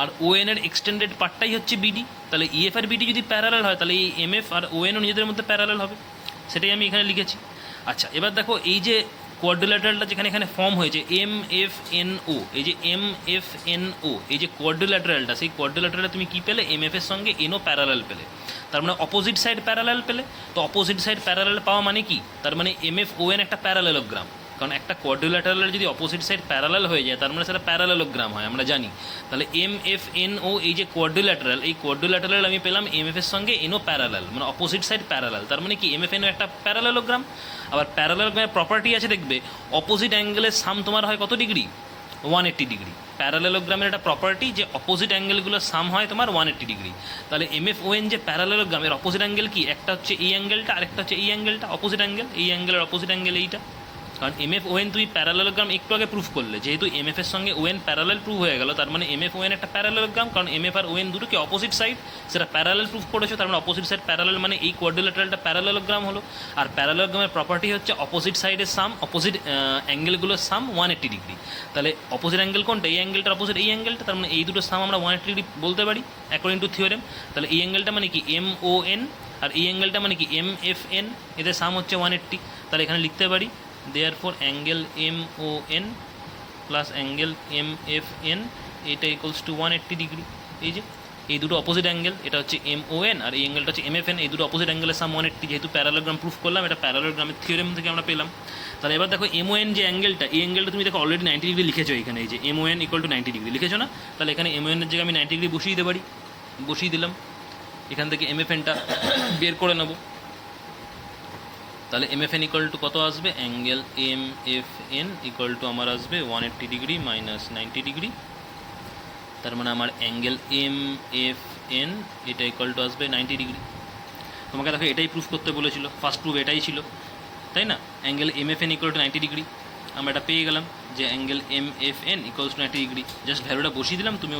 আর ওএন এর এক্সটেন্ডেড পার্টটাই হচ্ছে বিডি। তাহলে ইএফ আর বিডি যদি প্যারালাল হয় তাহলে এই এমএফ আর ওএনও নিজেদের মধ্যে প্যারালাল হবে, সেটাই আমি এখানে লিখেছি। আচ্ছা এবার দেখো, এই যে কোয়াড্রিল্যাটারালটা যেখানে এখানে ফর্ম হয়েছে এম এফ এন ও, এই যে এম এফ এন ও, এই যে কোয়াড্রিল্যাটারালটা, সেই কোয়াড্রিল্যাটারালে তুমি কী পেলে, এমএফ এর সঙ্গে এনও প্যারালাল পেলে, তার মানে অপোজিট সাইড প্যারালাল পেলে। তো অপোজিট সাইড প্যারালাল পাওয়া মানে কি, তার মানে এমএফ ওএন একটা প্যারালেলোগ্রাম, কারণ একটা কোয়াড্রিল্যাটারালের যদি অপোজিট সাইড প্যারালাল হয়ে যায় তার মানে সেটা প্যারালেলোগ্রাম হয়, আমরা জানি। তাহলে এম এফ এন ও এই যে কোয়াড্রিল্যাটারাল, এই কোয়াড্রিল্যাটারাল আমি পেলাম এমএফ এর সঙ্গে এনও প্যারালাল, মানে অপোজিট সাইড প্যারালাল, তার মানে কি এমএফ এনও একটা প্যারালেলোগ্রাম। আবার প্যারালেলোগ্রামের প্রপার্টি আছে দেখবে, অপোজিট অ্যাঙ্গেলের সাম তোমার হয় কত ডিগ্রি, 180 ডিগ্রি। প্যারালেলোগ্রামের একটা প্রপার্টি যে অপোজিট অ্যাঙ্গেলগুলোর সাম হয় তোমার 180 ডিগ্রি। তাহলে এমএফ ওএন যে প্যারালেলোগ্রামের অপোজিট অ্যাঙ্গেল কি, একটা হচ্ছে এই অ্যাঙ্গেলটা আরেকটা হচ্ছে এই অ্যাঙ্গেলটা, অপোজিট অ্যাঙ্গেল, এই অ্যাঙ্গেলের অপোজিট অ্যাঙ্গেল এইটা। কারণ এমএফ ওএন তুমি প্যারালেলোগ্রাম একটু আগে প্রুফ করলে, যেহেতু এমএফ এর সঙ্গে ওএন প্যারালেল প্রুফ হয়ে গেল, তার মানে এমএফ ওএন একটা প্যারালেলোগ্রাম, কারণ এমএফ আর ওএন দুটোকে অপোজিট সাইড সেটা প্যারালেল প্রুফ করেছো, তার মানে অপোজিট সাইড প্যারালেল মানে এই কোয়াড্রিল্যাটারালটা প্যারালেলোগ্রাম হলো। আর প্যারালেলোগ্রামের প্রপার্টি হচ্ছে অপোজিট সাইডের সাম, অপোজিট অ্যাঙ্গেলগুলোর সাম 180 ডিগ্রি। তাহলে অপোজিট অ্যাঙ্গেল কোনটা, এই অ্যাঙ্গেলটার অপোজিট এই অ্যাঙ্গেলটা, তার মানে এই দুটো সাম আমরা 180 ডিগ্রি বলতে পারি অ্যাকর্ডিং টু থিওরেম। তাহলে এই অ্যাঙ্গেলটা মানে কি এম ও এন, আর এই অ্যাঙ্গেলটা মানে কি এম এফ এন, এদের সাম হচ্ছে 180। তাহলে এখানে লিখতে পারি therefore angle MON plus angle MFN এটা ইকুয়ালস টু 180 ডিগ্রি। এই যে এই দুটো অপোজিট অ্যাঙ্গেল, এটা হচ্ছে MON আর এই অ্যাঙ্গেলটা হচ্ছে MFN, এই দুটো অপোজিট অ্যাঙ্গেলের সাম 180, যেহেতু প্যারালেলোগ্রাম প্রুফ করলাম, এটা প্যারালেলোগ্রামের থিওরেম থেকে আমরা পেলাম। তাহলে এবার দেখো MON যে অ্যাঙ্গেলটা, এই অ্যাঙ্গেলটা তুমি দেখো অলরেডি 90 ডিগ্রি লিখেছো এখানে, এই যে MON ইকুয়াল টু 90 ডিগ্রি লিখেছো না, তাহলে এখানে MON এর জায়গায় আমি 90 ডিগ্রি বসিয়ে দিতে পারি, বসিয়ে দিলাম। এখান থেকে MFNটা বের করে নেবো, তাহলে MFN ইকুয়াল টু কত আসবে, অ্যাঙ্গেল MFN ইকুয়াল টু আমার আসবে 180 ডিগ্রি মাইনাস 90 ডিগ্রি, তার মানে আমার অ্যাঙ্গেল MFN এটা ইকুয়াল টু আসবে 90 ডিগ্রি। তোমাকে দেখো এটাই প্রুফ করতে বলেছিল, ফার্স্ট প্রুফ এটাই ছিল, তাই না? Angle MFN equal to 90 degree আমরা এটা পেয়ে গেলাম, যে angle MFN equals to 90 degree. Just ভ্যালুটা বসিয়ে দিলাম, তুমি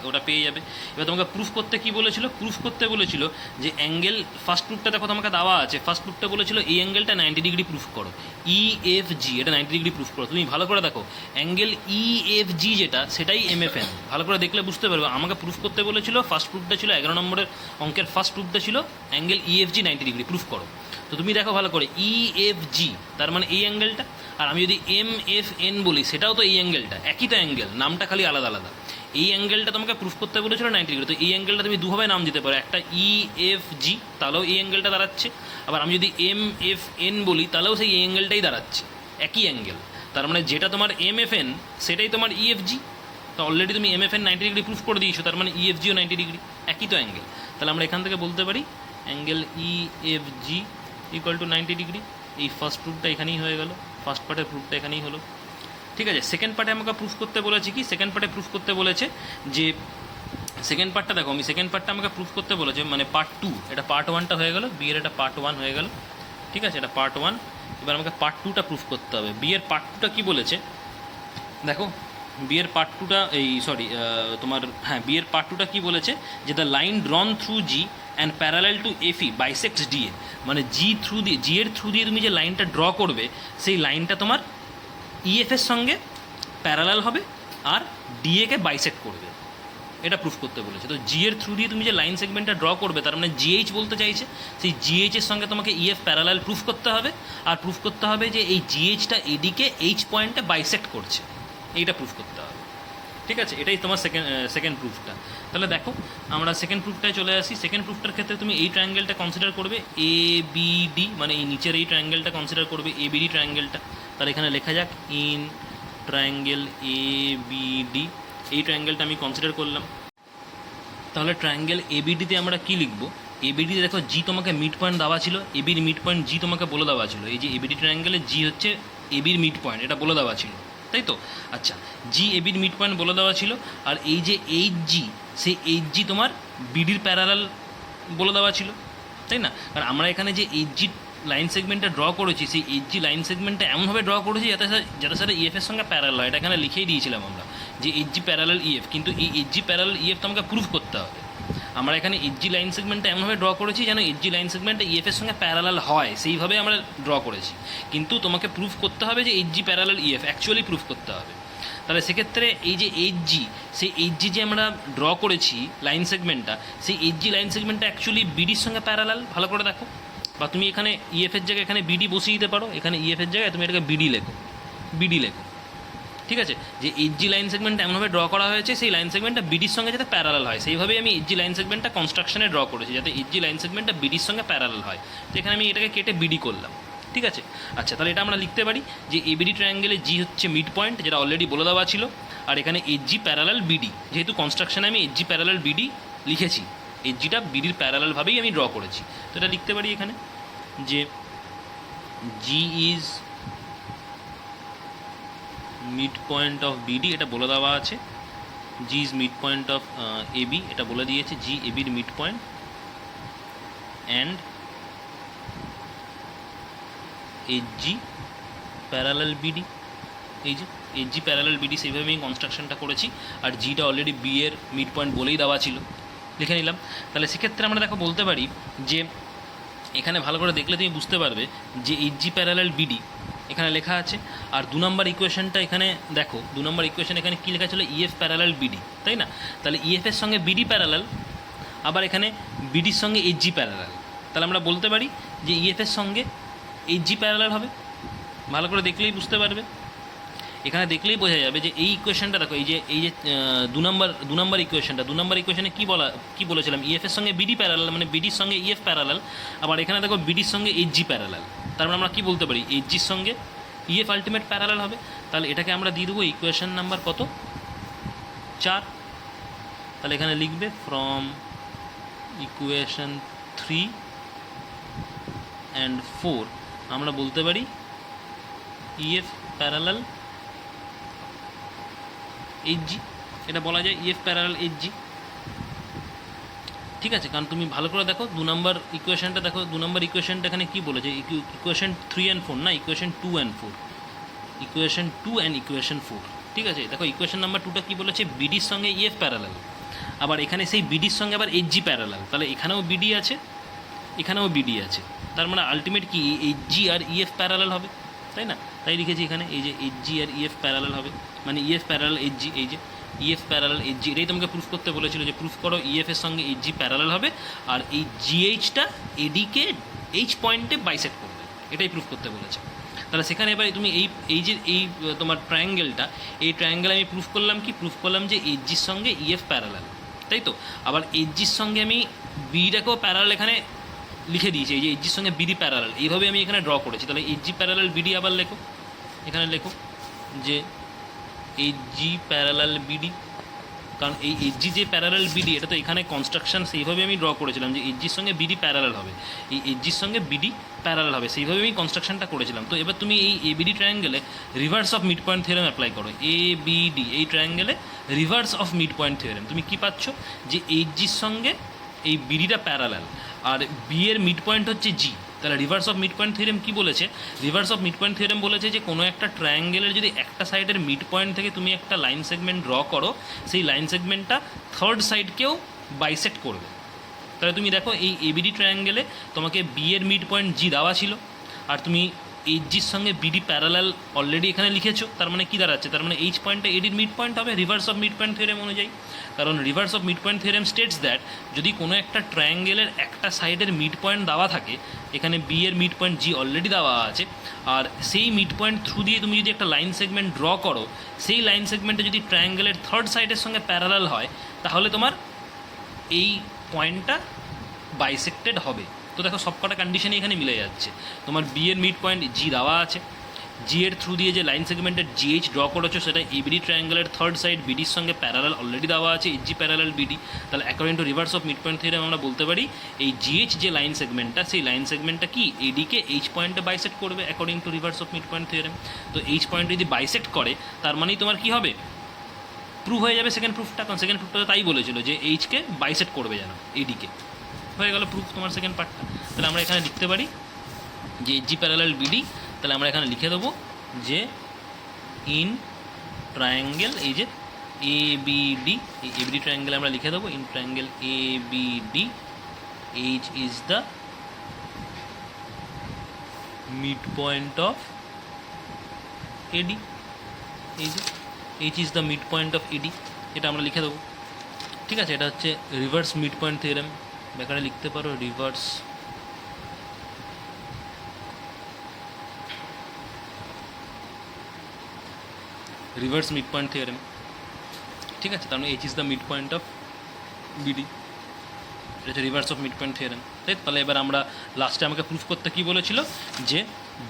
ওটা পেয়ে যাবে। এবার তোমাকে প্রুফ করতে কি বলেছিল, প্রুফ করতে বলেছিল যে অ্যাঙ্গেল, ফার্স্ট প্রুফটা দেখো তোমাকে দেওয়া আছে, ফার্স্ট প্রুফটা বলেছিল এই অ্যাঙ্গেলটা 90 ডিগ্রি প্রুফ করো, EFG এটা 90 ডিগ্রি প্রুফ করো। তুমি ভালো করে দেখো অ্যাঙ্গেল EFG যেটা সেটাই MFN, ভালো করে দেখলে বুঝতে পারবে। আমাকে প্রুফ করতে বলেছিল, ফার্স্ট প্রুফটা ছিল 11 নম্বরের অঙ্কের ফার্স্ট প্রুফটা ছিল অ্যাঙ্গেল EFG 90 ডিগ্রি প্রুফ করো। তো তুমি দেখো ভালো করে EFG তার মানে এই অ্যাঙ্গেলটা, আর আমি যদি MFN বলি সেটাও তো এই অ্যাঙ্গেলটা, একই তো অ্যাঙ্গেল, নামটা খালি আলাদা আলাদা। এই অ্যাঙ্গেলটা তোমাকে প্রুফ করতে বলেছিল 90 ডিগ্রি, তো এই অ্যাঙ্গেলটা তুমি দুভাবে নাম দিতে পারো, একটা EFG তাহলেও এই অ্যাঙ্গেলটা দাঁড়াচ্ছে, আবার আমি যদি MFN বলি তাহলেও সেই অ্যাঙ্গেলটাই দাঁড়াচ্ছে, একই অ্যাঙ্গেল। তার মানে যেটা তোমার MFN সেটাই তোমার EFG, তো অলরেডি তুমি MFN 90 ডিগ্রি প্রুফ করে দিয়েছো, তার মানে EFGও 90 ডিগ্রি, একই তো অ্যাঙ্গেল। তাহলে আমরা এখান থেকে বলতে পারি angle EFG equal to 90 degree. এই ফার্স্ট প্রুফটা এখানেই হয়ে গেল, ফার্স্ট পার্টের প্রুফটা এখানেই হলো, ঠিক আছে। সেকেন্ড পার্টে আমাকে প্রুফ করতে বলেছে কি, সেকেন্ড পার্টে প্রুফ করতে বলেছে যে, সেকেন্ড পার্টটা দেখো, আমি সেকেন্ড পার্টটা আমাকে প্রুফ করতে বলেছে মানে পার্ট 2, এটা পার্ট 1টা হয়ে গেল, বি এর এটা পার্ট 1 হয়ে গেল। ঠিক আছে, এটা পার্ট 1। এবার আমাকে পার্ট 2টা প্রুফ করতে হবে। বি এর পার্ট 2টা কী বলেছে দেখো, বি এর পার্ট 2টা তোমার বি এর পার্ট 2টা কী বলেছে, যে the line drawn through G and parallel to FE bisects DA, মানে জি এর থ্রু দিয়ে তুমি যে লাইনটা ড্র করবে সেই লাইনটা তোমার ইএফের সঙ্গে প্যারালাল হবে আর ডিএকে বাইসেক্ট করবে, এটা প্রুফ করতে বলেছে। তো জি এর থ্রু দিয়ে তুমি যে লাইন সেগমেন্টটা ড্র করবে, তার মানে জিএইচ বলতে চাইছে, সেই জিএইচের সঙ্গে তোমাকে ইএফ প্যারালাল প্রুফ করতে হবে, আর প্রুফ করতে হবে যে এই জিএইচটা এডিকে এইচ পয়েন্টে বাইসেক্ট করছে, এইটা প্রুফ করতে হবে। ঠিক আছে, এটাই তোমার সেকেন্ড প্রুফটা। তাহলে দেখো আমরা সেকেন্ড প্রুফটায় চলে আসি। সেকেন্ড প্রুফটার ক্ষেত্রে তুমি এই ট্রায়াঙ্গেলটা কনসিডার করবে এ বি ডি, মানে এই নিচের এই ট্রায়াঙ্গেলটা কনসিডার করবে এ বি ডি ট্রায়াঙ্গেলটা। তাহলে এখানে লেখা যাক in triangle A B D, এই ট্রায়াঙ্গেলটা আমি কনসিডার করলাম। তাহলে ট্রায়াঙ্গেল এবিডিতে আমরা কী লিখব, এবিডিতে দেখো জি তোমাকে মিড পয়েন্ট দেওয়া ছিল, এবির মিড পয়েন্ট জি তোমাকে বলে দেওয়া ছিল, এই যে এবিডি ট্রায়াঙ্গেলে জি হচ্ছে এবির মিড পয়েন্ট, এটা বলে দেওয়া ছিল, তাই তো? আচ্ছা, জি এবির মিড পয়েন্ট বলে দেওয়া ছিল, আর এই যে এইচ জি, সেই এইচ জি তোমার বিডির প্যারালাল বলে দেওয়া ছিল, তাই না? কারণ আমরা এখানে যে এইচ জি লাইন সেগমেন্টটা ড্র করেছি, সেই এইচ জি লাইন সেগমেন্টটা এমনভাবে ড্র করেছি যাতে সাথে ইএফের সঙ্গে প্যারালাল হয়, এটা এখানে লিখেই দিয়েছিলাম আমরা যে এইচ জি প্যারালাল ইএফ, কিন্তু এই এইচ জি প্যারালাল ইএফ তো আমাকে প্রুফ করতে হবে। আমরা এখানে এইচ জি লাইন সেগমেন্টটা এমনভাবে ড্র করেছি যেন এইচ জি লাইন সেগমেন্টটা ইএফের সঙ্গে প্যারালাল হয়, সেইভাবে আমরা ড্র করেছি, কিন্তু তোমাকে প্রুফ করতে হবে যে H G parallel EF, actually proof করতে হবে। তাহলে সেক্ষেত্রে এই যে এইচ জি, সেই এইচ জি যে আমরা ড্র করেছি লাইন সেগমেন্টটা, সেই এইচ জি লাইন সেগমেন্টটা অ্যাকচুয়ালি বিডির সঙ্গে প্যারালাল, ভালো করে দেখো। বা তুমি এখানে ইএফের জায়গায় এখানে বিডি বসিয়ে দিতে পারো, এখানে ইএফের জায়গায় তুমি এটাকে বিডি লেখো, বিডি লেখো। ঠিক আছে, যে এইচ জি লাইন সেগমেন্টটা এমনভাবে ড্র করা হয়েছে সেই লাইন সেগমেন্টটা বিডির সঙ্গে যাতে প্যারালাল হয়, সেইভাবেই আমি এইচ জি লাইন সেগমেন্টটা কনস্ট্রাকশনে ড্র করেছি, যাতে এইচ জি লাইন সেগমেন্টটা বিডির সঙ্গে প্যারালাল হয়। তো এখানে আমি এটাকে কেটে বিডি করলাম। ঠিক আছে, আচ্ছা, তাহলে এটা আমরা লিখতে পারি যে এবিডি ট্রায়াঙ্গেলে জি হচ্ছে মিড পয়েন্ট, যেটা অলরেডি বলে দেওয়া ছিল, আর এখানে এইচ জি প্যারালাল বিডি, যেহেতু কনস্ট্রাকশনে আমি এইচ জি প্যারালাল বিডি লিখেছি, এইচ জিটা বিডির প্যারালালভাবেই আমি ড্র করেছি। তো এটা লিখতে পারি এখানে যে G is mid point of BD, এটা বলে দেওয়া আছে, G is mid point of AB, এটা বলে দিয়েছে, জি এবির mid point, and H G parallel BD, এই যে এইচ জি প্যারালাল বিডি, সেইভাবে আমি কনস্ট্রাকশনটা করেছি, আর জিটা অলরেডি বি এর মিড পয়েন্ট বলেই দেওয়া ছিল, লিখে নিলাম। তাহলে সেক্ষেত্রে আমরা দেখো বলতে পারি যে এখানে ভালো করে দেখলে তুমি বুঝতে পারবে যে এইচ জি প্যারালাল বিডি এখানে লেখা আছে, আর 2 নম্বর ইকুয়েশনটা এখানে দেখো, 2 নম্বর ইকুয়েশন এখানে কী লেখা ছিল, ইএফ প্যারালাল বিডি, তাই না? তাহলে ইএফের সঙ্গে বিডি প্যারালাল, আবার এখানে বিডির সঙ্গে এইচ জি প্যারালাল, তাহলে আমরা বলতে পারি যে ইএফের সঙ্গে এইচ জি প্যারালাল হবে। ভালো করে দেখলেই বুঝতে পারবে, এখানে দেখলেই বোঝা যাবে যে এই ইকুয়েশনটা দেখো, এই যে 2 নম্বর ইকুয়েশনটা, 2 নম্বর ইকুয়েশনে কী বলেছিলাম, ইএফের সঙ্গে বিডি প্যারালাল, মানে বিডির সঙ্গে ইএফ প্যারালাল, আবার এখানে দেখো বিডির সঙ্গে এইচ জি প্যারালাল, তার মানে আমরা কী বলতে পারি, এইচ জির সঙ্গে ইএফ আলটিমেট প্যারালাল হবে। তাহলে এটাকে আমরা দিয়ে দেবো ইকুয়েশন নাম্বার কত, 4। তাহলে এখানে লিখবে ফ্রম ইকুয়েশন 3 অ্যান্ড 4 আমরা বলতে পারি ইএফ প্যারালাল এইচ জি, এটা বলা যায় ইএফ প্যারালাল এইচ জি। ঠিক আছে, কারণ তুমি ভালো করে দেখো 2 নম্বর ইকুয়েশনটা দেখো, 2 নম্বর ইকুয়েশনটা এখানে কী বলেছে, ইকুয়েশন 3 অ্যান্ড 4 না, equation 2 and 4, equation 2 and equation 4। ঠিক আছে, দেখো ইকুয়েশন নাম্বার 2টা কী বলেছে, বিডির সঙ্গে ইএফ প্যারালাল, আবার এখানে সেই বিডির সঙ্গে আবার এইচ জি প্যারালাল, তাহলে এখানেও বিডি আছে, এখানেও বিডি আছে, তার মানে আলটিমেট কি এইচ জি আর ইএফ প্যারালাল হবে, তাই না? তাই লিখেছি এখানে এই যে এইচ জি আর ইএফ প্যারালাল হবে, মানে ইএফ প্যারালাল এইচ জি, এই যে ইএফ প্যারালাল এইচ জি, এটাই তোমাকে প্রুফ করতে বলেছিল যে প্রুফ করো ইএফ এর সঙ্গে এইচ জি প্যারালাল হবে, আর এই জিএইচটা এডিকে এইচ পয়েন্টে বাইসেক্ট করবে, এটাই প্রুফ করতে বলেছে। তাহলে সেখানে এবার তুমি এই তোমার ট্রায়াঙ্গেলটা, এই ট্রায়াঙ্গেল আমি প্রুফ করলাম কি, প্রুফ করলাম যে এইচ জির সঙ্গে ইএফ প্যারালাল, তাই তো? আবার এইচ জির সঙ্গে আমি বিটাকেও প্যারালাল এখানে লিখে দিয়েছি, এই যে এইচ জির সঙ্গে বিডি প্যারালাল, এইভাবে আমি এখানে ড্র করেছি। তাহলে এইচ জি প্যারালাল বিডি আবার লেখো, এখানে লেখো যে এইচ জি প্যারালাল বিডি, কারণ এই এইচ জি যে প্যারালাল বিডি, এটা তো এখানে কনস্ট্রাকশন সেইভাবে আমি ড্র করেছিলাম যে এইচ জির সঙ্গে বিডি প্যারালাল হবে, এই এইচ জির সঙ্গে বিডি প্যারালাল হবে, সেইভাবে আমি কনস্ট্রাকশনটা করেছিলাম। তো এবার তুমি এই এবিডি ট্রায়াঙ্গেলে reverse of mid point theorem apply করো, এবিডি এই ট্রায়াঙ্গেলে reverse of mid point theorem, তুমি কী পাচ্ছ যে এইচ জির সঙ্গে এই বিডিটা প্যারালাল, আর বি এর মিড পয়েন্ট হচ্ছে জি, তাহলে reverse of mid point theorem কী বলেছে? Reverse of mid point theorem বলেছে যে কোনো একটা ট্রায়াঙ্গেলের যদি একটা সাইডের মিড পয়েন্ট থেকে তুমি একটা লাইন সেগমেন্ট ড্র করো, সেই লাইন সেগমেন্টটা থার্ড সাইডকেও বাইসেক্ট করবে। তাহলে তুমি দেখো এই এবিডি ট্রায়াঙ্গেলে তোমাকে বি এর মিড পয়েন্ট জি দেওয়া ছিল, আর তুমি এইচ জির সঙ্গে বিডি প্যারালাল অলরেডি এখানে লিখেছো। তার মানে কী দাঁড়াচ্ছে? তার মানে এইচ পয়েন্টটা এডির মিড পয়েন্ট হবে reverse of mid point theorem অনুযায়ী। কারণ reverse of mid point theorem states that যদি কোনো একটা ট্রায়াঙ্গেলের একটা সাইডের মিড পয়েন্ট দেওয়া থাকে, এখানে বি এর মিড পয়েন্ট জি অলরেডি দেওয়া আছে, আর সেই মিড পয়েন্ট থ্রু দিয়ে তুমি যদি একটা লাইন সেগমেন্ট ড্র করো, সেই লাইন সেগমেন্টটা যদি ট্রায়াঙ্গেলের থার্ড সাইডের সঙ্গে প্যারালাল হয়, তাহলে তোমার এই পয়েন্টটা বাইসেক্টেড হবে। তো দেখো সবকটা কন্ডিশনই এখানে মিলে যাচ্ছে। তোমার বি এর মিড পয়েন্ট জি দেওয়া আছে, জি এর থ্রু দিয়ে যে লাইন সেগমেন্টের জিএইচ ড্র করেছো সেটা এবিডি ট্রায়াঙ্গেলের থার্ড সাইড বিডির সঙ্গে প্যারালাল অলরেডি দেওয়া আছে, এইচ জি প্যারালাল বিডি। তাহলে according to reverse of mid point theorem আমরা বলতে পারি এই জিএইচ যে লাইন সেগমেন্টটা, সেই লাইন সেগমেন্টটা কি এডিকে এইচ পয়েন্টে বাইসেক্ট করবে according to reverse of mid point theorem. তো এইচ পয়েন্ট যদি বাইসেক্ট করে তার মানেই তোমার কী হবে? প্রুভ হয়ে যাবে সেকেন্ড প্রুফটা। কারণ সেকেন্ড প্রুফটা তাই বলেছিল যে এইচকে বাইসেক্ট করবে যেন এডিকে। হয়ে গেল প্রুফ তোমার সেকেন্ড পার্টটা। তাহলে আমরা এখানে লিখতে পারি যে এইচ জি প্যারালাল বিডি। তাহলে আমরা এখানে লিখে দেবো যে ইন ট্রায়াঙ্গেল এই যে এ বি ডি, এই এবিডি ট্রায়াঙ্গেলে আমরা লিখে দেবো in triangle A B D H is the mid point of AD. এই যে H is the mid point of AD, এটা আমরা লিখে দেবো। ঠিক আছে, এটা হচ্ছে রিভার্স মিড পয়েন্ট থিওরেম। ব্যাপারে লিখতে পারো রিভার্স মিড পয়েন্ট থিওরেম। ঠিক আছে, তার মানে H is the mid point of BD, এটা হচ্ছে reverse of mid point theorem. তাই তাহলে এবার আমরা লাস্টে আমাকে প্রুফ করতে কী বলেছিল যে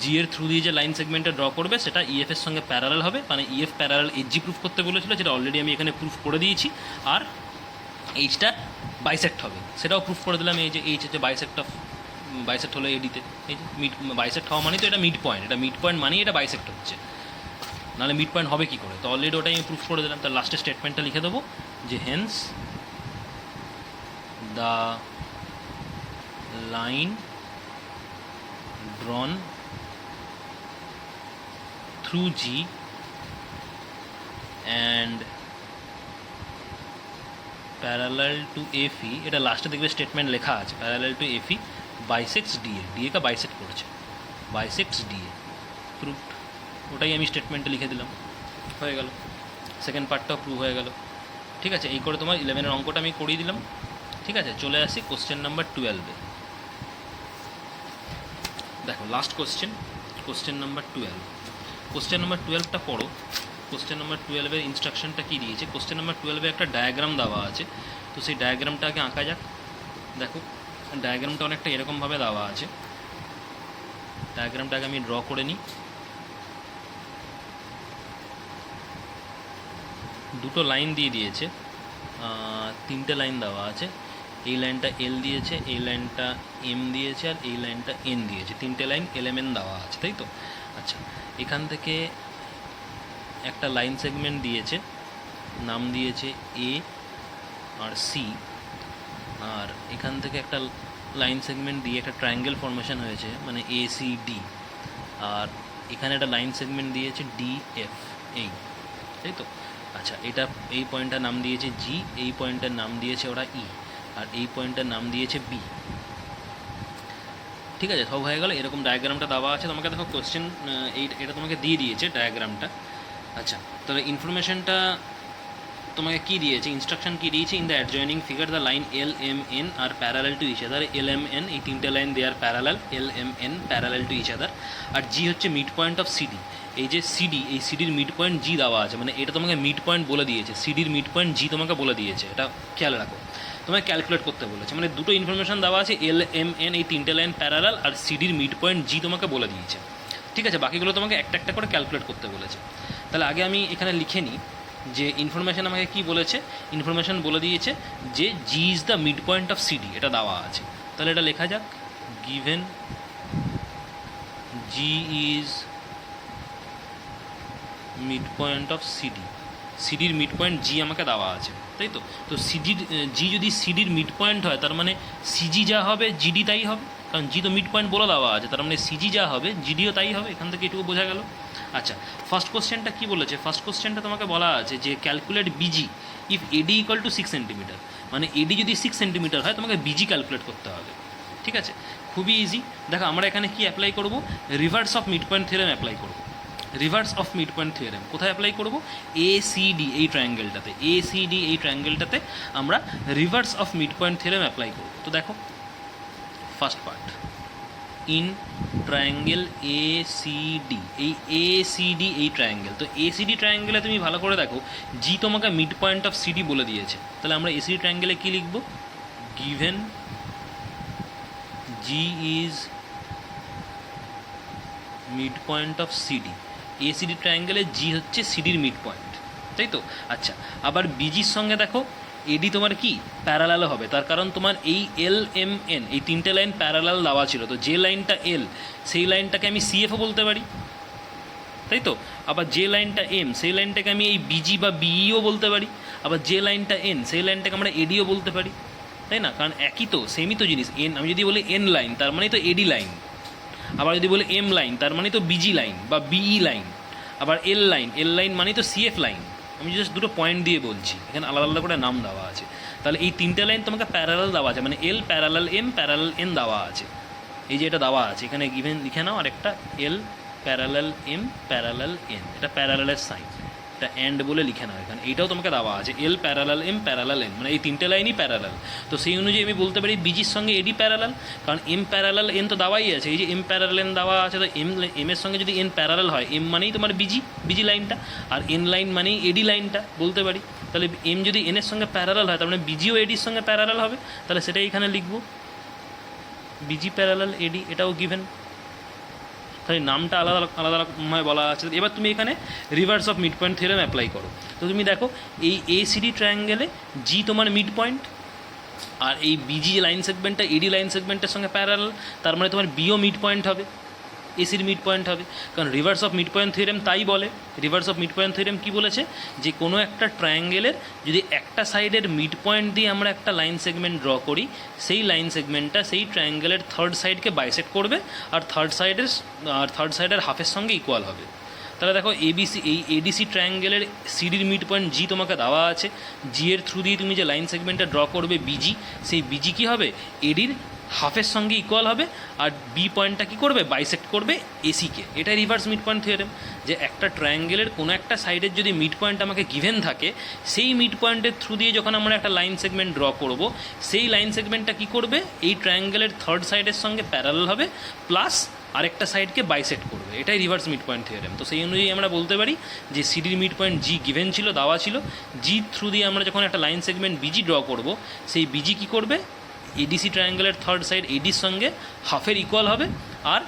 জি এর থ্রু দিয়ে যে লাইন সেগমেন্টটা ড্র করবে সেটা ইএফ এর সঙ্গে প্যারালাল হবে, মানে EF parallel H G proof করতে বলেছিল, যেটা অলরেডি আমি এখানে প্রুফ করে দিয়েছি। আর এইচটা বাইসেক্ট হবে সেটাও প্রুফ করে দিলাম। এই যে এইচ হচ্ছে বাইসেক্ট হলো এডিতে। এই যে মিড বাইসেক্ট হওয়া মানে তো এটা মিড পয়েন্ট, এটা মিড পয়েন্ট মানেই এটা বাইসেক্ট হচ্ছে, নাহলে মিড পয়েন্ট হবে কী করে? তো অলরেডি ওটাই আমি প্রুফ করে দিলাম। তার লাস্টের স্টেটমেন্টটা লিখে দেবো যে hence the line drawn through G and parallel to EF, এটা লাস্টে দেখবে স্টেটমেন্ট লেখা আছে parallel to EF bisects DA, ডিএকে বাইসেক্ট করছে, বাইসেক্স ডিএ প্রুফড। ওটাই আমি স্টেটমেন্টে লিখে দিলাম, হয়ে গেল। সেকেন্ড পার্টটাও প্রুভ হয়ে গেল। ঠিক আছে, এই করে তোমার 11-এর অঙ্কটা আমি করিয়ে দিলাম। ঠিক আছে, চলে আসি কোশ্চেন নাম্বার 12-এ। দেখো last question number 12। Question number 12টা পড়ো। কোশ্চেন নাম্বার 12-এর ইনস্ট্রাকশনটা কী দিয়েছে? কোশ্চেন নাম্বার 12-এ একটা ডায়াগ্রাম দেওয়া আছে, তো সেই ডায়াগ্রামটা আগে আঁকা যাক। দেখো ডায়াগ্রামটা অনেকটা এরকমভাবে দেওয়া আছে। ডায়াগ্রামটাকে আমি ড্র করে নিই। দুটো লাইন দিয়ে দিয়েছে, তিনটে লাইন দেওয়া আছে। এই লাইনটা এল দিয়েছে, এই লাইনটা এম দিয়েছে, আর এই লাইনটা এন দিয়েছে। তিনটে লাইন এল এম এন দেওয়া আছে, তাই তো? আচ্ছা, এখান থেকে একটা লাইন সেগমেন্ট দিয়েছে, নাম দিয়েছে এ আর সি, আর এখান থেকে একটা লাইন সেগমেন্ট দিয়ে একটা ট্রায়াঙ্গেল ফর্মেশন হয়েছে, মানে এ সি ডি, আর এখানে একটা লাইন সেগমেন্ট দিয়েছে ডি এফ, এই, তাই তো? আচ্ছা, এটা এই পয়েন্টটার নাম দিয়েছে জি, এই পয়েন্টের নাম দিয়েছে ওরা ই, আর এই পয়েন্টের নাম দিয়েছে বি। ঠিক আছে, সব হয়ে গেল। এরকম ডায়াগ্রামটা দেওয়া আছে তোমাকে। দেখো কোশ্চেন এটা তোমাকে দিয়ে দিয়েছে ডায়াগ্রামটা। আচ্ছা, তাহলে ইনফরমেশনটা তোমাকে কী দিয়েছে, ইনস্ট্রাকশন কী দিয়েছে? In the adjoining figure the line L M N are parallel to each other. L M N এই তিনটে line they are parallel, L M N parallel to each other. আর জি হচ্ছে মিড পয়েন্ট অফ সিডি। এই যে CD, এই সিডির mid point জি দেওয়া আছে, মানে এটা তোমাকে মিড পয়েন্ট বলে দিয়েছে, সিডির মিড পয়েন্ট জি তোমাকে বলে দিয়েছে, এটা খেয়াল রাখো। তোমাকে ক্যালকুলেট করতে বলেছে, মানে দুটো ইনফরমেশন দেওয়া আছে, এল এম এন এই তিনটে লাইন প্যারালাল, আর সিডির মিড পয়েন্ট জি তোমাকে বলে দিয়েছে। ঠিক আছে, বাকিগুলো তোমাকে একটা একটা করে ক্যালকুলেট করতে বলেছে। তাহলে আগে আমি এখানে লিখে নিই যে ইনফরমেশান আমাকে কি বলেছে। ইনফরমেশান বলে দিয়েছে যে G is the mid point of CD, এটা দেওয়া আছে। তাহলে এটা লেখা যাক, given G is mid point of CD, সিডির মিড পয়েন্ট জি আমাকে দেওয়া আছে, তাই তো। তো সিডির জি যদি সিডির মিড পয়েন্ট হয়, তার মানে সিজি যা হবে জিডি তাই হবে, কারণ জি তো মিড পয়েন্ট বলে দেওয়া আছে, তার মানে সিজি যা হবে জিডিও তাই হবে। এখান থেকে এটুকু বোঝা গেল। আচ্ছা, ফার্স্ট কোশ্চেনটা কী বলেছে? ফার্স্ট কোশ্চেনটা তোমাকে বলা আছে যে calculate busy if eddy equal to 6 centimetre, মানে এডি যদি 6 সেন্টিমিটার হয় তোমাকে বিজি ক্যালকুলেট করতে হবে। ঠিক আছে, খুবই ইজি। দেখো আমরা এখানে কি অ্যাপ্লাই করব? Reverse of mid point theorem apply করব। Reverse of mid point theorem কোথায় অ্যাপ্লাই করব? এসিডি এই ট্রায়াঙ্গেলটাতে, এসিডি এই ট্রায়াঙ্গেলটাতে আমরা reverse of mid point theorem apply করব। তো দেখো first part, in triangle ACD, এই এসিডি এই ট্রায়াঙ্গেল, তো এসিডি ট্রায়াঙ্গেলে তুমি ভালো করে দেখো জি তোমাকে মিড পয়েন্ট অফ সিডি বলে দিয়েছে। তাহলে আমরা এসিডি ট্রায়াঙ্গেলে কী লিখব? Given G is mid point of CD, ACD ট্রায়াঙ্গেলে জি হচ্ছে সিডির মিড পয়েন্ট, তাই তো। আচ্ছা, আবার বিজির সঙ্গে দেখো এডি তোমার কি প্যারালাল হবে, তার কারণ তোমার এই এল এম এন এই তিনটে লাইন প্যারালাল দেওয়া ছিল, তো যে লাইনটা এল সেই লাইনটাকে আমি সিএফও বলতে পারি, তাই তো। আবার যে লাইনটা এম সেই লাইনটাকে আমি এই বিজি বা বিইও বলতে পারি, আবার যে লাইনটা এন সেই লাইনটাকে আমরা এডিও বলতে পারি, তাই না? কারণ একই তো, সেমই তো জিনিস। এন আমি যদি বলি এন লাইন তার মানে তো এডি লাইন, আবার যদি বলি এম লাইন তার মানে তো বিজি লাইন বা বিই লাইন, আবার এল লাইন মানে তো সিএফ লাইন। আমি জাস্ট দুটো পয়েন্ট দিয়ে বলছি, এখানে আলাদা আলাদা করে নাম দেওয়া আছে। তাহলে এই তিনটে লাইন তোমাকে প্যারালাল দেওয়া আছে, মানে এল প্যারালাল এম প্যারালাল এন দেওয়া আছে। এই যে এটা দেওয়া আছে এখানে গিভেন লিখে নাও, আর একটা এল প্যারালাল এম প্যারালাল এন, এটা প্যারালালের সাইন, এটা অ্যান্ড বলে লিখে নাও এখানে। এইটাও তোমাকে দেওয়া আছে এল প্যারালাল এম প্যারালাল এন, মানে এই তিনটে লাইনই প্যারালাল। তো সেই অনুযায়ী আমি বলতে পারি বিজির সঙ্গে এডি প্যারালাল, কারণ এম প্যারালাল এন তো দেওয়াই আছে, এই যে এম প্যারালাল এন দেওয়া আছে। তো এম এর সঙ্গে যদি এন প্যারালাল হয়, এম মানেই তোমার বিজি লাইনটা, আর এন লাইন মানেই এডি লাইনটা বলতে পারি। তাহলে এম যদি এন এর সঙ্গে প্যারালাল হয়, তার মানে বিজিও এডির সঙ্গে প্যারালাল হবে, তাহলে সেটাই এখানে লিখবো বিজি প্যারালাল এডি, এটাও গিভেন। তাহলে নামটা আলাদা আলাদাভাবে বলা আছে। এবার তুমি এখানে reverse of mid point theorem apply করো। তো তুমি দেখো এই এসিডি ট্রায়াঙ্গেলে জি তোমার মিড পয়েন্ট, আর এই বিজি লাইন সেগমেন্টটা এডি লাইন সেগমেন্টের সঙ্গে প্যারালাল, তার মানে তোমার বিও মিড পয়েন্ট হবে, এসির মিড পয়েন্ট হবে। কারণ reverse of mid point theorem তাই বলে। Reverse of mid point theorem কী বলেছে? যে কোনো একটা ট্রায়াঙ্গেলের যদি একটা সাইডের মিড পয়েন্ট দিয়ে আমরা একটা লাইন সেগমেন্ট ড্র করি, সেই লাইন সেগমেন্টটা সেই ট্রায়াঙ্গেলের থার্ড সাইডকে বাইসেক্ট করবে, আর থার্ড সাইডের হাফের সঙ্গে ইকুয়াল হবে। তাহলে দেখো এবিসি এই এডিসি ট্রায়াঙ্গেলের সিডির মিড পয়েন্ট জি তোমাকে দেওয়া আছে, জি এর থ্রু দিয়ে তুমি যে লাইন সেগমেন্টটা ড্র করবে বিজি, সেই বিজি কী হবে? এডির হাফের সঙ্গে ইকুয়াল হবে, আর বি পয়েন্টটা কী করবে? বাইসেক্ট করবে এসিকে। এটাই রিভার্স মিড পয়েন্ট থিওরেম, যে একটা ট্রায়াঙ্গেলের কোনো একটা সাইডের যদি মিড পয়েন্ট আমাকে গিভেন থাকে, সেই মিড পয়েন্টের থ্রু দিয়ে যখন আমরা একটা লাইন সেগমেন্ট ড্র করব, সেই লাইন সেগমেন্টটা কী করবে? এই ট্রায়াঙ্গেলের থার্ড সাইডের সঙ্গে প্যারালাল হবে, প্লাস আরেকটা সাইডকে বাইসেক্ট করবে। এটাই রিভার্স মিড পয়েন্ট থিওরেম। তো সেই অনুযায়ী আমরা বলতে পারি যে সিডির মিড পয়েন্ট জি গিভেন ছিল, দেওয়া ছিল, জি থ্রু দিয়ে আমরা যখন একটা লাইন সেগমেন্ট বিজি ড্র করব, সেই বিজি কী করবে? এডিসি ট্রায়াঙ্গেলের থার্ড সাইড এডির সঙ্গে হাফের ইকুয়াল হবে, আর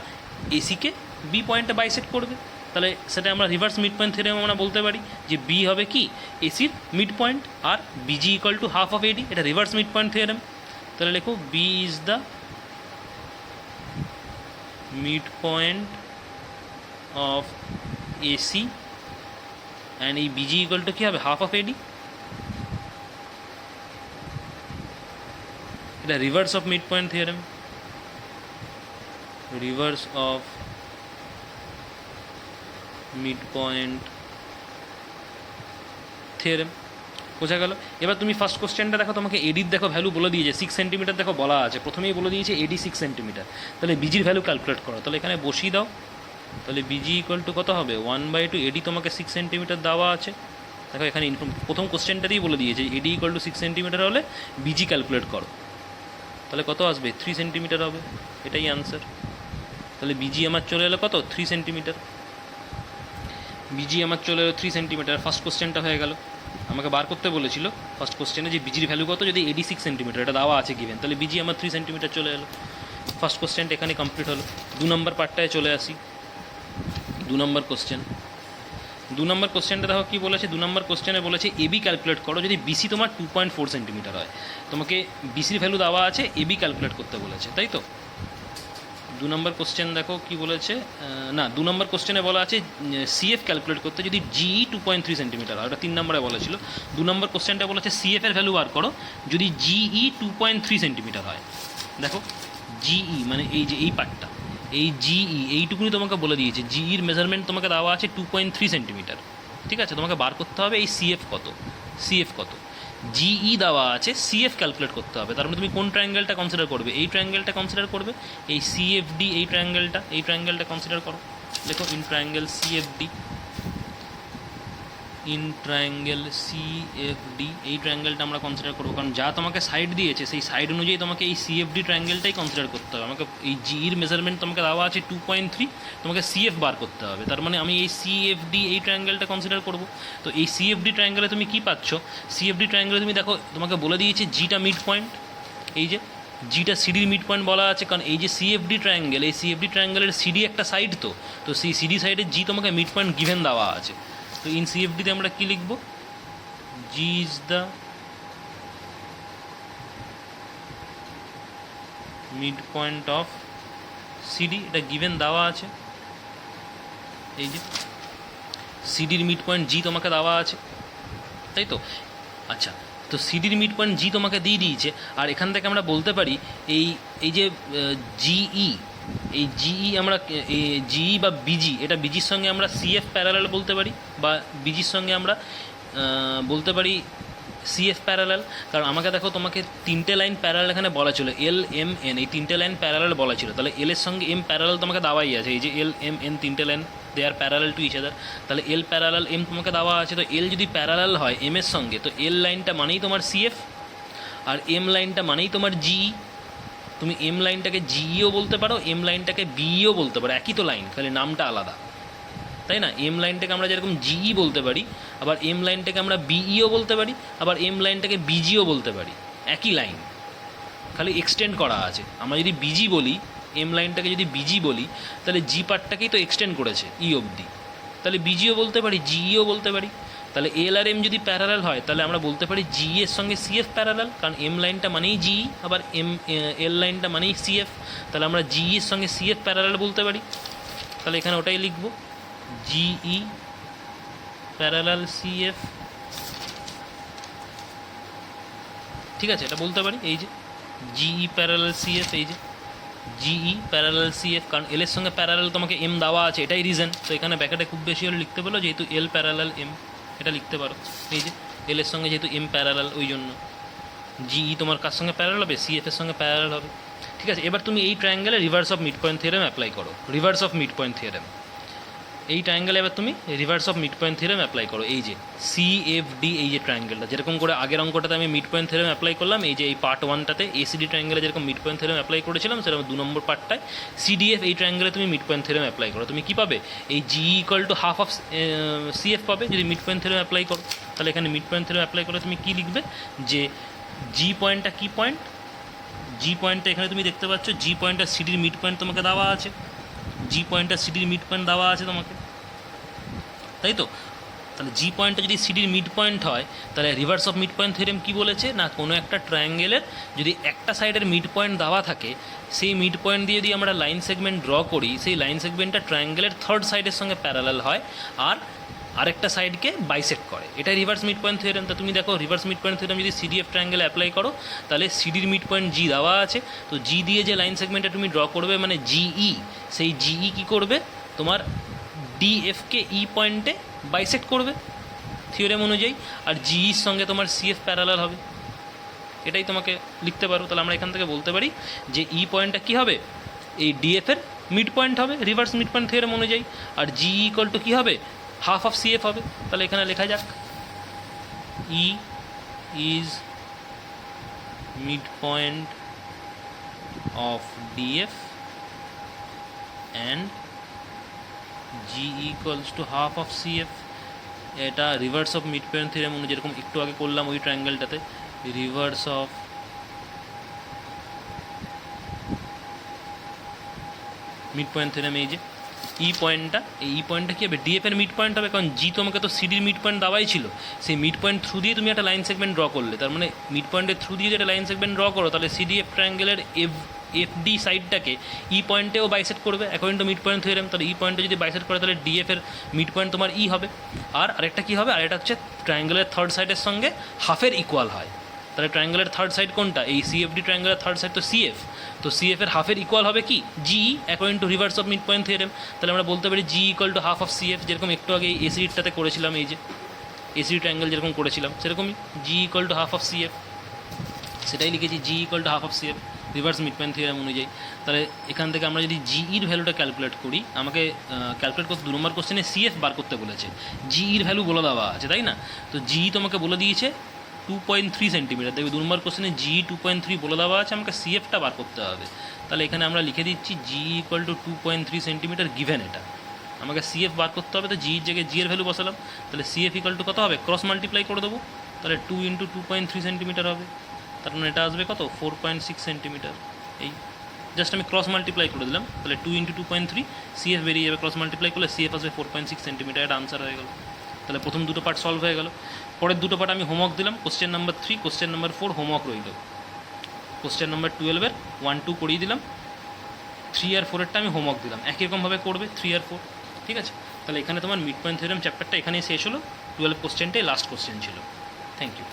এসিকে বি পয়েন্টে বাইসেক্ট করবে। তাহলে সেটা আমরা রিভার্স মিড পয়েন্ট থিওরেম আমরা বলতে পারি যে বি হবে কি? এসির মিড পয়েন্ট, আর BG equal to half of AD. এটা রিভার্স মিড পয়েন্ট থিওরেম। তাহলে লেখো B is the mid point of AC, and এই বিজি ইকুয়াল টু কী হবে? Half of AD. এটা reverse of mid point theorem, reverse of mid point theorem বোঝা গেল। এবার তুমি ফার্স্ট কোশ্চেনটা দেখো, তোমাকে এডির দেখো ভ্যালু বলে দিয়েছে 6 সেন্টিমিটার, দেখো বলা আছে প্রথমেই বলে দিয়েছে এডি 6 সেন্টিমিটার। তাহলে বিজির ভ্যালু ক্যালকুলেট করো, তাহলে এখানে বসিয়ে দাও। তাহলে বিজি ইকুয়াল টু কত হবে? 1/2। এডি তোমাকে 6 সেন্টিমিটার দেওয়া আছে, দেখো এখানে প্রথম কোশ্চেনটাতেই বলে দিয়েছে এডি ইকুয়াল টু 6 সেন্টিমিটার হলে বিজি ক্যালকুলেট করো। তাহলে কত আসবে? 3 সেন্টিমিটার হবে, এটাই আনসার। তাহলে বিজি আমার চলে এলো কত? 3 সেন্টিমিটার। বিজি আমার চলে এলো 3 সেন্টিমিটার। ফার্স্ট কোশ্চেনটা হয়ে গেল। আমাকে বার করতে বলেছিল ফার্স্ট কোশ্চেনে যে বিজির ভ্যালু কত, যদি এডি 6 সেন্টিমিটার এটা দেওয়া আছে গিভেন, তাহলে বিজি আমার 3 সেন্টিমিটার চলে এলো। ফার্স্ট কোশ্চেনটা এখানে কমপ্লিট হলো। 2 নম্বর পার্টটায় চলে আসি। 2 নম্বর কোশ্চেন, 2 নম্বর কোশ্চেনটা দেখো কী বলেছে। 2 নম্বর কোশ্চেনে বলেছে এবি ক্যালকুলেট করো যদি বিসি তোমার 2.4 সেন্টিমিটার হয়। তোমাকে বিসির ভ্যালু দেওয়া আছে, এবি ক্যালকুলেট করতে বলেছে, তাই তো। 2 নম্বর কোশ্চেন দেখো কি বলেছে, না 2 নম্বর কোশ্চেনে বলা আছে সিএফ ক্যালকুলেট করতে যদি জিই 2.3 সেন্টিমিটার হয়, ওটা 3 নম্বরে বলেছিল। 2 নম্বর কোশ্চেনটা বলেছে সিএফ এর ভ্যালু বার করো যদি জিই 2.3 সেন্টিমিটার হয়। দেখো জিই মানে এই যে এই পার্টটা, এই জিই এইটুকুনি তোমাকে বলে দিয়েছে, জিইর মেজারমেন্ট তোমাকে দেওয়া আছে 2.3 সেন্টিমিটার। ঠিক আছে, তোমাকে বার করতে হবে এই সিএফ কত, সিএফ কত, জিই দেওয়া আছে, সিএফ ক্যালকুলেট করতে হবে। তার মানে তুমি কোন ট্রায়াঙ্গেলটা কনসিডার করবে, এই ট্রায়াঙ্গেলটা কনসিডার করবে, এই সিএফডি এই ট্রায়াঙ্গেলটা কনসিডার করো। দেখো in triangle CFD, in triangle CFD এই ট্রায়াঙ্গেলটা আমরা কনসিডার করবো, কারণ যা তোমাকে সাইড দিয়েছে সেই সাইড অনুযায়ী তোমাকে এই সিএফডি ট্রায়াঙ্গেলটাই কনসিডার করতে হবে। আমাকে এই জিইর মেজারমেন্ট তোমাকে দেওয়া আছে 2.3, তোমাকে সিএফ বার করতে হবে। তার মানে আমি এই সিএফডি এই ট্রায়াঙ্গেলটা কনসিডার করবো। তো এই সিএফডি ট্রায়াঙ্গেলে তুমি কী পাচ্ছ, সিএফডি ট্রায়াঙ্গেলে তুমি দেখো তোমাকে বলে দিয়েছে জিটা মিড পয়েন্ট, এই যে জিটা সিডির মিড পয়েন্ট বলা আছে, কারণ এই যে সিএফডি ট্রায়াঙ্গেল, এই সিএফডি ট্রায়াঙ্গেলের সিডি একটা সাইড, তো সেই সিডি সাইডে জি তোমাকে মিড পয়েন্ট গিভেন দেওয়া আছে। তো ইন সিএফডিতে আমরা কি লিখব, G is the mid point of CD, এটা গিভেন দেওয়া আছে। এই যে সিডির মিড পয়েন্ট জি তোমাকে দেওয়া আছে, তাই তো? আচ্ছা, তো সিডির মিড পয়েন্ট জি তোমাকে দিয়ে দিয়েছে, আর এখান থেকে আমরা বলতে পারি এই যে জিই, এই জিই আমরা জিই বা বিজি, এটা বিজির সঙ্গে আমরা সিএফ প্যারালাল বলতে পারি, বা বিজির সঙ্গে আমরা বলতে পারি সিএফ প্যারালাল। কারণ আমাকে দেখো তোমাকে 3টে লাইন প্যারালাল এখানে বলা ছিল, এল এম এন, এই 3টে লাইন প্যারালাল বলা ছিল, তাহলে এল এর সঙ্গে এম প্যারালাল তোমাকে দেওয়াই আছে। এই যে এল এম এন 3টে line, they are parallel to each other, তাহলে এল প্যারালাল এম তোমাকে দেওয়া আছে। তো এল যদি প্যারালাল হয় এম এর সঙ্গে, তো এল লাইনটা মানেই তোমার সিএফ, আর এম লাইনটা মানেই তোমার জিই। তুমি এম লাইনটাকে জিইও বলতে পারো, এম লাইনটাকে বিইও বলতে পারো, একই তো লাইন, খালি নামটা আলাদা, তাই না? এম লাইনটাকে আমরা যেরকম জিই বলতে পারি, আবার এম লাইনটাকে আমরা বিইও বলতে পারি, আবার এম লাইনটাকে বিজিও বলতে পারি, একই লাইন, খালি এক্সটেন্ড করা আছে। আমরা যদি বিজি বলি, এম লাইনটাকে যদি বিজি বলি, তাহলে জি পার্টটাকেই তো এক্সটেন্ড করেছে ই অবধি, তাহলে বিজিও বলতে পারি, জিইও বলতে পারি। তাহলে এল আর এম যদি প্যারালাল হয়, তাহলে আমরা বলতে পারি জি এর সঙ্গে সিএফ প্যারালাল, কারণ এম লাইনটা মানেই জিই, আবার এল লাইনটা মানেই সিএফ, তাহলে আমরা জিই এর সঙ্গে সিএফ প্যারালাল বলতে পারি। তাহলে এখানে ওটাই লিখব, জিই প্যারালাল সিএফ। ঠিক আছে, এটা বলতে পারি, এই যে জিই প্যারালাল সিএফ, এই যে জিই প্যারালাল সিএফ, কারণ এল এর সঙ্গে প্যারালাল তোমাকে এম দেওয়া আছে, এটাই রিজন। তো এখানে ব্যাকেটে খুব বেশি হলে লিখতে পারো যেহেতু এল প্যারালাল এম, এটা লিখতে পারো। এই যে এল এর সঙ্গে যেহেতু এম প্যারালাল, ওই জন্য জিই তোমার কার সঙ্গে প্যারালাল হবে, সিএফ এর সঙ্গে প্যারালাল হবে। ঠিক আছে, এবার তুমি এই ট্রায়াঙ্গেলে reverse of mid point theorem apply করো, reverse of mid point theorem. এই ট্রায়াঙ্গেলে এবার তুমি reverse of mid point theorem apply করো। এই যে সিএফডি, এই যে ট্রায়াঙ্গেলটা, যেরকম করে আগের অঙ্কটাতে আমি মিড পয়েন্ট থিওরেম অ্যাপ্লাই করলাম, এই যে এই পার্ট 1টাতে এসিডি ট্রায়াঙ্গেলে যেরকম মিড পয়েন্ট থিওরেম অ্যাপ্লাই করেছিলাম, সেরকম 2 নম্বর পার্টটায় সিডিএফ এই ট্রায়াঙ্গেলে তুমি মিড পয়েন্ট থিওরেম অ্যাপ্লাই করো। তুমি কী পাবে, এই G equal to half of CF পাবে যদি মিড পয়েন্ট থিওরেম অ্যাপ্লাই করো। তাহলে এখানে মিড পয়েন্ট থিওরেম অ্যাপ্লাই করে তুমি কী লিখবে, যে জি পয়েন্টটা কী পয়েন্ট, জি পয়েন্টটা এখানে তুমি দেখতে পাচ্ছ, জি পয়েন্টটা সিডির মিড পয়েন্ট তোমাকে দেওয়া আছে, জি পয়েন্টটা সিডির মিড পয়েন্ট দেওয়া আছে তোমাকে, তাই তো? তাহলে জি পয়েন্টটা যদি সিডির মিড পয়েন্ট হয়, তাহলে reverse of mid point theorem কী বলেছে না, কোনো একটা ট্রায়াঙ্গেলের যদি একটা সাইডের মিড পয়েন্ট দেওয়া থাকে, সেই মিড পয়েন্ট দিয়ে যদি আমরা লাইন সেগমেন্ট ড্র করি, সেই লাইন সেগমেন্টটা ট্রায়াঙ্গেলের থার্ড সাইডের সঙ্গে প্যারালাল হয় আর আরেকটা সাইডকে বাইসেক্ট করে, এটাই রিভার্স মিড পয়েন্ট থিওরেম। তো তুমি দেখো রিভার্স মিড পয়েন্ট থিওরেম যদি সিডিএফ ট্রায়াঙ্গেলে অ্যাপ্লাই করো, তাহলে সিডির মিড পয়েন্ট জি দেওয়া আছে, তো জি দিয়ে যে লাইন সেগমেন্টটা তুমি ড্র করবে মানে জিই, সেই জিই কী করবে, তোমার ডিএফকে ই পয়েন্টে বাইসেক্ট করবে থিওরেম অনুযায়ী, আর জিইর সঙ্গে তোমার সিএফ প্যারালাল হবে, এটাই তোমাকে লিখতে পারো। তাহলে আমরা এখান থেকে বলতে পারি যে ই পয়েন্টটা কী হবে, এই ডিএফের মিড পয়েন্ট হবে রিভার্স মিড পয়েন্ট থিওরেম অনুযায়ী, আর জি ইকুয়াল টু কী হবে, হাফ অফ সিএফ হবে। তাহলে এখানে লেখা যাক, E is mid point of DF and G equals to half of CF. এটা reverse of mid point theorem অনুযায়ী, যেরকম একটু আগে করলাম ওই ট্রায়াঙ্গেলটাতে, reverse of mid point theorem. এই যে ই পয়েন্টটা, এই ই পয়েন্টটা কী হবে, ডিএফ এর মিড পয়েন্ট হবে, কারণ জি তোমাকে তো সিডির মিড পয়েন্ট দেওয়াই ছিল, সেই মিড পয়েন্ট থ্রু দিয়ে তুমি একটা লাইন সেগমেন্ট ড্র করলে, তার মানে মিড পয়েন্টের থ্রু দিয়ে যেটা লাইন সেগমেন্ট ড্র করো, তাহলে সিডিএফ ট্রায়াঙ্গেলের এফডি সাইডটাকে ই পয়েন্টেও বাইসেট করবে according to mid point theorem. তাহলে ই পয়েন্টে যদি বাইসেট করে তাহলে ডিএফ এর মিড পয়েন্ট তোমার ই হবে। আর আরেকটা কী হবে, আরেকটা হচ্ছে ট্রায়াঙ্গেলের থার্ড সাইডের সঙ্গে হাফের ইকুয়াল হয়। তাহলে ট্রায়াঙ্গেলের থার্ড সাইড কোনটা, এই সিএফডি ট্রায়াঙ্গেলের থার্ড সাইড তো সিএফ, তো সিএফ এর হাফের ইকুয়াল হবে কি G according to reverse of mid point theorem. তাহলে আমরা বলতে পারি G equal to half of CF, যেরকম একটু আগে এই এসিডিটাতে করেছিলাম, এই যে এসিডি ট্রায়াঙ্গেল যেরকম করেছিলাম সেরকমই G equal to half of CF, সেটাই লিখেছি G equal to half of CF reverse mid point theorem অনুযায়ী। তাহলে এখান থেকে আমরা যদি জিইর ভ্যালুটা ক্যালকুলেট করি, আমাকে ক্যালকুলেট করতে 2 নম্বর কোশ্চেনে সিএফ বার করতে বলেছে, জিইর ভ্যালু বলে দেওয়া আছে তাই না, তো জি তোমাকে বলে দিয়েছে 2.3 সেন্টিমিটার, দেখবে 2 নম্বর কোশ্চেনে জি 2.3 বলে দেওয়া আছে, আমাকে সিএফটা বার করতে হবে। তাহলে এখানে আমরা লিখে দিচ্ছি জি ইকুয়াল টু 2.3 সেন্টিমিটার গিভেন, এটা আমাকে সিএফ বার করতে হবে, তো জির জায়গায় জি এর ভ্যালু বসালাম। তাহলে সিএফ ইকুয়াল টু কত হবে, ক্রস মাল্টিপ্লাই করে দেবো, তাহলে 2 × 2.3 সেন্টিমিটার হবে, তার মানে এটা আসবে কত 4.6 সেন্টিমিটার। এই জাস্ট আমি ক্রস মাল্টিপ্লাই করে দিলাম, তাহলে 2 × 2.3 সিএফ বেরিয়ে যাবে, ক্রস মাল্টিপ্লাই করলে সিএফ আসবে 4.6 সেন্টিমিটার, এটা আনসার হয়ে গেল। তাহলে প্রথম দুটো পার্ট সলভ হয়ে গেল। পরের দুটো পার্ট আমি হোমওয়ার্ক দিলাম, question number 3, question number 4 homework রইল। কোশ্চেন নাম্বার 12-এর 1, 2 করিয়ে দিলাম, 3 আর 4-এরটা আমি হোমওয়ার্ক দিলাম, একই রকমভাবে করবে 3 আর 4, ঠিক আছে। তাহলে এখানে তোমার মিড পয়েন্ট থিওরেম চ্যাপ্টারটা এখানেই শেষ হলো, 12 কোশ্চেনটাই লাস্ট কোশ্চেন ছিল। Thank you.